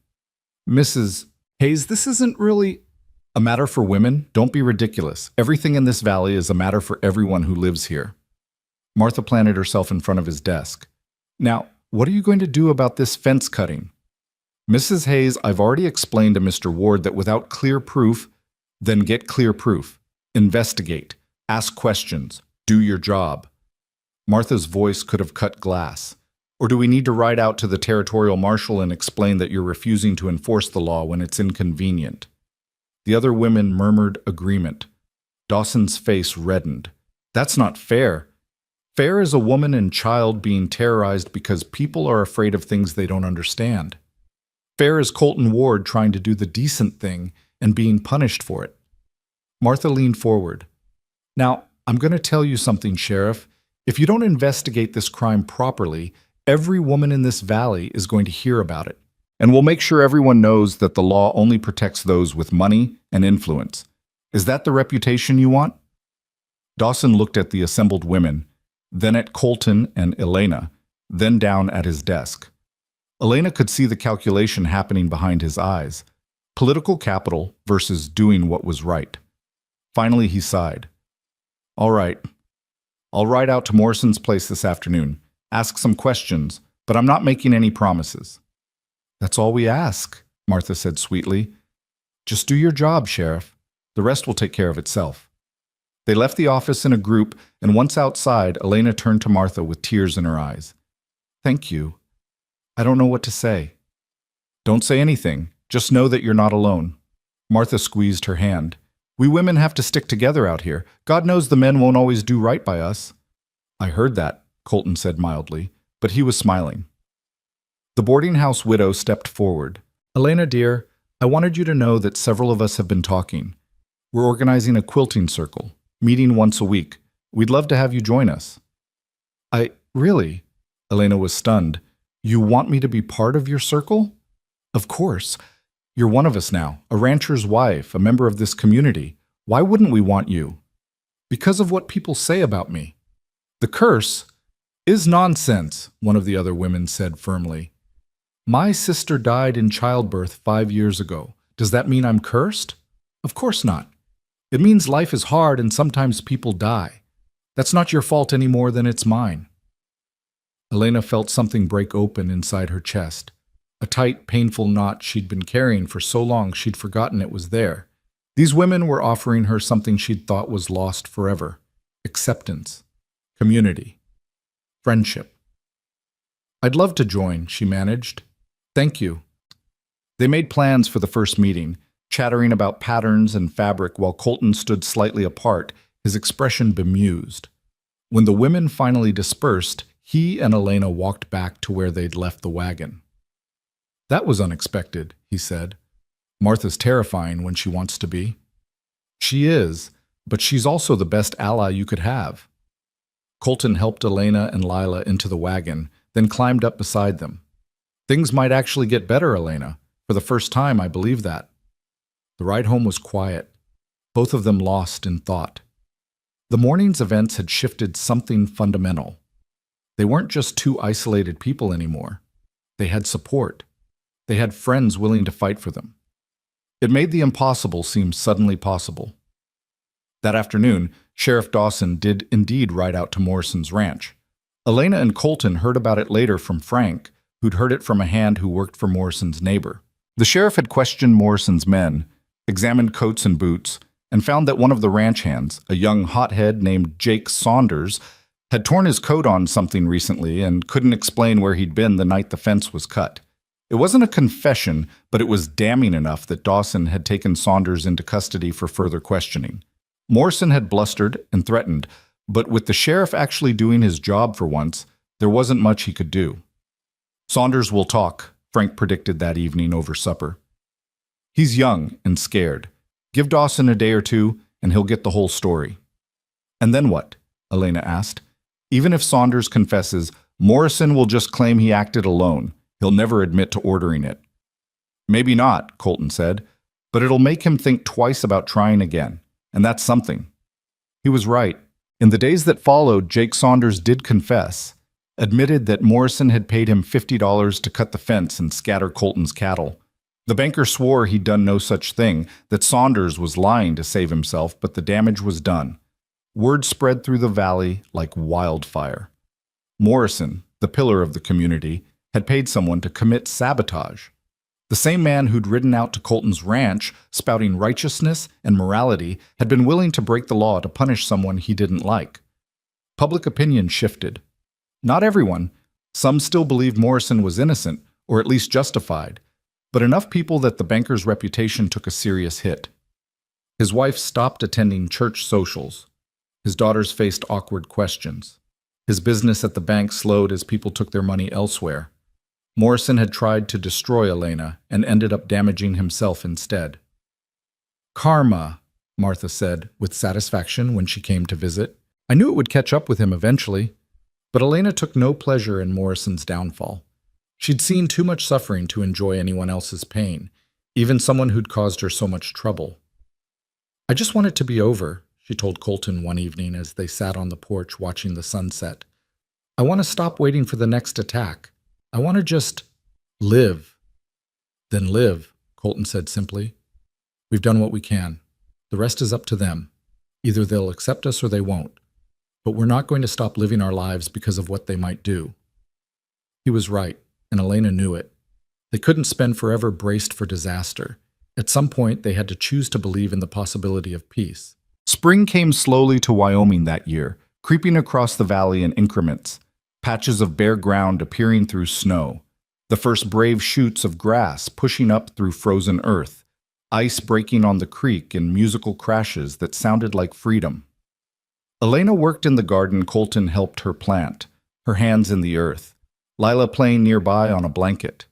Mrs. Hayes, this isn't really a matter for women. Don't be ridiculous. Everything in this valley is a matter for everyone who lives here. Martha planted herself in front of his desk. Now, what are you going to do about this fence cutting? Mrs. Hayes, I've already explained to Mr. Ward that without clear proof, then get clear proof. Investigate. Ask questions. Do your job. Martha's voice could have cut glass. Or do we need to ride out to the territorial marshal and explain that you're refusing to enforce the law when it's inconvenient? The other women murmured agreement. Dawson's face reddened. That's not fair. Fair is a woman and child being terrorized because people are afraid of things they don't understand. Fair is Colton Ward trying to do the decent thing and being punished for it. Martha leaned forward. Now, I'm going to tell you something, Sheriff. If you don't investigate this crime properly, every woman in this valley is going to hear about it. And we'll make sure everyone knows that the law only protects those with money and influence. Is that the reputation you want? Dawson looked at the assembled women, then at Colton and Elena, then down at his desk. Elena could see the calculation happening behind his eyes. Political capital versus doing what was right. Finally, he sighed. All right. I'll ride out to Morrison's place this afternoon, ask some questions, but I'm not making any promises. That's all we ask, Martha said sweetly. Just do your job, Sheriff. The rest will take care of itself. They left the office in a group, and once outside, Elena turned to Martha with tears in her eyes. Thank you. I don't know what to say. Don't say anything. Just know that you're not alone. Martha squeezed her hand. We women have to stick together out here. God knows the men won't always do right by us. I heard that, Colton said mildly, but he was smiling. The boarding house widow stepped forward. Elena, dear, I wanted you to know that several of us have been talking. We're organizing a quilting circle, meeting once a week. We'd love to have you join us. Really? Elena was stunned. You want me to be part of your circle? Of course. You're one of us now, a rancher's wife, a member of this community. Why wouldn't we want you? Because of what people say about me. The curse is nonsense, one of the other women said firmly. My sister died in childbirth 5 years ago. Does that mean I'm cursed? Of course not. It means life is hard and sometimes people die. That's not your fault any more than it's mine. Elena felt something break open inside her chest. A tight, painful knot she'd been carrying for so long she'd forgotten it was there. These women were offering her something she'd thought was lost forever. Acceptance. Community. friendship. "I'd love to join," she managed. "Thank you." They made plans for the first meeting, chattering about patterns and fabric while Colton stood slightly apart, his expression bemused. When the women finally dispersed, he and Elena walked back to where they'd left the wagon. "That was unexpected," he said. "Martha's terrifying when she wants to be." "She is, but she's also the best ally you could have." Colton helped Elena and Lila into the wagon, then climbed up beside them. "Things might actually get better, Elena. For the first time, I believe that." The ride home was quiet, both of them lost in thought. The morning's events had shifted something fundamental. They weren't just two isolated people anymore. They had support. They had friends willing to fight for them. It made the impossible seem suddenly possible. That afternoon, Sheriff Dawson did indeed ride out to Morrison's ranch. Elena and Colton heard about it later from Frank, who'd heard it from a hand who worked for Morrison's neighbor. The sheriff had questioned Morrison's men, examined coats and boots, and found that one of the ranch hands, a young hothead named Jake Saunders, had torn his coat on something recently and couldn't explain where he'd been the night the fence was cut. It wasn't a confession, but it was damning enough that Dawson had taken Saunders into custody for further questioning. Morrison had blustered and threatened, but with the sheriff actually doing his job for once, there wasn't much he could do. "Saunders will talk," Frank predicted that evening over supper. "He's young and scared. Give Dawson a day or two, and he'll get the whole story." "And then what?" Elena asked. "Even if Saunders confesses, Morrison will just claim he acted alone. He'll never admit to ordering it." "Maybe not," Colton said, "but it'll make him think twice about trying again, and that's something." He was right. In the days that followed, Jake Saunders did confess, admitted that Morrison had paid him $50 to cut the fence and scatter Colton's cattle. The banker swore he'd done no such thing, that Saunders was lying to save himself, but the damage was done. Word spread through the valley like wildfire. Morrison, the pillar of the community, had paid someone to commit sabotage. The same man who'd ridden out to Colton's ranch, spouting righteousness and morality, had been willing to break the law to punish someone he didn't like. Public opinion shifted. Not everyone. Some still believed Morrison was innocent, or at least justified, but enough people that the banker's reputation took a serious hit. His wife stopped attending church socials. His daughters faced awkward questions. His business at the bank slowed as people took their money elsewhere. Morrison had tried to destroy Elena and ended up damaging himself instead. "Karma," Martha said with satisfaction when she came to visit. "I knew it would catch up with him eventually." But Elena took no pleasure in Morrison's downfall. She'd seen too much suffering to enjoy anyone else's pain, even someone who'd caused her so much trouble. "I just want it to be over," she told Colton one evening as they sat on the porch watching the sunset. "I want to stop waiting for the next attack. I want to just live." "Then live," Colton said simply. "We've done what we can. The rest is up to them. Either they'll accept us or they won't. But we're not going to stop living our lives because of what they might do." He was right, and Elena knew it. They couldn't spend forever braced for disaster. At some point, they had to choose to believe in the possibility of peace. Spring came slowly to Wyoming that year, creeping across the valley in increments, patches of bare ground appearing through snow, the first brave shoots of grass pushing up through frozen earth, ice breaking on the creek in musical crashes that sounded like freedom. Elena worked in the garden Colton helped her plant, her hands in the earth, Lila playing nearby on a blanket.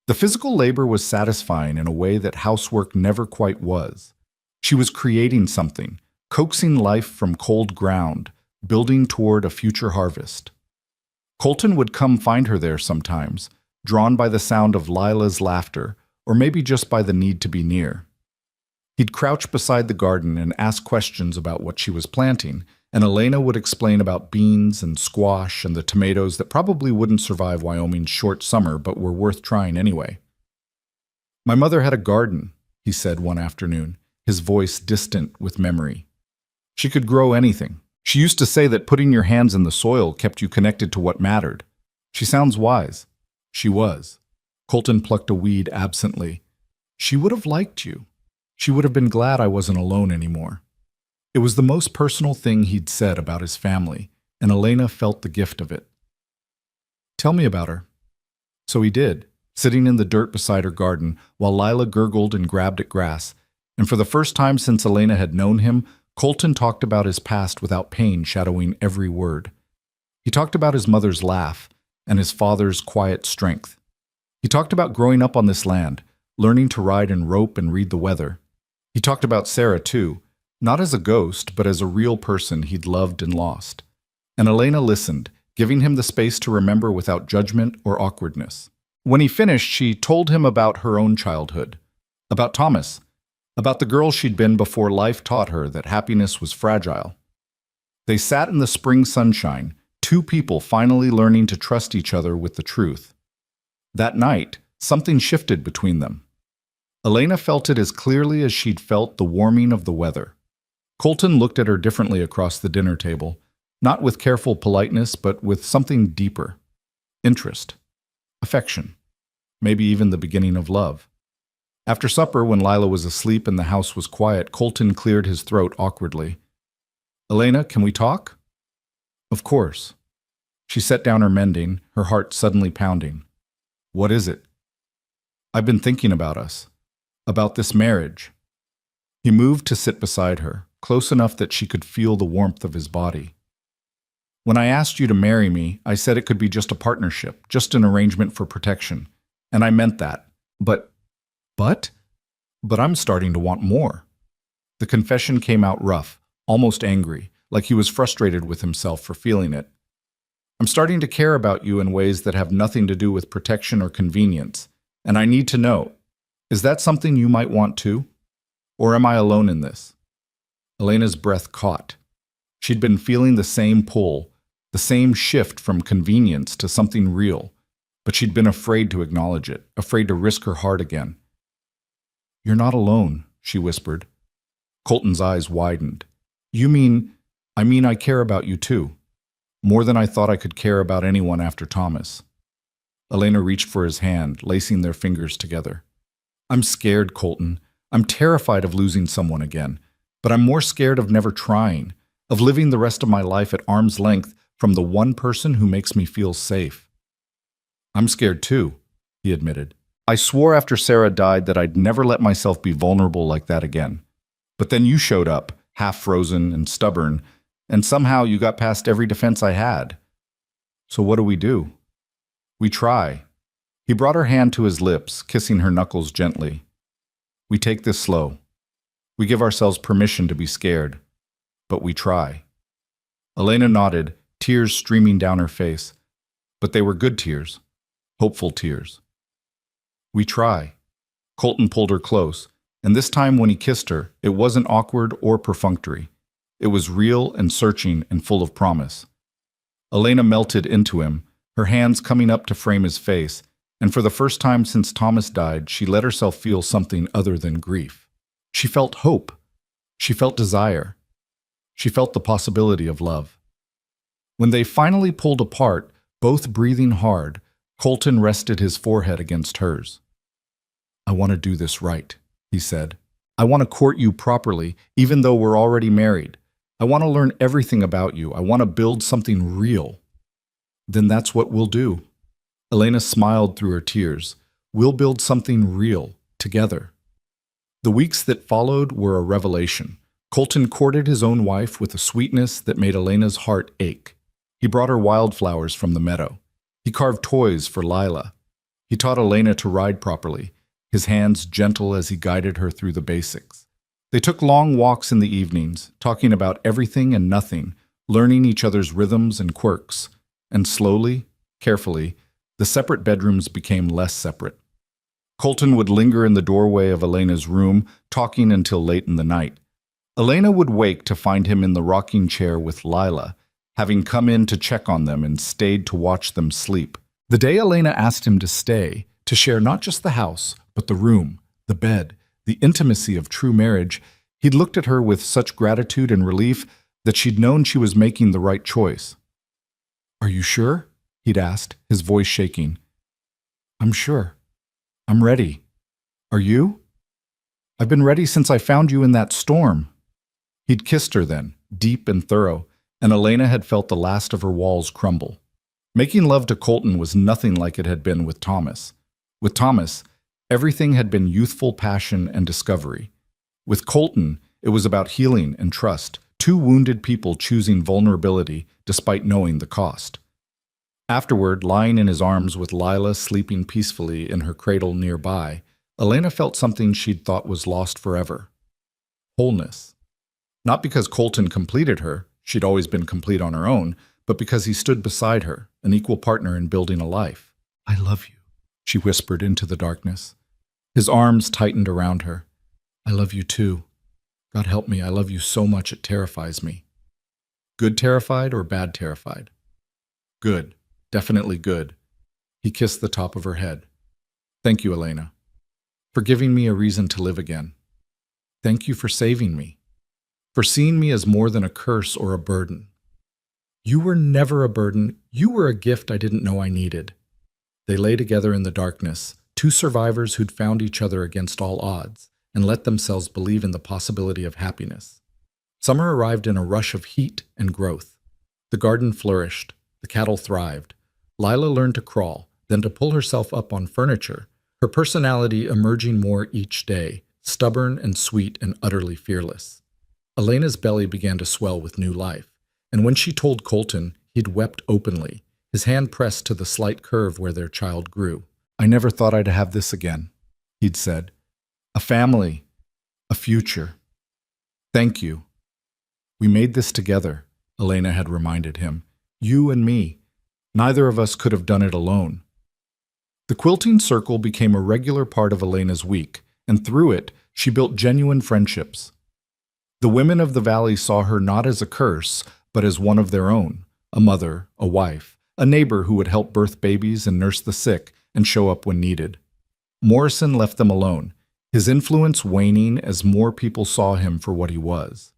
The physical labor was satisfying in a way that housework never quite was. She was creating something, coaxing life from cold ground, building toward a future harvest. Colton would come find her there sometimes, drawn by the sound of Lila's laughter, or maybe just by the need to be near. He'd crouch beside the garden and ask questions about what she was planting, and Elena would explain about beans and squash and the tomatoes that probably wouldn't survive Wyoming's short summer but were worth trying anyway. "My mother had a garden," he said one afternoon, his voice distant with memory. "She could grow anything. She used to say that putting your hands in the soil kept you connected to what mattered. She sounds wise." She was. Colton plucked a weed absently. "She would have liked you. She would have been glad I wasn't alone anymore." It was the most personal thing he'd said about his family, and Elena felt the gift of it. "Tell me about her." So he did, sitting in the dirt beside her garden while Lila gurgled and grabbed at grass. And for the first time since Elena had known him, Colton talked about his past without pain shadowing every word. He talked about his mother's laugh and his father's quiet strength. He talked about growing up on this land, learning to ride and rope and read the weather. He talked about Sarah, too, not as a ghost, but as a real person he'd loved and lost. And Elena listened, giving him the space to remember without judgment or awkwardness. When he finished, she told him about her own childhood, about Thomas, about the girl she'd been before life taught her that happiness was fragile. They sat in the spring sunshine, two people finally learning to trust each other with the truth. That night, something shifted between them. Elena felt it as clearly as she'd felt the warming of the weather. Colton looked at her differently across the dinner table, not with careful politeness, but with something deeper. Interest. Affection. Maybe even the beginning of love. After supper, when Lila was asleep and the house was quiet, Colton cleared his throat awkwardly. "Elena, can we talk?" "Of course." She set down her mending, her heart suddenly pounding. "What is it?" "I've been thinking about us. About this marriage." He moved to sit beside her, close enough that she could feel the warmth of his body. "When I asked you to marry me, I said it could be just a partnership, just an arrangement for protection. And I meant that. But I'm starting to want more." The confession came out rough, almost angry, like he was frustrated with himself for feeling it. "I'm starting to care about you in ways that have nothing to do with protection or convenience. And I need to know, is that something you might want too? Or am I alone in this?" Elena's breath caught. She'd been feeling the same pull, the same shift from convenience to something real, but she'd been afraid to acknowledge it, afraid to risk her heart again. "You're not alone," she whispered. Colton's eyes widened. I mean I care about you too. More than I thought I could care about anyone after Thomas." Elena reached for his hand, lacing their fingers together. "I'm scared, Colton. I'm terrified of losing someone again. But I'm more scared of never trying, of living the rest of my life at arm's length from the one person who makes me feel safe." "I'm scared too," he admitted. "I swore after Sarah died that I'd never let myself be vulnerable like that again. But then you showed up, half frozen and stubborn, and somehow you got past every defense I had. So what do? We try." He brought her hand to his lips, kissing her knuckles gently. "We take this slow. We give ourselves permission to be scared. But we try." Elena nodded, tears streaming down her face. But they were good tears, hopeful tears. "We try." Colton pulled her close, and this time when he kissed her, it wasn't awkward or perfunctory. It was real and searching and full of promise. Elena melted into him, her hands coming up to frame his face, and for the first time since Thomas died, she let herself feel something other than grief. She felt hope. She felt desire. She felt the possibility of love. When they finally pulled apart, both breathing hard, Colton rested his forehead against hers. "I want to do this right," he said. "I want to court you properly, even though we're already married. I want to learn everything about you. I want to build something real." "Then that's what we'll do." Elena smiled through her tears. "We'll build something real, together." The weeks that followed were a revelation. Colton courted his own wife with a sweetness that made Elena's heart ache. He brought her wildflowers from the meadow. He carved toys for Lila. He taught Elena to ride properly, his hands gentle as he guided her through the basics. They took long walks in the evenings, talking about everything and nothing, learning each other's rhythms and quirks. And slowly, carefully, the separate bedrooms became less separate. Colton would linger in the doorway of Elena's room, talking until late in the night. Elena would wake to find him in the rocking chair with Lila, having come in to check on them and stayed to watch them sleep. The day Elena asked him to stay, to share not just the house, but the room, the bed, the intimacy of true marriage, he'd looked at her with such gratitude and relief that she'd known she was making the right choice. "Are you sure?" he'd asked, his voice shaking. "I'm sure. I'm ready. Are you?" "I've been ready since I found you in that storm." He'd kissed her then, deep and thorough, and Elena had felt the last of her walls crumble. Making love to Colton was nothing like it had been with Thomas. With Thomas, everything had been youthful passion and discovery. With Colton, it was about healing and trust, two wounded people choosing vulnerability despite knowing the cost. Afterward, lying in his arms with Lila sleeping peacefully in her cradle nearby, Elena felt something she'd thought was lost forever. Wholeness. Not because Colton completed her, she'd always been complete on her own, but because he stood beside her, an equal partner in building a life. "I love you," she whispered into the darkness. His arms tightened around her. "I love you too. God help me, I love you so much it terrifies me." Good terrified or bad terrified? Good. Definitely good. He kissed the top of her head. "Thank you, Elena, for giving me a reason to live again. Thank you for saving me, for seeing me as more than a curse or a burden. You were never a burden. You were a gift I didn't know I needed." They lay together in the darkness, two survivors who'd found each other against all odds and let themselves believe in the possibility of happiness. Summer arrived in a rush of heat and growth. The garden flourished. The cattle thrived. Lila learned to crawl, then to pull herself up on furniture, her personality emerging more each day, stubborn and sweet and utterly fearless. Elena's belly began to swell with new life, and when she told Colton, he'd wept openly, his hand pressed to the slight curve where their child grew. "I never thought I'd have this again," he'd said. "A family, a future. Thank you. We made this together," Elena had reminded him. "You and me. Neither of us could have done it alone." The quilting circle became a regular part of Elena's week, and through it, she built genuine friendships. The women of the valley saw her not as a curse, but as one of their own, a mother, a wife, a neighbor who would help birth babies and nurse the sick and show up when needed. Morrison left them alone, his influence waning as more people saw him for what he was.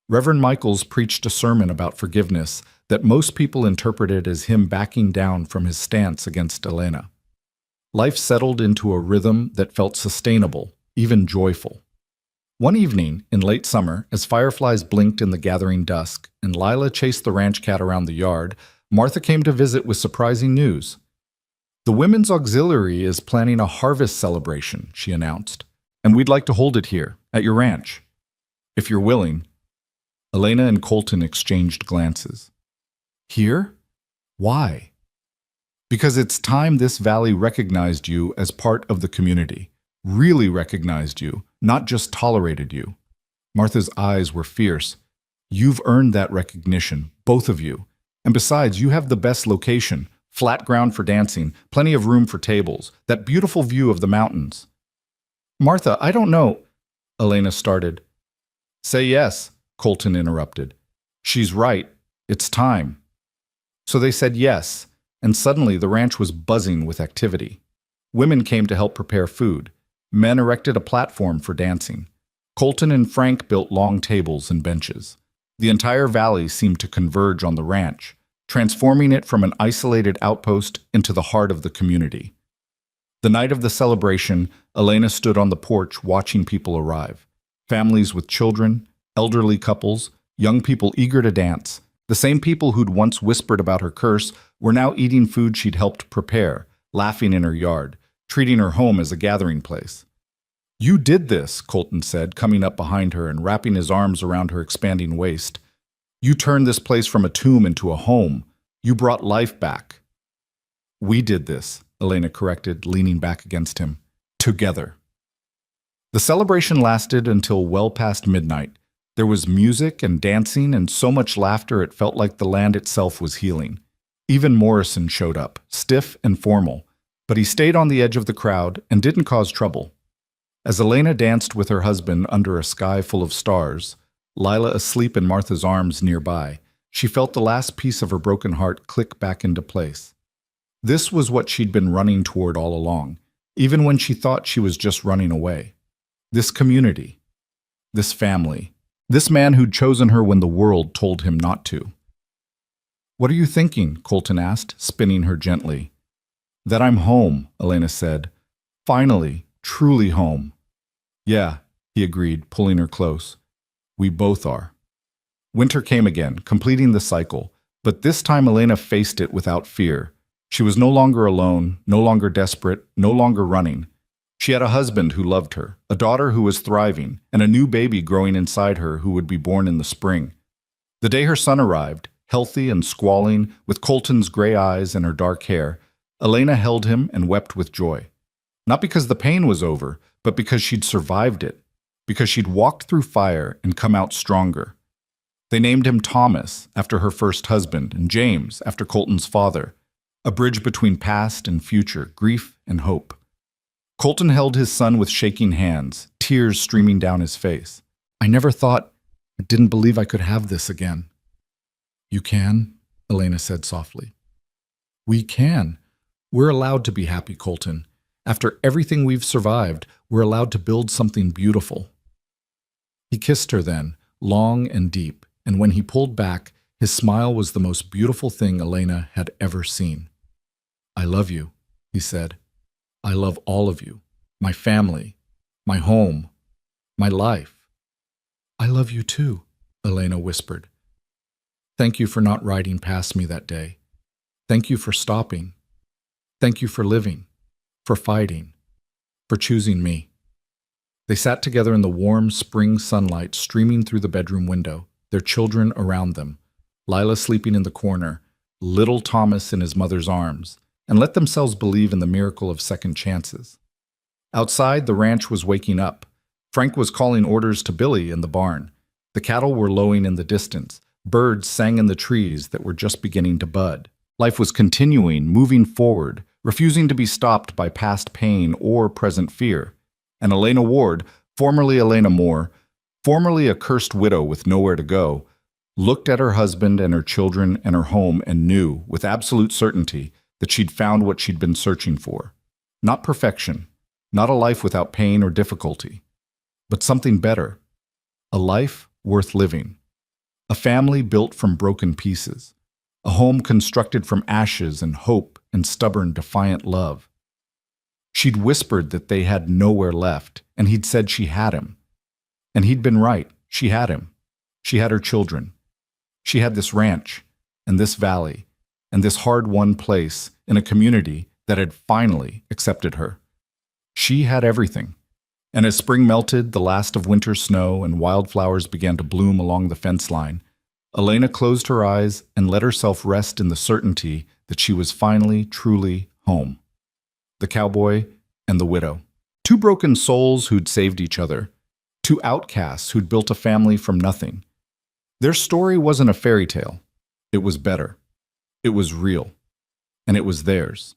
Reverend Michaels preached a sermon about forgiveness that most people interpreted as him backing down from his stance against Elena. Life settled into a rhythm that felt sustainable, even joyful. One evening, in late summer, as fireflies blinked in the gathering dusk and Lila chased the ranch cat around the yard, Martha came to visit with surprising news. "The Women's Auxiliary is planning a harvest celebration," she announced, "and we'd like to hold it here, at your ranch. If you're willing." Elena and Colton exchanged glances. "Here? Why?" "Because it's time this valley recognized you as part of the community. Really recognized you, not just tolerated you." Martha's eyes were fierce. "You've earned that recognition, both of you. And besides, you have the best location, flat ground for dancing, plenty of room for tables, that beautiful view of the mountains." "Martha, I don't know," Elena started. "Say yes," Colton interrupted. "She's right. It's time." So they said yes, and suddenly the ranch was buzzing with activity. Women came to help prepare food. Men erected a platform for dancing. Colton and Frank built long tables and benches. The entire valley seemed to converge on the ranch, transforming it from an isolated outpost into the heart of the community. The night of the celebration, Elena stood on the porch watching people arrive. Families with children, elderly couples, young people eager to dance. The same people who'd once whispered about her curse were now eating food she'd helped prepare, laughing in her yard, treating her home as a gathering place. "You did this," Colton said, coming up behind her and wrapping his arms around her expanding waist. "You turned this place from a tomb into a home. You brought life back." "We did this," Elena corrected, leaning back against him. "Together." The celebration lasted until well past midnight. There was music and dancing and so much laughter it felt like the land itself was healing. Even Morrison showed up, stiff and formal, but he stayed on the edge of the crowd and didn't cause trouble. As Elena danced with her husband under a sky full of stars, Lila asleep in Martha's arms nearby, she felt the last piece of her broken heart click back into place. This was what she'd been running toward all along, even when she thought she was just running away. This community, this family, this man who'd chosen her when the world told him not to. "What are you thinking?" Colton asked, spinning her gently. "That I'm home," Elena said. "Finally, truly home." "Yeah," he agreed, pulling her close. "We both are." Winter came again, completing the cycle, but this time Elena faced it without fear. She was no longer alone, no longer desperate, no longer running. She had a husband who loved her, a daughter who was thriving, and a new baby growing inside her who would be born in the spring. The day her son arrived, healthy and squalling, with Colton's gray eyes and her dark hair, Elena held him and wept with joy. Not because the pain was over, but because she'd survived it, because she'd walked through fire and come out stronger. They named him Thomas, after her first husband, and James, after Colton's father, a bridge between past and future, grief and hope. Colton held his son with shaking hands, tears streaming down his face. I didn't believe I could have this again. You can, Elena said softly. We can. We're allowed to be happy, Colton. After everything we've survived, we're allowed to build something beautiful. He kissed her then, long and deep, and when he pulled back, his smile was the most beautiful thing Elena had ever seen. I love you, he said. I love all of you, my family, my home, my life. I love you too, Elena whispered. Thank you for not riding past me that day. Thank you for stopping. Thank you for living, for fighting, for choosing me. They sat together in the warm spring sunlight streaming through the bedroom window, their children around them, Lila sleeping in the corner, little Thomas in his mother's arms, and let themselves believe in the miracle of second chances. Outside, the ranch was waking up. Frank was calling orders to Billy in the barn. The cattle were lowing in the distance. Birds sang in the trees that were just beginning to bud. Life was continuing, moving forward, refusing to be stopped by past pain or present fear. And Elena Ward, formerly Elena Moore, formerly a cursed widow with nowhere to go, looked at her husband and her children and her home and knew, with absolute certainty, that she'd found what she'd been searching for. Not perfection, not a life without pain or difficulty, but something better. A life worth living. A family built from broken pieces. A home constructed from ashes and hope and stubborn, defiant love. She'd whispered that they had nowhere left, and he'd said she had him. And he'd been right. She had him. She had her children. She had this ranch, and this valley, and this hard-won place in a community that had finally accepted her. She had everything. And as spring melted, the last of winter's snow, and wildflowers began to bloom along the fence line, Elena closed her eyes and let herself rest in the certainty that she was finally, truly home. The cowboy and the widow. Two broken souls who'd saved each other. Two outcasts who'd built a family from nothing. Their story wasn't a fairy tale. It was better. It was real. And it was theirs.